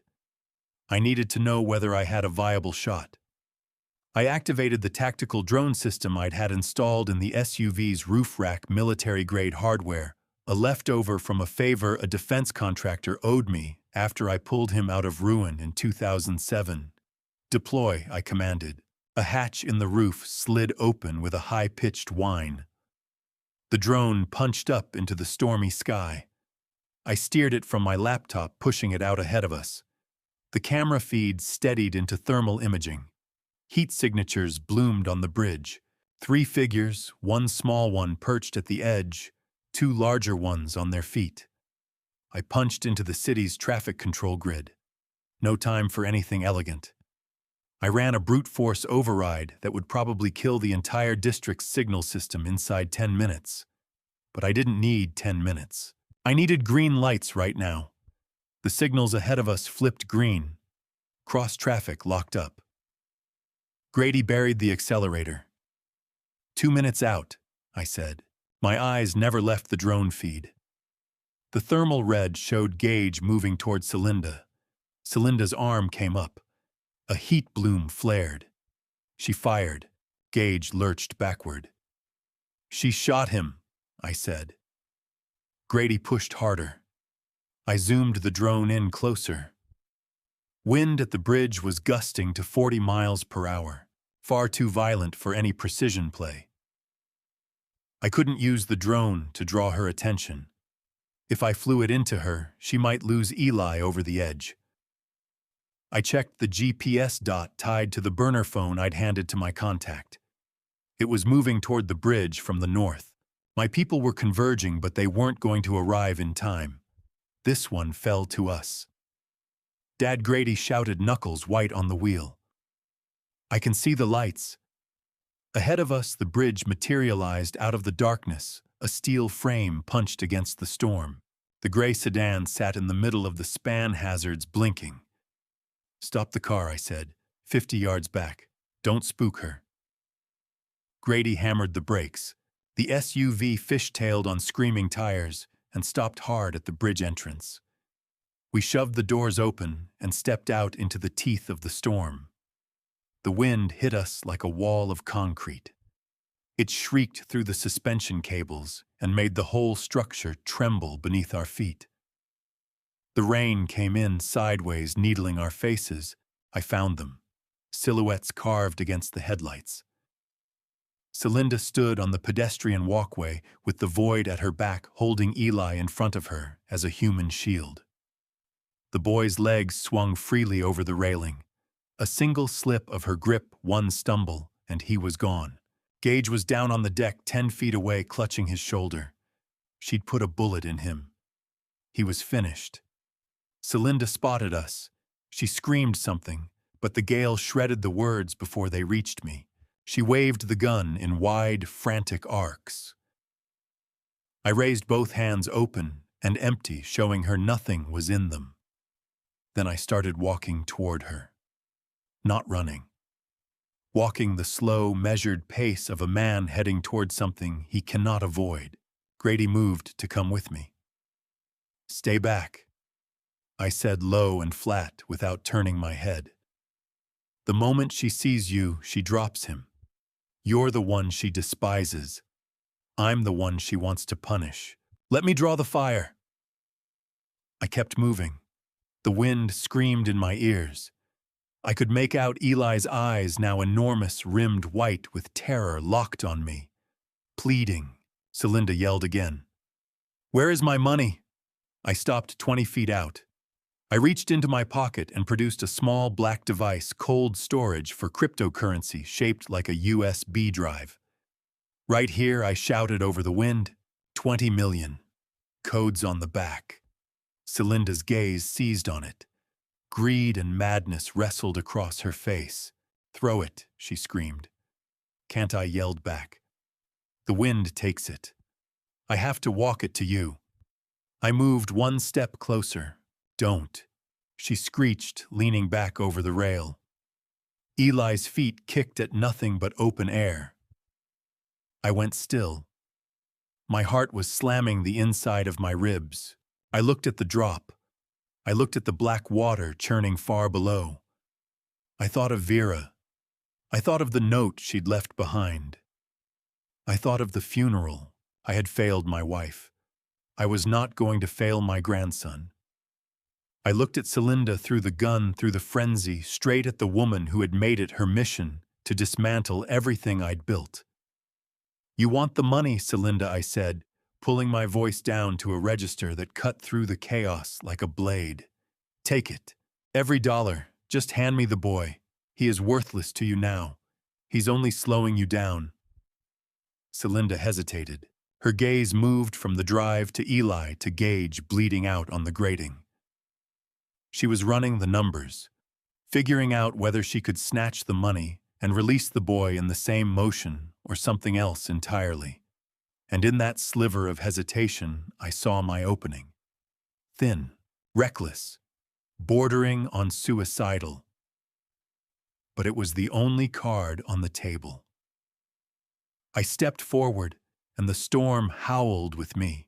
I needed to know whether I had a viable shot. I activated the tactical drone system I'd had installed in the SUV's roof rack, military-grade hardware, a leftover from a favor a defense contractor owed me after I pulled him out of ruin in 2007. "Deploy," I commanded. A hatch in the roof slid open with a high-pitched whine. The drone punched up into the stormy sky. I steered it from my laptop, pushing it out ahead of us. The camera feed steadied into thermal imaging. Heat signatures bloomed on the bridge. 3 figures, one small one perched at the edge, 2 larger ones on their feet. I punched into the city's traffic control grid. No time for anything elegant. I ran a brute force override that would probably kill the entire district's signal system inside 10 minutes. But I didn't need 10 minutes. I needed green lights right now. The signals ahead of us flipped green. Cross-traffic locked up. Grady buried the accelerator. 2 minutes out, I said. My eyes never left the drone feed. The thermal red showed Gage moving toward Celinda. Celinda's arm came up. A heat bloom flared. She fired. Gage lurched backward. She shot him, I said. Grady pushed harder. I zoomed the drone in closer. Wind at the bridge was gusting to 40 miles per hour, far too violent for any precision play. I couldn't use the drone to draw her attention. If I flew it into her, she might lose Eli over the edge. I checked the GPS dot tied to the burner phone I'd handed to my contact. It was moving toward the bridge from the north. My people were converging, but they weren't going to arrive in time. This one fell to us. Dad Grady shouted, knuckles white on the wheel. I can see the lights. Ahead of us, the bridge materialized out of the darkness, a steel frame punched against the storm. The gray sedan sat in the middle of the span hazards, blinking. Stop the car, I said, 50 yards back. Don't spook her. Grady hammered the brakes. The SUV fishtailed on screaming tires and stopped hard at the bridge entrance. We shoved the doors open and stepped out into the teeth of the storm. The wind hit us like a wall of concrete. It shrieked through the suspension cables and made the whole structure tremble beneath our feet. The rain came in sideways, needling our faces. I found them, silhouettes carved against the headlights. Celinda stood on the pedestrian walkway with the void at her back, holding Eli in front of her as a human shield. The boy's legs swung freely over the railing. A single slip of her grip, one stumble, and he was gone. Gage was down on the deck 10 feet away, clutching his shoulder. She'd put a bullet in him. He was finished. Celinda spotted us. She screamed something, but the gale shredded the words before they reached me. She waved the gun in wide, frantic arcs. I raised both hands open and empty, showing her nothing was in them. Then I started walking toward her. Not running. Walking the slow, measured pace of a man heading toward something he cannot avoid. Grady moved to come with me. Stay back, I said low and flat without turning my head. The moment she sees you, she drops him. You're the one she despises. I'm the one she wants to punish. Let me draw the fire. I kept moving. The wind screamed in my ears. I could make out Eli's eyes, now enormous, rimmed white with terror, locked on me. Pleading, Celinda yelled again. Where is my money? I stopped 20 feet out. I reached into my pocket and produced a small black device, cold storage for cryptocurrency shaped like a USB drive. Right here, I shouted over the wind, 20 million. Codes on the back. Celinda's gaze seized on it. Greed and madness wrestled across her face. Throw it, she screamed. Can't, I yelled back. The wind takes it. I have to walk it to you. I moved one step closer. Don't, she screeched, leaning back over the rail. Eli's feet kicked at nothing but open air. I went still. My heart was slamming the inside of my ribs. I looked at the drop. I looked at the black water churning far below. I thought of Vera. I thought of the note she'd left behind. I thought of the funeral. I had failed my wife. I was not going to fail my grandson. I looked at Celinda through the gun, through the frenzy, straight at the woman who had made it her mission to dismantle everything I'd built. You want the money, Celinda, I said, pulling my voice down to a register that cut through the chaos like a blade. Take it. Every dollar. Just hand me the boy. He is worthless to you now. He's only slowing you down. Celinda hesitated. Her gaze moved from the drive to Eli to Gage bleeding out on the grating. She was running the numbers, figuring out whether she could snatch the money and release the boy in the same motion or something else entirely. And in that sliver of hesitation, I saw my opening. Thin, reckless, bordering on suicidal. But it was the only card on the table. I stepped forward, and the storm howled with me.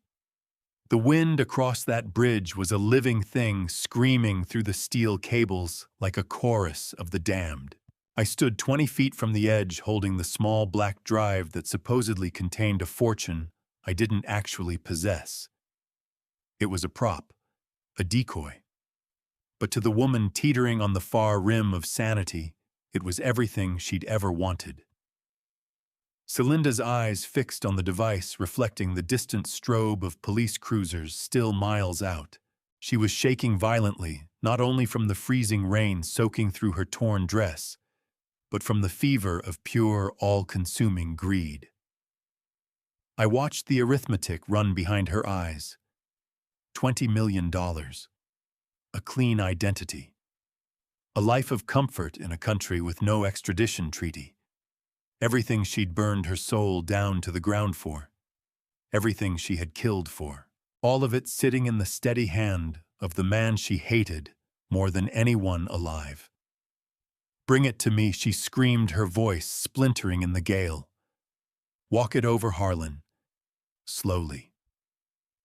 The wind across that bridge was a living thing screaming through the steel cables like a chorus of the damned. I stood 20 feet from the edge holding the small black drive that supposedly contained a fortune I didn't actually possess. It was a prop, a decoy. But to the woman teetering on the far rim of sanity, it was everything she'd ever wanted. Celinda's eyes fixed on the device reflecting the distant strobe of police cruisers still miles out. She was shaking violently, not only from the freezing rain soaking through her torn dress, but from the fever of pure, all-consuming greed. I watched the arithmetic run behind her eyes. $20 million. A clean identity. A life of comfort in a country with no extradition treaty. Everything she'd burned her soul down to the ground for. Everything she had killed for. All of it sitting in the steady hand of the man she hated more than anyone alive. Bring it to me, she screamed, her voice splintering in the gale. Walk it over, Harlan. Slowly.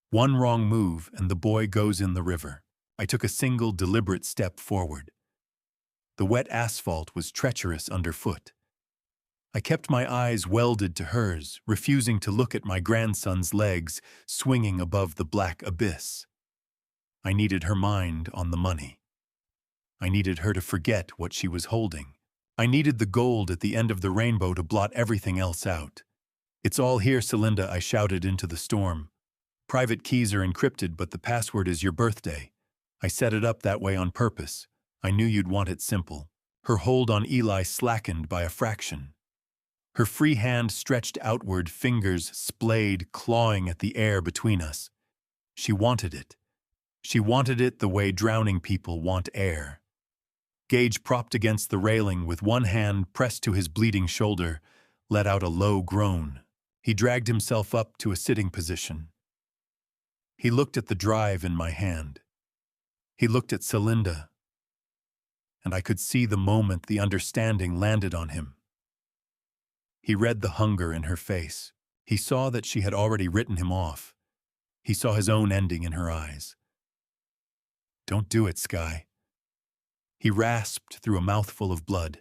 One wrong move and the boy goes in the river. I took a single deliberate step forward. The wet asphalt was treacherous underfoot. I kept my eyes welded to hers, refusing to look at my grandson's legs swinging above the black abyss. I needed her mind on the money. I needed her to forget what she was holding. I needed the gold at the end of the rainbow to blot everything else out. It's all here, Celinda, I shouted into the storm. Private keys are encrypted, but the password is your birthday. I set it up that way on purpose. I knew you'd want it simple. Her hold on Eli slackened by a fraction. Her free hand stretched outward, fingers splayed, clawing at the air between us. She wanted it. She wanted it the way drowning people want air. Gage, propped against the railing with one hand pressed to his bleeding shoulder, let out a low groan. He dragged himself up to a sitting position. He looked at the drive in my hand. He looked at Celinda, and I could see the moment the understanding landed on him. He read the hunger in her face. He saw that she had already written him off. He saw his own ending in her eyes. Don't do it, Sky. He rasped through a mouthful of blood.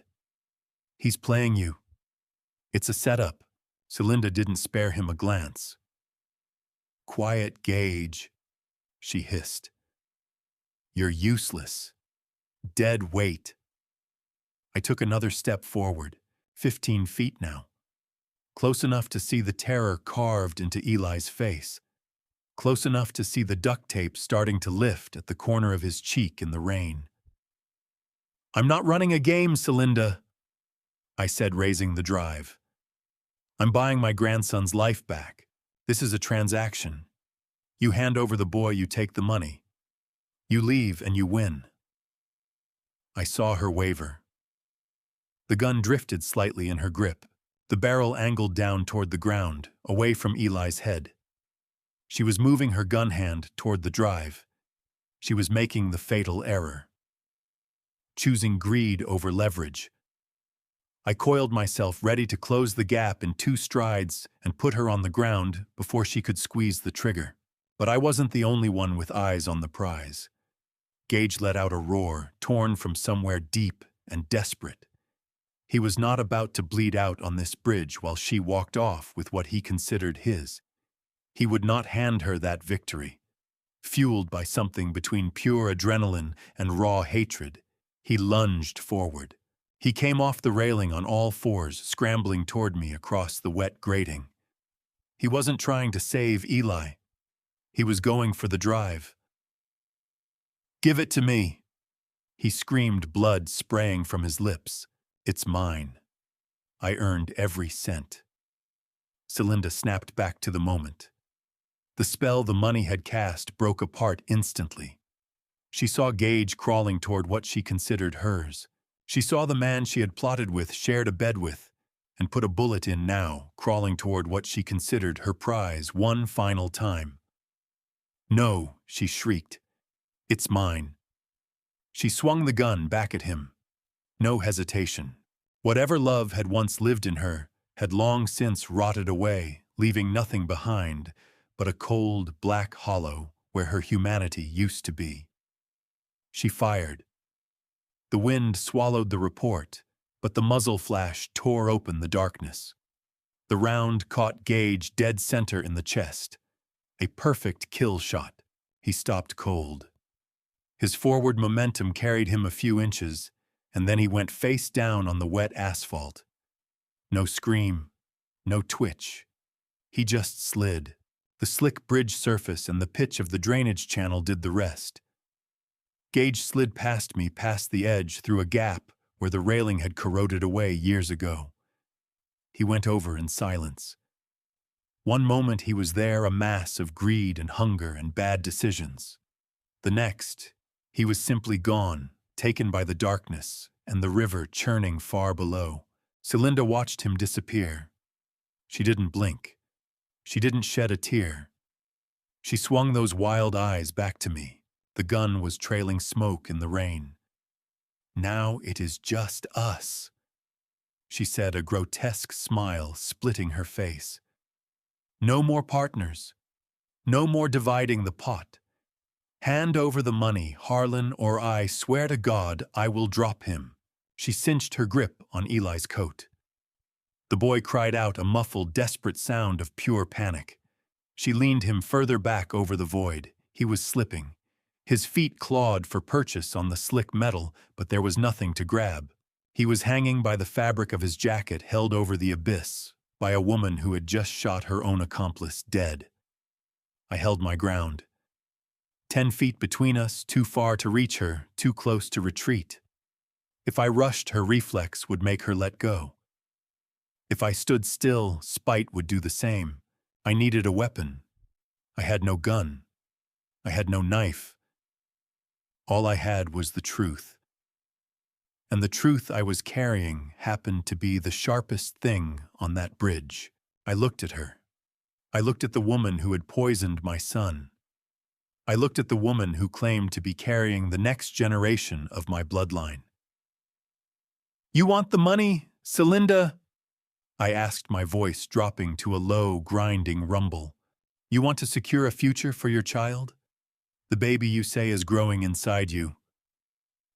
He's playing you. It's a setup. Celinda didn't spare him a glance. Quiet, Gage, she hissed. You're useless. Dead weight. I took another step forward, 15 feet now. Close enough to see the terror carved into Eli's face. Close enough to see the duct tape starting to lift at the corner of his cheek in the rain. I'm not running a game, Celinda, I said, raising the drive. I'm buying my grandson's life back. This is a transaction. You hand over the boy, you take the money. You leave and you win. I saw her waver. The gun drifted slightly in her grip. The barrel angled down toward the ground, away from Eli's head. She was moving her gun hand toward the drive. She was making the fatal error. Choosing greed over leverage. I coiled myself, ready to close the gap in 2 strides and put her on the ground before she could squeeze the trigger. But I wasn't the only one with eyes on the prize. Gage let out a roar, torn from somewhere deep and desperate. He was not about to bleed out on this bridge while she walked off with what he considered his. He would not hand her that victory. Fueled by something between pure adrenaline and raw hatred, he lunged forward. He came off the railing on all fours, scrambling toward me across the wet grating. He wasn't trying to save Eli. He was going for the drive. "Give it to me!" He screamed, blood spraying from his lips. "It's mine. I earned every cent." Celinda snapped back to the moment. The spell the money had cast broke apart instantly. She saw Gage crawling toward what she considered hers. She saw the man she had plotted with, shared a bed with, and put a bullet in now, crawling toward what she considered her prize one final time. "No," she shrieked. "It's mine." She swung the gun back at him. No hesitation. Whatever love had once lived in her had long since rotted away, leaving nothing behind but a cold, black hollow where her humanity used to be. She fired. The wind swallowed the report, but the muzzle flash tore open the darkness. The round caught Gage dead center in the chest. A perfect kill shot. He stopped cold. His forward momentum carried him a few inches, and then he went face down on the wet asphalt. No scream, no twitch. He just slid. The slick bridge surface and the pitch of the drainage channel did the rest. Gage slid past me, past the edge, through a gap where the railing had corroded away years ago. He went over in silence. One moment he was there, a mass of greed and hunger and bad decisions. The next, he was simply gone, taken by the darkness and the river churning far below. Celinda watched him disappear. She didn't blink. She didn't shed a tear. She swung those wild eyes back to me. The gun was trailing smoke in the rain. "Now it is just us," she said, a grotesque smile splitting her face. "No more partners. No more dividing the pot. Hand over the money, Harlan, or I swear to God I will drop him." She cinched her grip on Eli's coat. The boy cried out, a muffled, desperate sound of pure panic. She leaned him further back over the void. He was slipping. His feet clawed for purchase on the slick metal, but there was nothing to grab. He was hanging by the fabric of his jacket, held over the abyss, by a woman who had just shot her own accomplice dead. I held my ground. 10 feet between us, too far to reach her, too close to retreat. If I rushed, her reflex would make her let go. If I stood still, spite would do the same. I needed a weapon. I had no gun. I had no knife. All I had was the truth. And the truth I was carrying happened to be the sharpest thing on that bridge. I looked at her. I looked at the woman who had poisoned my son. I looked at the woman who claimed to be carrying the next generation of my bloodline. "You want the money, Celinda?" I asked, my voice dropping to a low, grinding rumble. "You want to secure a future for your child? The baby you say is growing inside you."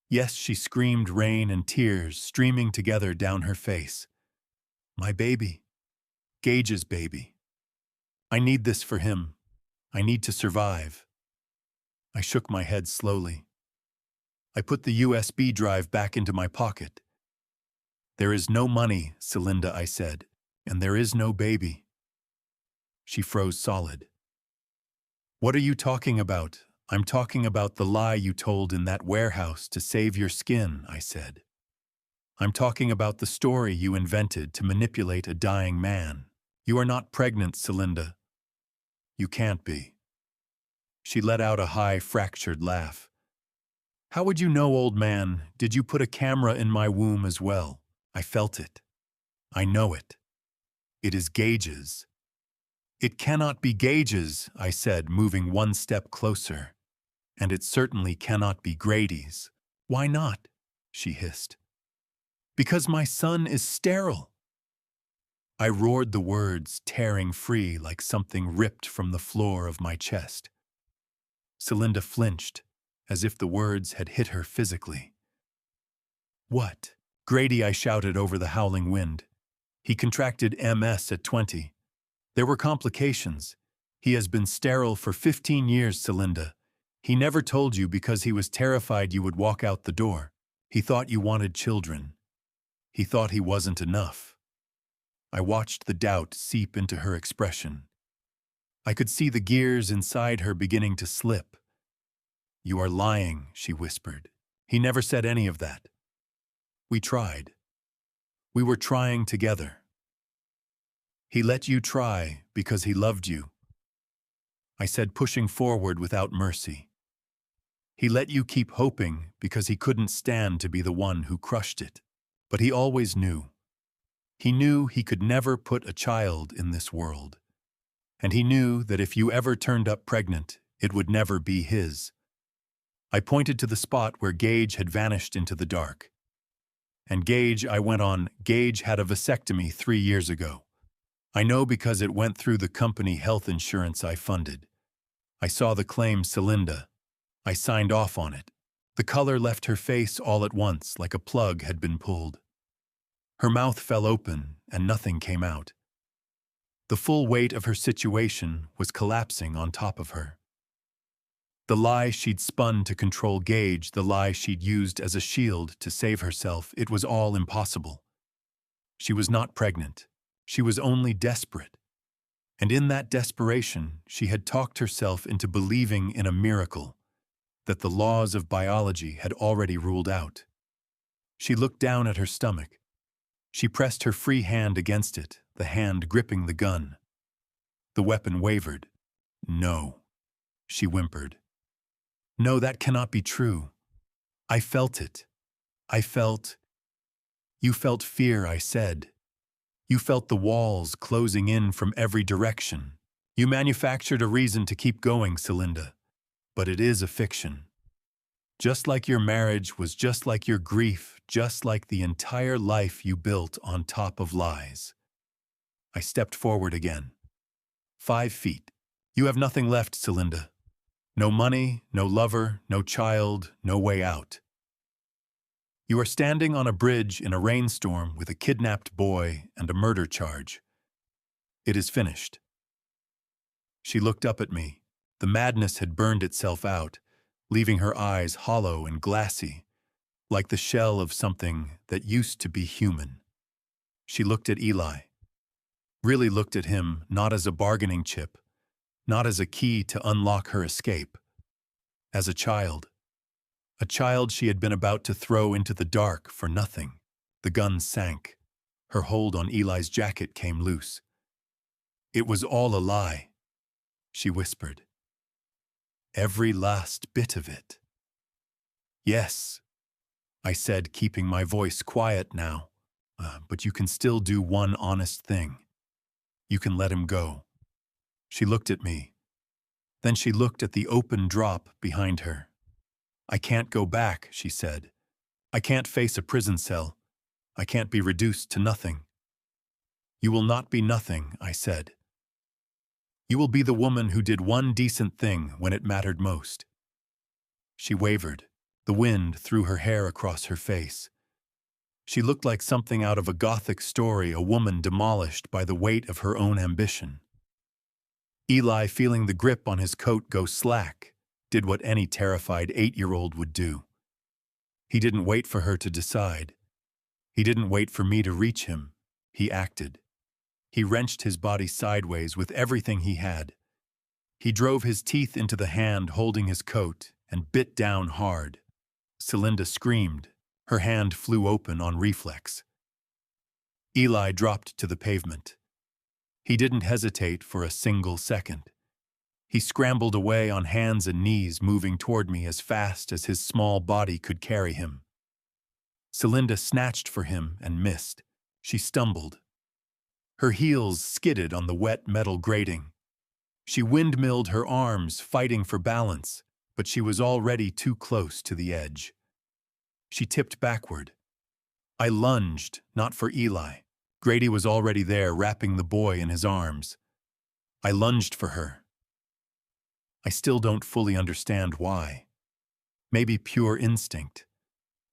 "Yes," she screamed, rain and tears streaming together down her face. "My baby. Gage's baby. I need this for him. I need to survive." I shook my head slowly. I put the USB drive back into my pocket. "There is no money, Celinda," I said, "and there is no baby." She froze solid. "What are you talking about?" "I'm talking about the lie you told in that warehouse to save your skin," I said. "I'm talking about the story you invented to manipulate a dying man. You are not pregnant, Celinda. You can't be." She let out a high, fractured laugh. "How would you know, old man? Did you put a camera in my womb as well? I felt it. I know it. It is Gage's." "It cannot be Gage's," I said, moving one step closer. "And it certainly cannot be Grady's." "Why not?" she hissed. "Because my son is sterile." I roared the words, tearing free like something ripped from the floor of my chest. Celinda flinched, as if the words had hit her physically. "What?" "Grady," I shouted over the howling wind. "He contracted MS at 20. There were complications. He has been sterile for 15 years, Celinda. He never told you because he was terrified you would walk out the door. He thought you wanted children. He thought he wasn't enough." I watched the doubt seep into her expression. I could see the gears inside her beginning to slip. "You are lying," she whispered. "He never said any of that. We tried. We were trying together. He let you try because he loved you," I said, pushing forward without mercy. "He let you keep hoping because he couldn't stand to be the one who crushed it. But he always knew. He knew he could never put a child in this world. And he knew that if you ever turned up pregnant, it would never be his." I pointed to the spot where Gage had vanished into the dark. "And Gage," I went on, "Gage had a vasectomy 3 years ago. I know because it went through the company health insurance I funded. I saw the claim, Celinda. I signed off on it." The color left her face all at once, like a plug had been pulled. Her mouth fell open, and nothing came out. The full weight of her situation was collapsing on top of her. The lie she'd spun to control Gage, the lie she'd used as a shield to save herself, it was all impossible. She was not pregnant. She was only desperate. And in that desperation, she had talked herself into believing in a miracle that the laws of biology had already ruled out. She looked down at her stomach. She pressed her free hand against it, the hand gripping the gun. The weapon wavered. "No," she whimpered. "No, that cannot be true. I felt it. I felt—" "You felt fear," I said. "You felt the walls closing in from every direction. You manufactured a reason to keep going, Celinda. But it is a fiction. Just like your marriage was just like your grief, just like the entire life you built on top of lies." I stepped forward again. 5 feet. "You have nothing left, Celinda. No money, no lover, no child, no way out. You are standing on a bridge in a rainstorm with a kidnapped boy and a murder charge. It is finished." She looked up at me. The madness had burned itself out, leaving her eyes hollow and glassy, like the shell of something that used to be human. She looked at Eli. Really looked at him not as a bargaining chip, not as a key to unlock her escape. As a child. A child she had been about to throw into the dark for nothing. The gun sank. Her hold on Eli's jacket came loose. "It was all a lie," she whispered. "Every last bit of it." "Yes," I said, keeping my voice quiet now. But you can still do one honest thing. You can let him go." She looked at me. Then she looked at the open drop behind her. "I can't go back," she said. "I can't face a prison cell. I can't be reduced to nothing." "You will not be nothing," I said. "You will be the woman who did one decent thing when it mattered most." She wavered. The wind threw her hair across her face. She looked like something out of a Gothic story, a woman demolished by the weight of her own ambition. Eli, feeling the grip on his coat go slack, did what any terrified 8-year-old would do. He didn't wait for her to decide. He didn't wait for me to reach him. He acted. He wrenched his body sideways with everything he had. He drove his teeth into the hand holding his coat and bit down hard. Celinda screamed. Her hand flew open on reflex. Eli dropped to the pavement. He didn't hesitate for a single second. He scrambled away on hands and knees, moving toward me as fast as his small body could carry him. Celinda snatched for him and missed. She stumbled. Her heels skidded on the wet metal grating. She windmilled her arms, fighting for balance, but she was already too close to the edge. She tipped backward. I lunged, not for Eli. Grady was already there, wrapping the boy in his arms. I lunged for her. I still don't fully understand why. Maybe pure instinct.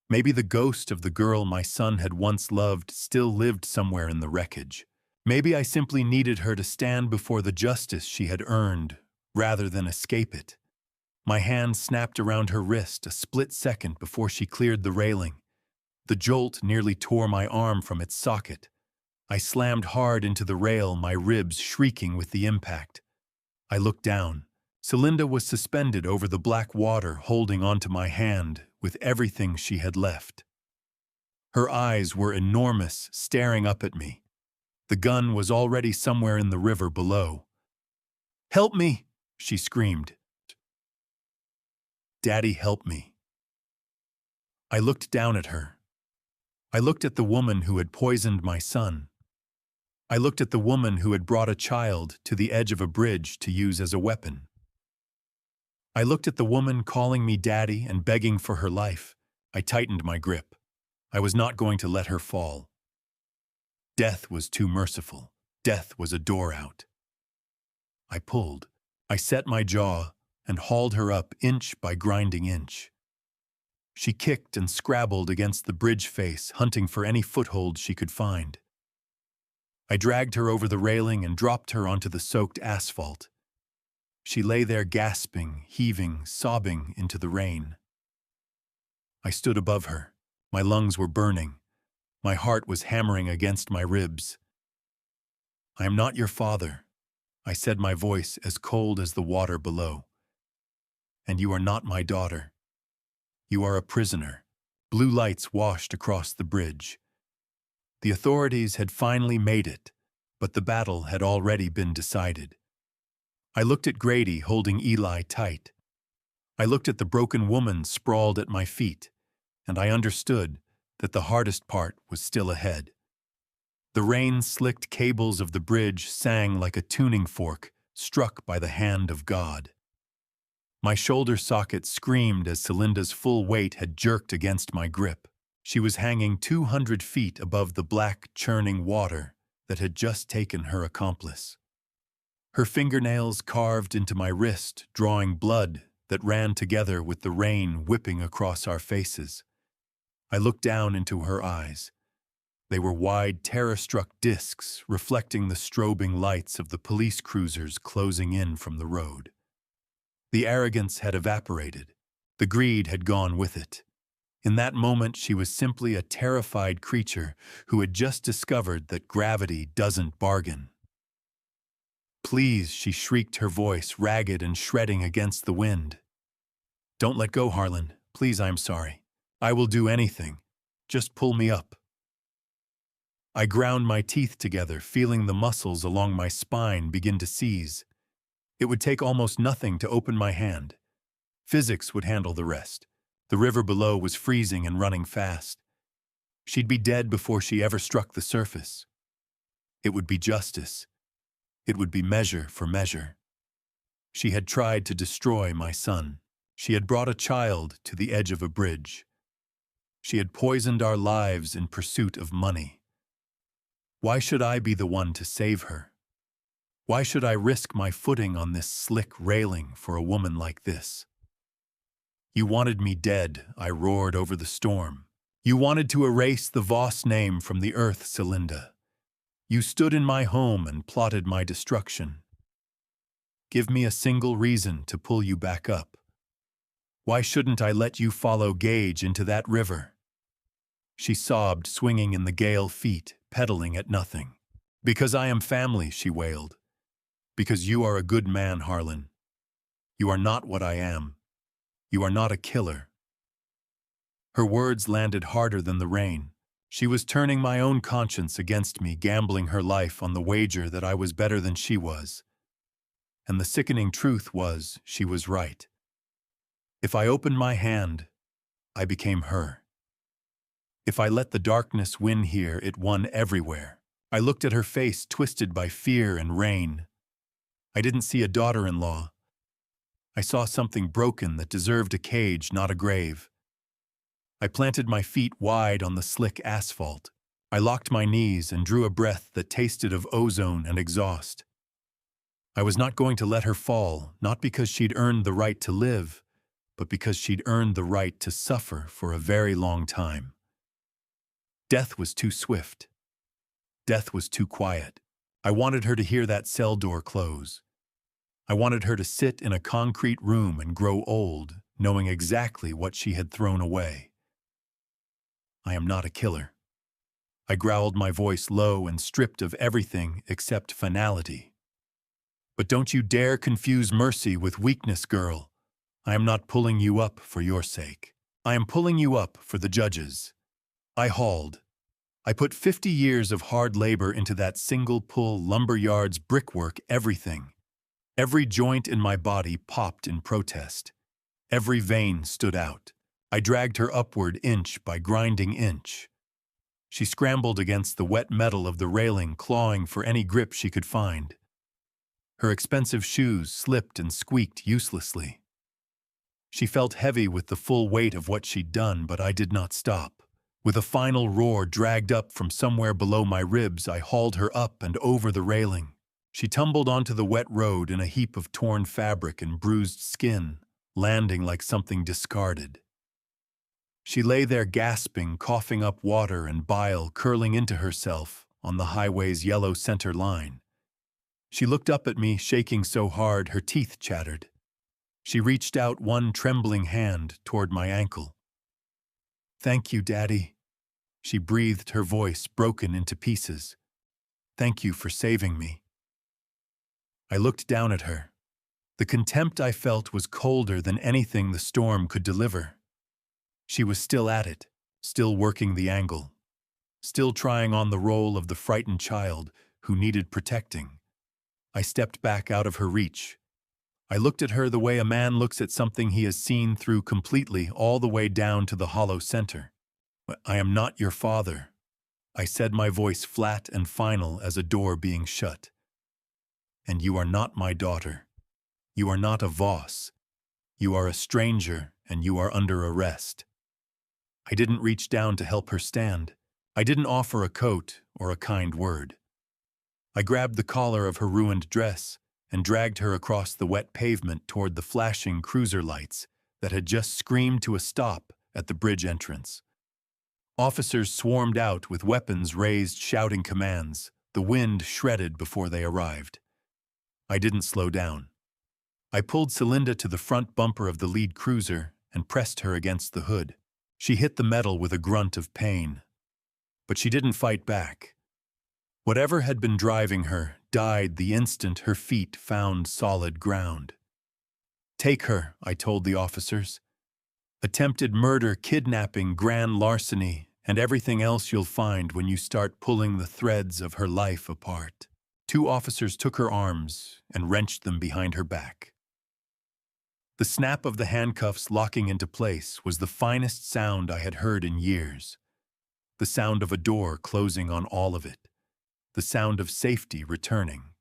Maybe the ghost of the girl my son had once loved still lived somewhere in the wreckage. Maybe I simply needed her to stand before the justice she had earned, rather than escape it. My hand snapped around her wrist a split second before she cleared the railing. The jolt nearly tore my arm from its socket. I slammed hard into the rail, my ribs shrieking with the impact. I looked down. Celinda was suspended over the black water, holding onto my hand with everything she had left. Her eyes were enormous, staring up at me. The gun was already somewhere in the river below. "Help me!" she screamed. "Daddy, help me." I looked down at her. I looked at the woman who had poisoned my son. I looked at the woman who had brought a child to the edge of a bridge to use as a weapon. I looked at the woman calling me daddy and begging for her life. I tightened my grip. I was not going to let her fall. Death was too merciful. Death was a door out. I pulled. I set my jaw and hauled her up inch by grinding inch. She kicked and scrabbled against the bridge face, hunting for any foothold she could find. I dragged her over the railing and dropped her onto the soaked asphalt. She lay there gasping, heaving, sobbing into the rain. I stood above her. My lungs were burning. My heart was hammering against my ribs. "I am not your father," I said, my voice as cold as the water below. "And you are not my daughter. You are a prisoner." Blue lights washed across the bridge. The authorities had finally made it, but the battle had already been decided. I looked at Grady holding Eli tight. I looked at the broken woman sprawled at my feet, and I understood that the hardest part was still ahead. The rain-slicked cables of the bridge sang like a tuning fork struck by the hand of God. My shoulder socket screamed as Celinda's full weight had jerked against my grip. She was hanging 200 feet above the black, churning water that had just taken her accomplice. Her fingernails carved into my wrist, drawing blood that ran together with the rain whipping across our faces. I looked down into her eyes. They were wide, terror-struck discs reflecting the strobing lights of the police cruisers closing in from the road. The arrogance had evaporated. The greed had gone with it. In that moment, she was simply a terrified creature who had just discovered that gravity doesn't bargain. "Please," she shrieked, her voice ragged and shredding against the wind. "Don't let go, Harlan. Please, I am sorry. I will do anything. Just pull me up." I ground my teeth together, feeling the muscles along my spine begin to seize. It would take almost nothing to open my hand. Physics would handle the rest. The river below was freezing and running fast. She'd be dead before she ever struck the surface. It would be justice. It would be measure for measure. She had tried to destroy my son. She had brought a child to the edge of a bridge. She had poisoned our lives in pursuit of money. Why should I be the one to save her? Why should I risk my footing on this slick railing for a woman like this? "You wanted me dead," I roared over the storm. "You wanted to erase the Voss name from the earth, Celinda. You stood in my home and plotted my destruction. Give me a single reason to pull you back up. Why shouldn't I let you follow Gage into that river?" She sobbed, swinging in the gale feet, pedaling at nothing. "Because I am family," she wailed. "Because you are a good man, Harlan. You are not what I am. You are not a killer." Her words landed harder than the rain. She was turning my own conscience against me, gambling her life on the wager that I was better than she was. And the sickening truth was, she was right. If I opened my hand, I became her. If I let the darkness win here, it won everywhere. I looked at her face, twisted by fear and rain. I didn't see a daughter-in-law. I saw something broken that deserved a cage, not a grave. I planted my feet wide on the slick asphalt. I locked my knees and drew a breath that tasted of ozone and exhaust. I was not going to let her fall, not because she'd earned the right to live, but because she'd earned the right to suffer for a very long time. Death was too swift. Death was too quiet. I wanted her to hear that cell door close. I wanted her to sit in a concrete room and grow old, knowing exactly what she had thrown away. I am not a killer. I growled, my voice low and stripped of everything except finality. But don't you dare confuse mercy with weakness, girl. I am not pulling you up for your sake. I am pulling you up for the judges. I hauled. I put 50 years of hard labor into that single-pull lumberyard's brickwork, everything. Every joint in my body popped in protest. Every vein stood out. I dragged her upward inch by grinding inch. She scrambled against the wet metal of the railing, clawing for any grip she could find. Her expensive shoes slipped and squeaked uselessly. She felt heavy with the full weight of what she'd done, but I did not stop. With a final roar dragged up from somewhere below my ribs, I hauled her up and over the railing. She tumbled onto the wet road in a heap of torn fabric and bruised skin, landing like something discarded. She lay there gasping, coughing up water and bile curling into herself on the highway's yellow center line. She looked up at me, shaking so hard her teeth chattered. She reached out one trembling hand toward my ankle. "Thank you, Daddy," she breathed, her voice broken into pieces. "Thank you for saving me." I looked down at her. The contempt I felt was colder than anything the storm could deliver. She was still at it, still working the angle, still trying on the role of the frightened child who needed protecting. I stepped back out of her reach. I looked at her the way a man looks at something he has seen through completely, all the way down to the hollow center. "I am not your father," I said, my voice flat and final as a door being shut. "And you are not my daughter. You are not a Voss. You are a stranger, and you are under arrest." I didn't reach down to help her stand. I didn't offer a coat or a kind word. I grabbed the collar of her ruined dress and dragged her across the wet pavement toward the flashing cruiser lights that had just screamed to a stop at the bridge entrance. Officers swarmed out with weapons raised, shouting commands. The wind shredded before they arrived. I didn't slow down. I pulled Celinda to the front bumper of the lead cruiser and pressed her against the hood. She hit the metal with a grunt of pain. But she didn't fight back. Whatever had been driving her died the instant her feet found solid ground. "Take her," I told the officers. "Attempted murder, kidnapping, grand larceny, and everything else you'll find when you start pulling the threads of her life apart." 2 officers took her arms and wrenched them behind her back. The snap of the handcuffs locking into place was the finest sound I had heard in years. The sound of a door closing on all of it. The sound of safety returning.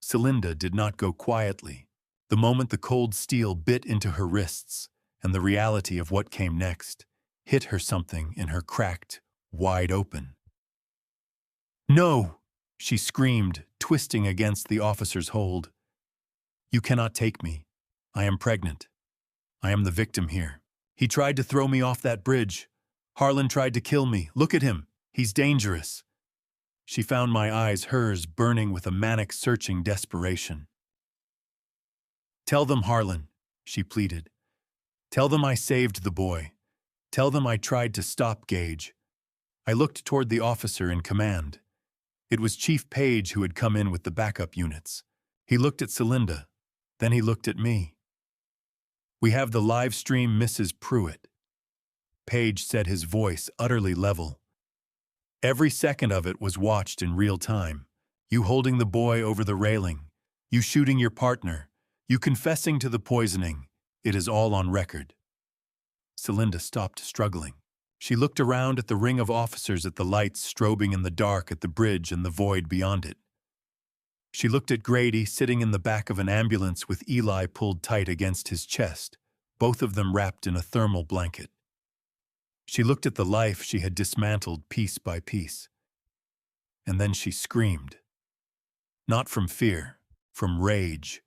Celinda did not go quietly. The moment the cold steel bit into her wrists and the reality of what came next hit her, something in her cracked, wide open. "No!" she screamed, twisting against the officer's hold. "You cannot take me. I am pregnant. I am the victim here. He tried to throw me off that bridge. Harlan tried to kill me. Look at him. He's dangerous." She found my eyes, hers burning with a manic, searching desperation. "Tell them, Harlan," she pleaded. "Tell them I saved the boy. Tell them I tried to stop Gage." I looked toward the officer in command. It was Chief Page who had come in with the backup units. He looked at Celinda. Then he looked at me. "We have the live stream, Mrs. Pruitt," Page said, his voice utterly level. "Every second of it was watched in real time. You holding the boy over the railing. You shooting your partner. You confessing to the poisoning. It is all on record." Celinda stopped struggling. She looked around at the ring of officers, at the lights strobing in the dark at the bridge and the void beyond it. She looked at Grady sitting in the back of an ambulance with Eli pulled tight against his chest, both of them wrapped in a thermal blanket. She looked at the life she had dismantled piece by piece. And then she screamed. Not from fear, from rage.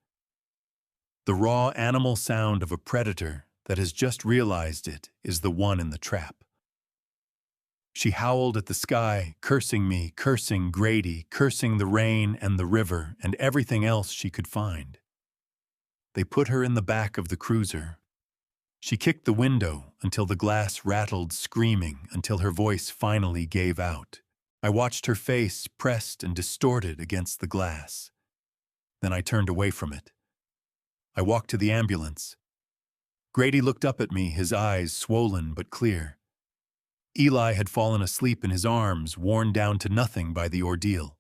The raw animal sound of a predator that has just realized it is the one in the trap. She howled at the sky, cursing me, cursing Grady, cursing the rain and the river and everything else she could find. They put her in the back of the cruiser. She kicked the window until the glass rattled, screaming until her voice finally gave out. I watched her face pressed and distorted against the glass. Then I turned away from it. I walked to the ambulance. Grady looked up at me, his eyes swollen but clear. Eli had fallen asleep in his arms, worn down to nothing by the ordeal.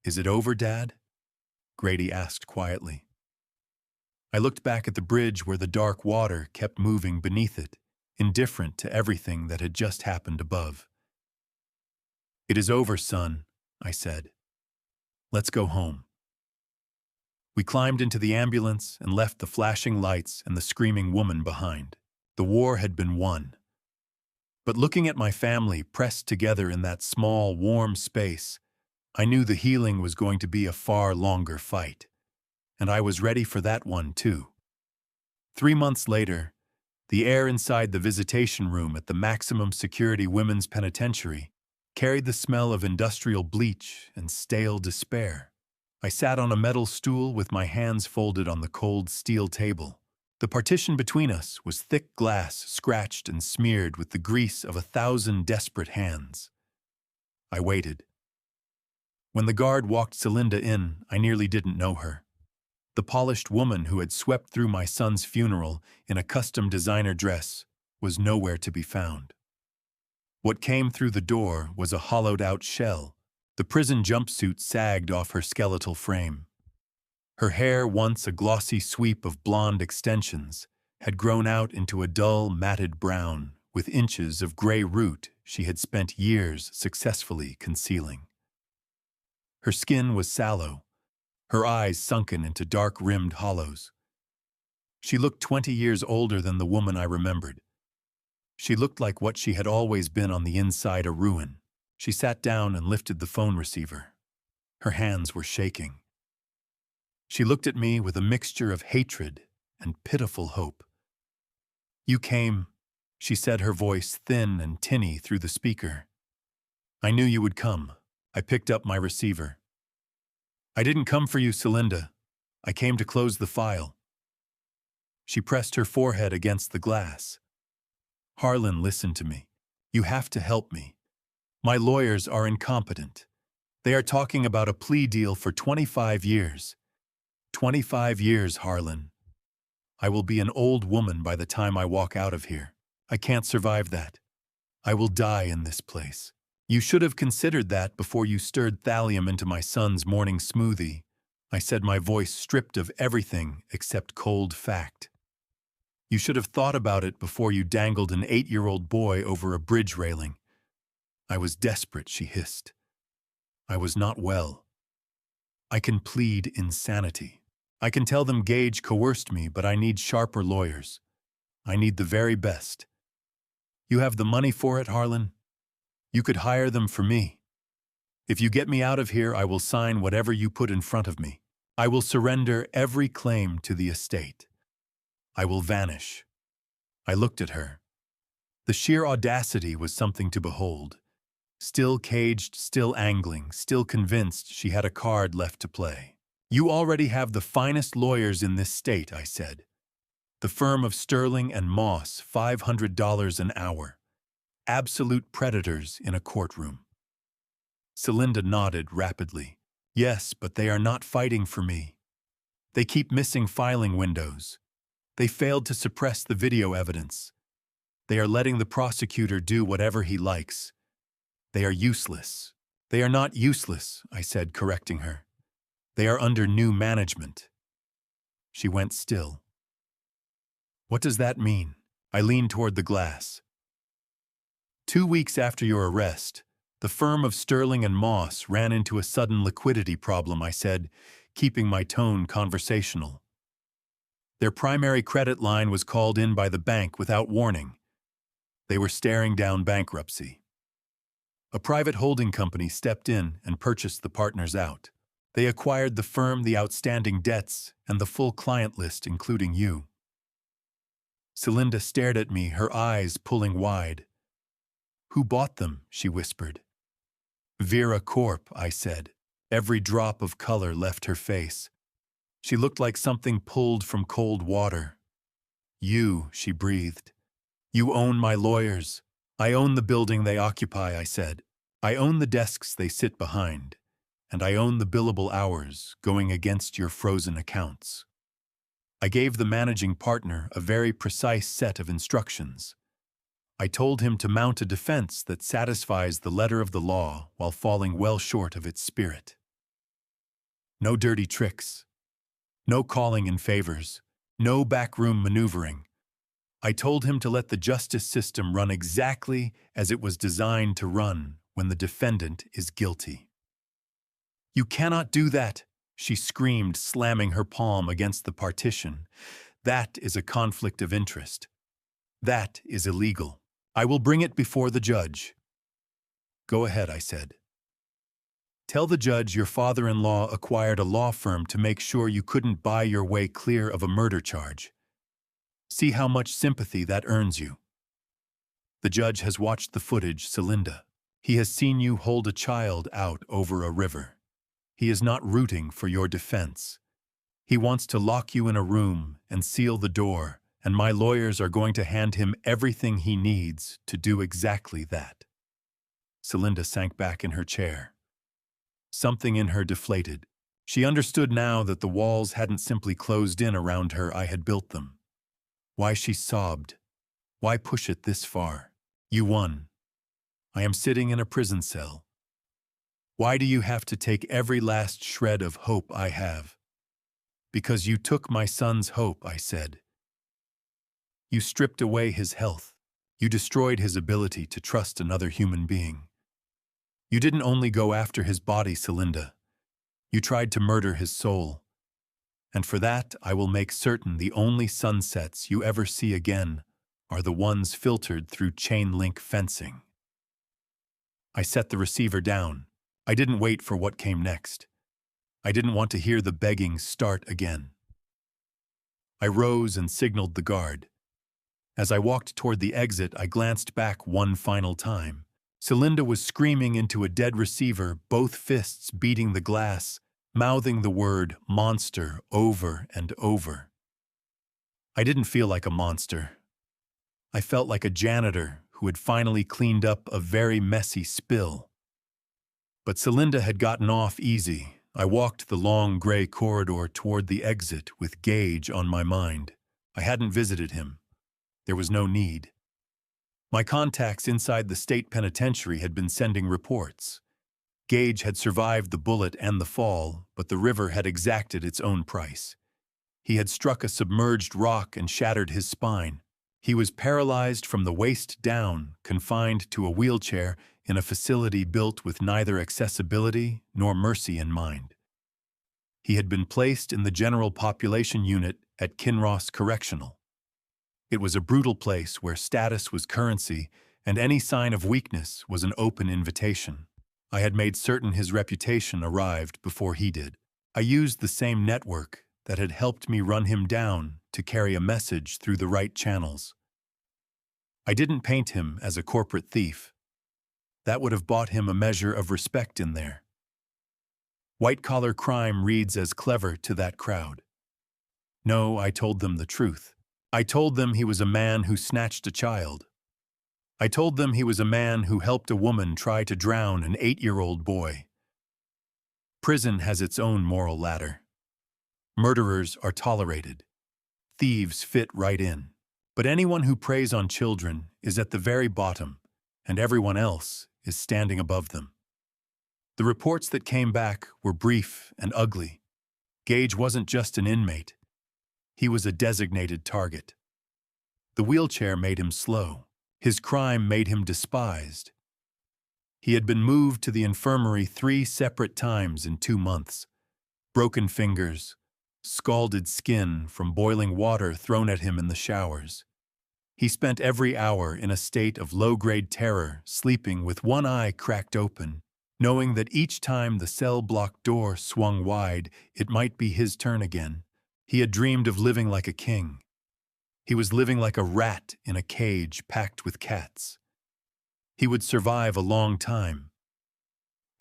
"Is it over, Dad?" Grady asked quietly. I looked back at the bridge where the dark water kept moving beneath it, indifferent to everything that had just happened above. "It is over, son," I said. "Let's go home." We climbed into the ambulance and left the flashing lights and the screaming woman behind. The war had been won. But looking at my family pressed together in that small, warm space, I knew the healing was going to be a far longer fight. And I was ready for that one, too. 3 months later, the air inside the visitation room at the maximum security women's penitentiary carried the smell of industrial bleach and stale despair. I sat on a metal stool with my hands folded on the cold steel table. The partition between us was thick glass, scratched and smeared with the grease of 1,000 desperate hands. I waited. When the guard walked Celinda in, I nearly didn't know her. The polished woman who had swept through my son's funeral in a custom designer dress was nowhere to be found. What came through the door was a hollowed-out shell. The prison jumpsuit sagged off her skeletal frame. Her hair, once a glossy sweep of blonde extensions, had grown out into a dull, matted brown, with inches of gray root she had spent years successfully concealing. Her skin was sallow, her eyes sunken into dark-rimmed hollows. She looked 20 years older than the woman I remembered. She looked like what she had always been on the inside, a ruin. She sat down and lifted the phone receiver. Her hands were shaking. She looked at me with a mixture of hatred and pitiful hope. "You came," she said, her voice thin and tinny through the speaker. "I knew you would come." I picked up my receiver. "I didn't come for you, Celinda. I came to close the file." She pressed her forehead against the glass. "Harlan, listen to me. You have to help me. My lawyers are incompetent. They are talking about a plea deal for 25 years. 25 years, Harlan. I will be an old woman by the time I walk out of here. I can't survive that. I will die in this place. You should have considered that before you stirred thallium into my son's morning smoothie," I said, my voice stripped of everything except cold fact. "You should have thought about it before you dangled an 8-year-old boy over a bridge railing." I was desperate, she hissed. I was not well. "I can plead insanity. I can tell them Gage coerced me, but I need sharper lawyers. I need the very best. You have the money for it, Harlan? You could hire them for me. If you get me out of here, I will sign whatever you put in front of me. I will surrender every claim to the estate. I will vanish." I looked at her. The sheer audacity was something to behold. Still caged, still angling, still convinced she had a card left to play. "You already have the finest lawyers in this state," I said. "The firm of Sterling and Moss, $500 an hour. Absolute predators in a courtroom." Celinda nodded rapidly. "Yes, but they are not fighting for me. They keep missing filing windows. They failed to suppress the video evidence. They are letting the prosecutor do whatever he likes. They are useless." "They are not useless," I said, correcting her. "They are under new management." She went still. "What does that mean?" I leaned toward the glass. 2 weeks after your arrest, the firm of Sterling and Moss ran into a sudden liquidity problem," I said, keeping my tone conversational. "Their primary credit line was called in by the bank without warning. They were staring down bankruptcy. A private holding company stepped in and purchased the partners out. They acquired the firm, the outstanding debts, and the full client list, including you." Celinda stared at me, her eyes pulling wide. "Who bought them?" she whispered. "Vera Corp," I said. Every drop of color left her face. She looked like something pulled from cold water. "You," she breathed. "You own my lawyers. I own the building they occupy," I said. "I own the desks they sit behind. and I own the billable hours going against your frozen accounts. I gave the managing partner a very precise set of instructions. I told him to mount a defense that satisfies the letter of the law while falling well short of its spirit. No dirty tricks. No calling in favors. No backroom maneuvering. I told him to let the justice system run exactly as it was designed to run when the defendant is guilty. "You cannot do that," she screamed, slamming her palm against the partition. "That is a conflict of interest. That is illegal. I will bring it before the judge." "Go ahead," I said. "Tell the judge your father-in-law acquired a law firm to make sure you couldn't buy your way clear of a murder charge. See how much sympathy that earns you. The judge has watched the footage, Celinda. He has seen you hold a child out over a river. He is not rooting for your defense. He wants to lock you in a room and seal the door, and my lawyers are going to hand him everything he needs to do exactly that." Celinda sank back in her chair. Something in her deflated. She understood now that the walls hadn't simply closed in around her, I had built them. Why, she sobbed. Why push it this far? You won. I am sitting in a prison cell. Why do you have to take every last shred of hope I have? Because you took my son's hope, I said. You stripped away his health. You destroyed his ability to trust another human being. You didn't only go after his body, Celinda. You tried to murder his soul. And for that, I will make certain the only sunsets you ever see again are the ones filtered through chain-link fencing. I set the receiver down. I didn't wait for what came next. I didn't want to hear the begging start again. I rose and signaled the guard. As I walked toward the exit, I glanced back one final time. Celinda was screaming into a dead receiver, both fists beating the glass, mouthing the word monster over and over. I didn't feel like a monster. I felt like a janitor who had finally cleaned up a very messy spill. But Celinda had gotten off easy. I walked the long gray corridor toward the exit with Gage on my mind. I hadn't visited him. There was no need. My contacts inside the state penitentiary had been sending reports. Gage had survived the bullet and the fall, but the river had exacted its own price. He had struck a submerged rock and shattered his spine. He was paralyzed from the waist down, confined to a wheelchair in a facility built with neither accessibility nor mercy in mind. He had been placed in the general population unit at Kinross Correctional. It was a brutal place where status was currency and any sign of weakness was an open invitation. I had made certain his reputation arrived before he did. I used the same network that had helped me run him down to carry a message through the right channels. I didn't paint him as a corporate thief. That would have bought him a measure of respect in there. White-collar crime reads as clever to that crowd. No, I told them the truth. I told them he was a man who snatched a child. I told them he was a man who helped a woman try to drown an 8-year-old boy. Prison has its own moral ladder. Murderers are tolerated. Thieves fit right in. But anyone who preys on children is at the very bottom, and everyone else is standing above them. The reports that came back were brief and ugly. Gage wasn't just an inmate. He was a designated target. The wheelchair made him slow. His crime made him despised. He had been moved to the infirmary 3 separate times in 2 months. Broken fingers, scalded skin from boiling water thrown at him in the showers. He spent every hour in a state of low-grade terror, sleeping with one eye cracked open, knowing that each time the cell block door swung wide, it might be his turn again. He had dreamed of living like a king. He was living like a rat in a cage packed with cats. He would survive a long time.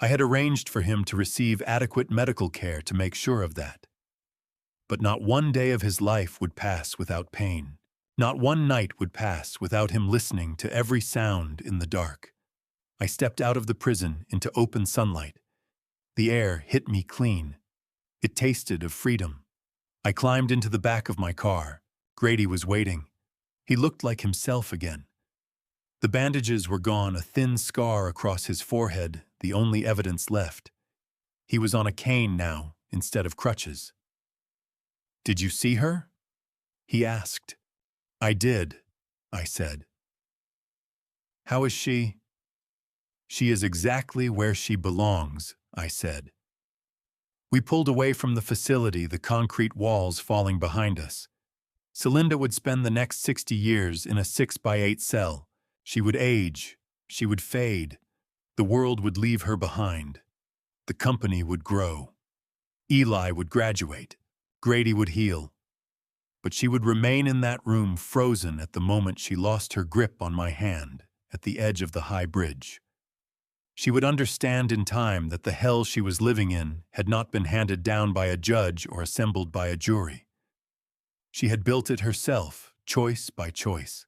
I had arranged for him to receive adequate medical care to make sure of that. But not one day of his life would pass without pain. Not one night would pass without him listening to every sound in the dark. I stepped out of the prison into open sunlight. The air hit me clean. It tasted of freedom. I climbed into the back of my car. Grady was waiting. He looked like himself again. The bandages were gone, a thin scar across his forehead, the only evidence left. He was on a cane now, instead of crutches. "Did you see her?" he asked. "I did," I said. "How is she?" "She is exactly where she belongs," I said. We pulled away from the facility, the concrete walls falling behind us. Celinda would spend the next 60 years in a 6x8 cell. She would age. She would fade. The world would leave her behind. The company would grow. Eli would graduate. Grady would heal. But she would remain in that room, frozen at the moment she lost her grip on my hand at the edge of the high bridge. She would understand in time that the hell she was living in had not been handed down by a judge or assembled by a jury. She had built it herself, choice by choice.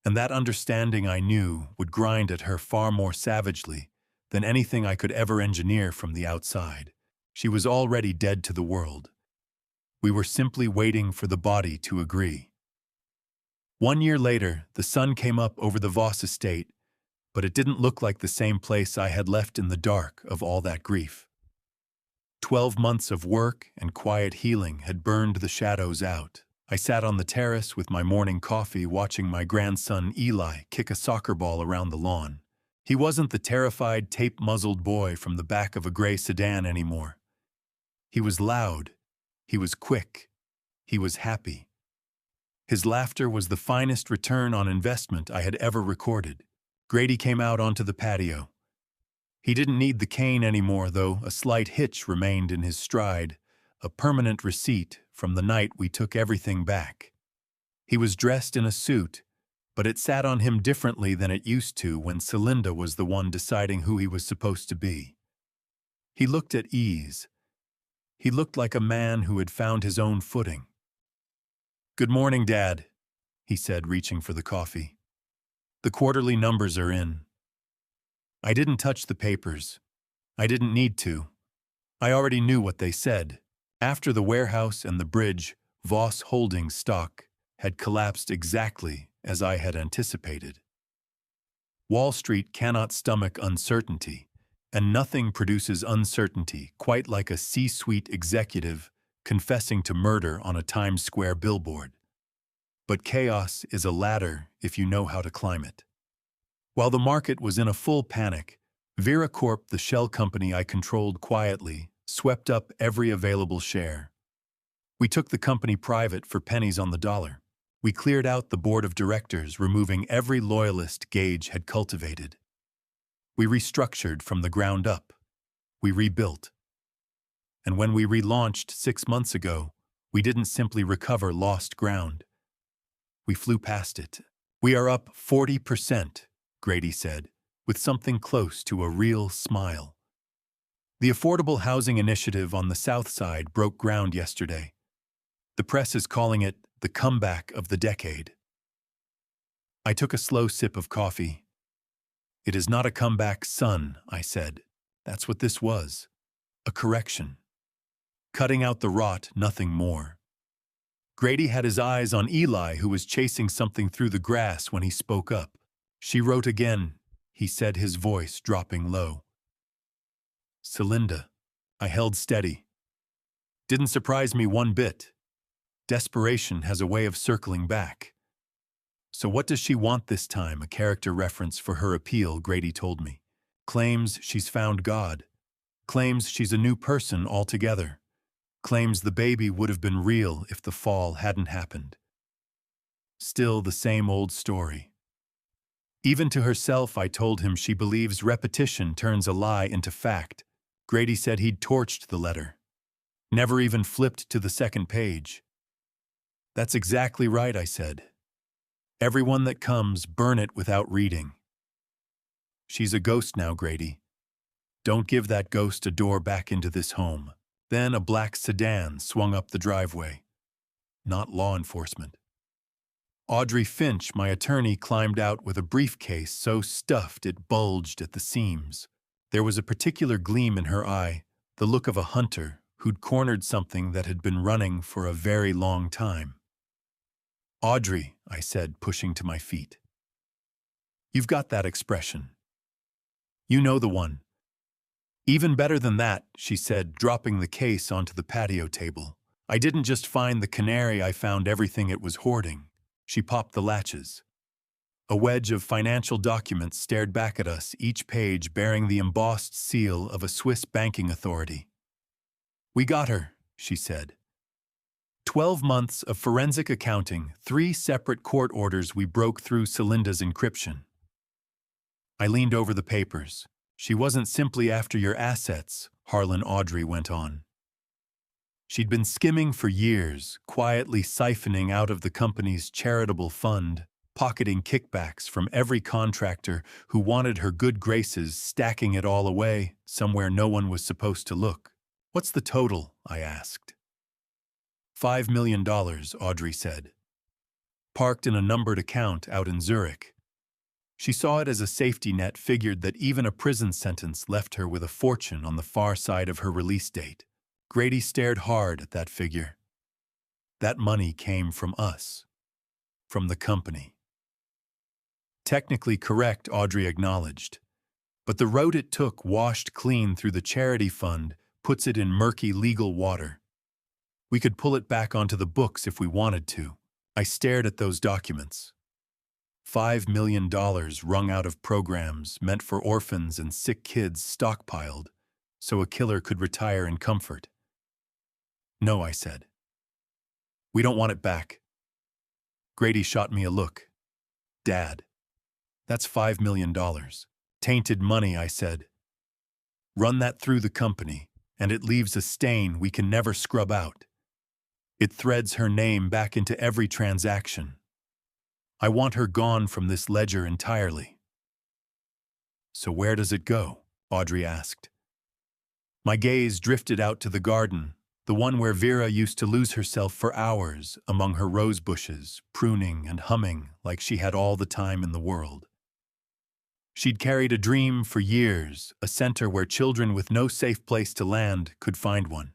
And that understanding, I knew, would grind at her far more savagely than anything I could ever engineer from the outside. She was already dead to the world. We were simply waiting for the body to agree. 1 year later, the sun came up over the Voss estate, but it didn't look like the same place I had left in the dark of all that grief. 12 months of work and quiet healing had burned the shadows out. I sat on the terrace with my morning coffee, watching my grandson Eli kick a soccer ball around the lawn. He wasn't the terrified, tape-muzzled boy from the back of a gray sedan anymore. He was loud. He was quick. He was happy. His laughter was the finest return on investment I had ever recorded. Grady came out onto the patio. He didn't need the cane anymore, though a slight hitch remained in his stride, a permanent receipt from the night we took everything back. He was dressed in a suit, but it sat on him differently than it used to when Celinda was the one deciding who he was supposed to be. He looked at ease. He looked like a man who had found his own footing. "Good morning, Dad," he said, reaching for the coffee. "The quarterly numbers are in." I didn't touch the papers. I didn't need to. I already knew what they said. After the warehouse and the bridge, Voss Holdings stock had collapsed exactly as I had anticipated. Wall Street cannot stomach uncertainty, and nothing produces uncertainty quite like a C-suite executive confessing to murder on a Times Square billboard. But chaos is a ladder if you know how to climb it. While the market was in a full panic, Vera Corp, the shell company I controlled quietly, swept up every available share. We took the company private for pennies on the dollar. We cleared out the board of directors, removing every loyalist Gage had cultivated. We restructured from the ground up. We rebuilt. And when we relaunched 6 months ago, we didn't simply recover lost ground. We flew past it. "We are up 40%, Grady said, with something close to a real smile. "The affordable housing initiative on the South Side broke ground yesterday. The press is calling it the comeback of the decade." I took a slow sip of coffee. "It is not a comeback, son," I said. "That's what this was. A correction. Cutting out the rot, nothing more." Grady had his eyes on Eli, who was chasing something through the grass when he spoke up. "She wrote again," he said, his voice dropping low. "Celinda." I held steady. Didn't surprise me one bit. Desperation has a way of circling back. "So what does she want this time?" A character reference for her appeal, Grady told me. "Claims she's found God. Claims she's a new person altogether. Claims the baby would have been real if the fall hadn't happened." Still the same old story. Even to herself, I told him she believes repetition turns a lie into fact. Grady said he'd torched the letter. Never even flipped to the second page. "That's exactly right," I said. "Everyone that comes, burn it without reading." "She's a ghost now, Grady. Don't give that ghost a door back into this home." Then a black sedan swung up the driveway. Not law enforcement. Audrey Finch, my attorney, climbed out with a briefcase so stuffed it bulged at the seams. There was a particular gleam in her eye, the look of a hunter who'd cornered something that had been running for a very long time. "Audrey," I said, pushing to my feet. "You've got that expression. You know the one." "Even better than that," she said, dropping the case onto the patio table. "I didn't just find the canary, I found everything it was hoarding." She popped the latches. A wedge of financial documents stared back at us, each page bearing the embossed seal of a Swiss banking authority. "We got her," she said. 12 months of forensic accounting, 3 separate court orders we broke through Celinda's encryption. I leaned over the papers. "She wasn't simply after your assets," Harlan Audrey went on. "She'd been skimming for years, quietly siphoning out of the company's charitable fund, pocketing kickbacks from every contractor who wanted her good graces, stacking it all away somewhere no one was supposed to look." "What's the total?" I asked. $5 million, Audrey said. "Parked in a numbered account out in Zurich." She saw it as a safety net, figured that even a prison sentence left her with a fortune on the far side of her release date. Grady stared hard at that figure. "That money came from us. From the company." "Technically correct," Audrey acknowledged. "But the road it took, washed clean through the charity fund, puts it in murky legal water. We could pull it back onto the books if we wanted to." I stared at those documents. $5 million wrung out of programs meant for orphans and sick kids, stockpiled so a killer could retire in comfort. "No," I said. "We don't want it back." Grady shot me a look. "Dad, that's $5 million. Tainted money," I said. "Run that through the company, and it leaves a stain we can never scrub out. It threads her name back into every transaction. I want her gone from this ledger entirely." "So where does it go?" Audrey asked. My gaze drifted out to the garden, the one where Vera used to lose herself for hours among her rose bushes, pruning and humming like she had all the time in the world. She'd carried a dream for years, a center where children with no safe place to land could find one.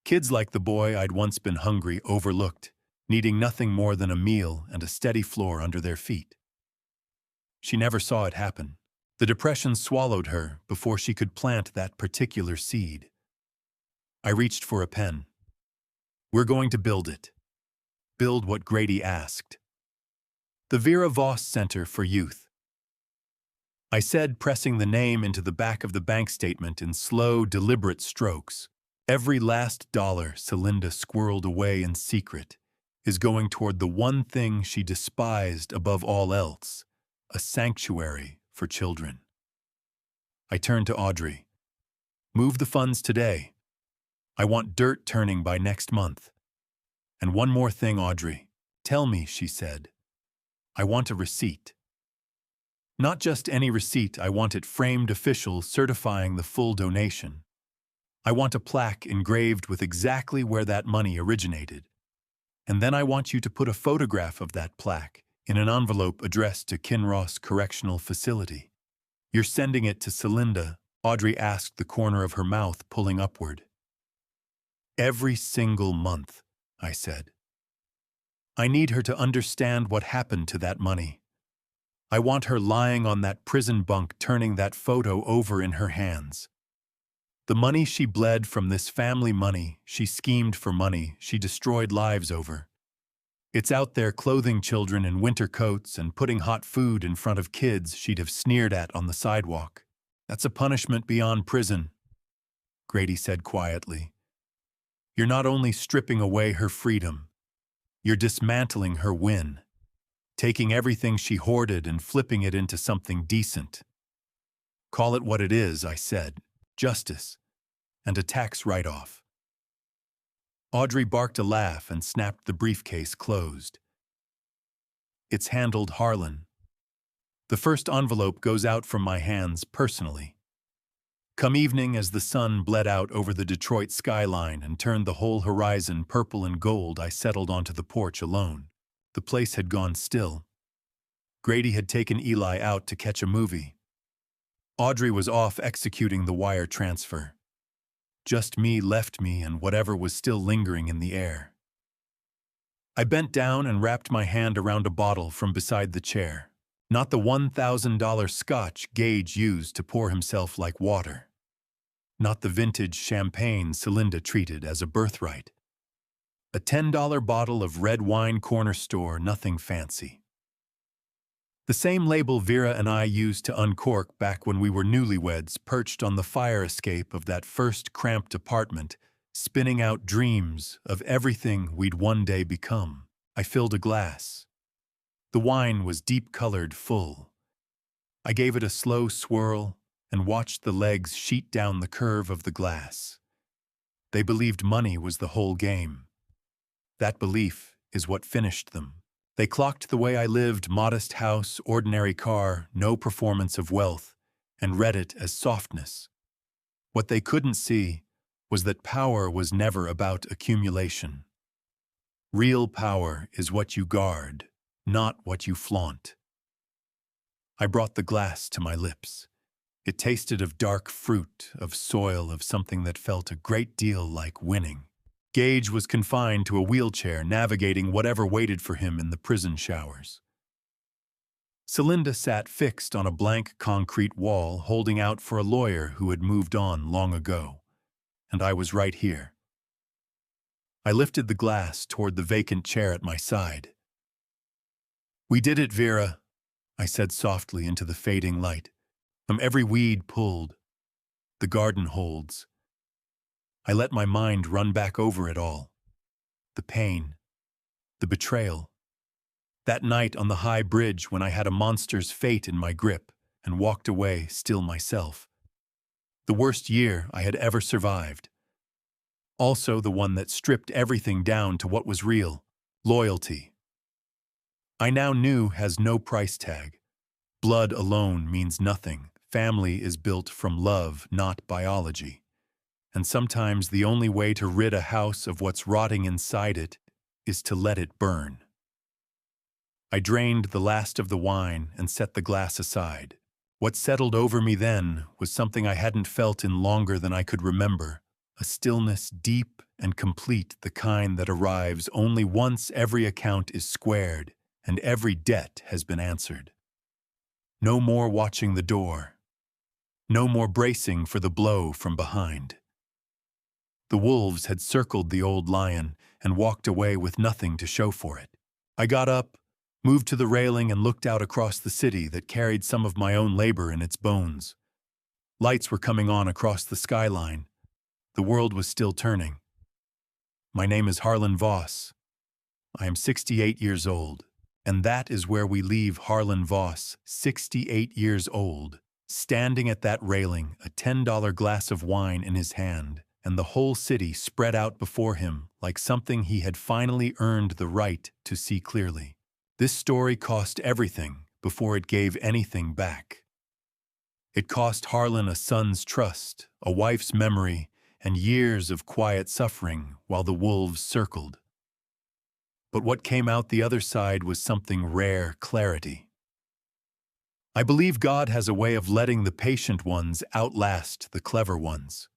Kids like the boy I'd once been hungry overlooked, needing nothing more than a meal and a steady floor under their feet. She never saw it happen. The depression swallowed her before she could plant that particular seed. I reached for a pen. "We're going to build it. Build what Grady asked. The Vera Voss Center for Youth." I said, pressing the name into the back of the bank statement in slow, deliberate strokes. "Every last dollar Celinda squirreled away in secret is going toward the one thing she despised above all else, a sanctuary for children." I turned to Audrey. "Move the funds today. I want dirt turning by next month. And one more thing, Audrey. Tell me," she said. "I want a receipt. Not just any receipt, I want it framed official, certifying the full donation. I want a plaque engraved with exactly where that money originated. And then I want you to put a photograph of that plaque in an envelope addressed to Kinross Correctional Facility." "You're sending it to Celinda?" Audrey asked, the corner of her mouth pulling upward. "Every single month," I said. "I need her to understand what happened to that money. I want her lying on that prison bunk, turning that photo over in her hands. The money she bled from, this family money, she schemed for money, she destroyed lives over. It's out there clothing children in winter coats and putting hot food in front of kids she'd have sneered at on the sidewalk. That's a punishment beyond prison," Grady said quietly. "You're not only stripping away her freedom, you're dismantling her win, taking everything she hoarded and flipping it into something decent. Call it what it is," I said. "Justice, and a tax write-off." Audrey barked a laugh and snapped the briefcase closed. "It's handled, Harlan. The first envelope goes out from my hands personally." Come evening, as the sun bled out over the Detroit skyline and turned the whole horizon purple and gold, I settled onto the porch alone. The place had gone still. Grady had taken Eli out to catch a movie. Audrey was off executing the wire transfer. Just me left me and whatever was still lingering in the air. I bent down and wrapped my hand around a bottle from beside the chair. Not the $1,000 scotch Gage used to pour himself like water. Not the vintage champagne Celinda treated as a birthright. A $10 bottle of red wine corner store, nothing fancy. The same label Vera and I used to uncork back when we were newlyweds, perched on the fire escape of that first cramped apartment, spinning out dreams of everything we'd one day become. I filled a glass. The wine was deep-colored, full. I gave it a slow swirl and watched the legs sheet down the curve of the glass. They believed money was the whole game. That belief is what finished them. They clocked the way I lived, modest house, ordinary car, no performance of wealth, and read it as softness. What they couldn't see was that power was never about accumulation. Real power is what you guard, not what you flaunt. I brought the glass to my lips. It tasted of dark fruit, of soil, of something that felt a great deal like winning. Gage was confined to a wheelchair, navigating whatever waited for him in the prison showers. Celinda sat fixed on a blank concrete wall, holding out for a lawyer who had moved on long ago. And I was right here. I lifted the glass toward the vacant chair at my side. "We did it, Vera," I said softly into the fading light. From every weed pulled, the garden holds. I let my mind run back over it all. The pain, the betrayal. That night on the high bridge when I had a monster's fate in my grip and walked away still myself. The worst year I had ever survived. Also the one that stripped everything down to what was real, loyalty. I now knew has no price tag. Blood alone means nothing. Family is built from love, not biology. And sometimes the only way to rid a house of what's rotting inside it is to let it burn. I drained the last of the wine and set the glass aside. What settled over me then was something I hadn't felt in longer than I could remember, a stillness deep and complete, the kind that arrives only once every account is squared and every debt has been answered. No more watching the door. No more bracing for the blow from behind. The wolves had circled the old lion and walked away with nothing to show for it. I got up, moved to the railing and looked out across the city that carried some of my own labor in its bones. Lights were coming on across the skyline. The world was still turning. My name is Harlan Voss. I am 68 years old, and that is where we leave Harlan Voss, 68 years old, standing at that railing, a $10 glass of wine in his hand, and the whole city spread out before him like something he had finally earned the right to see clearly. This story cost everything before it gave anything back. It cost Harlan a son's trust, a wife's memory, and years of quiet suffering while the wolves circled. But what came out the other side was something rare, clarity. I believe God has a way of letting the patient ones outlast the clever ones.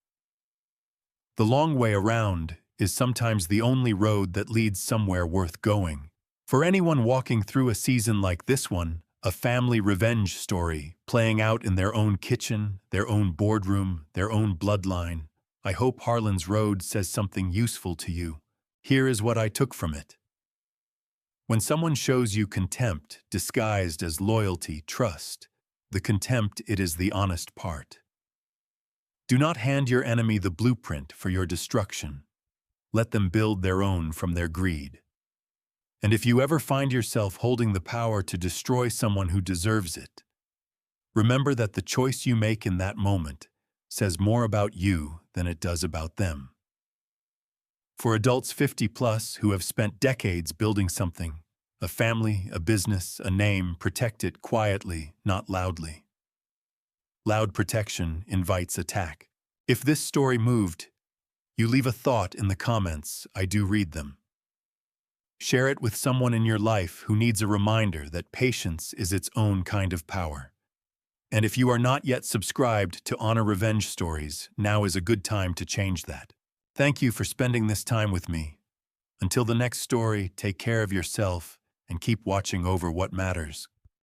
The long way around is sometimes the only road that leads somewhere worth going. For anyone walking through a season like this one, a family revenge story playing out in their own kitchen, their own boardroom, their own bloodline, I hope Harlan's Road says something useful to you. Here is what I took from it. When someone shows you contempt disguised as loyalty, trust, the contempt, it is the honest part. Do not hand your enemy the blueprint for your destruction. Let them build their own from their greed. And if you ever find yourself holding the power to destroy someone who deserves it, remember that the choice you make in that moment says more about you than it does about them. For adults 50+ who have spent decades building something, a family, a business, a name, protect it quietly, not loudly. Loud protection invites attack. If this story moved, you leave a thought in the comments. I do read them. Share it with someone in your life who needs a reminder that patience is its own kind of power. And if you are not yet subscribed to Honor Revenge Stories, now is a good time to change that. Thank you for spending this time with me. Until the next story, take care of yourself and keep watching over what matters.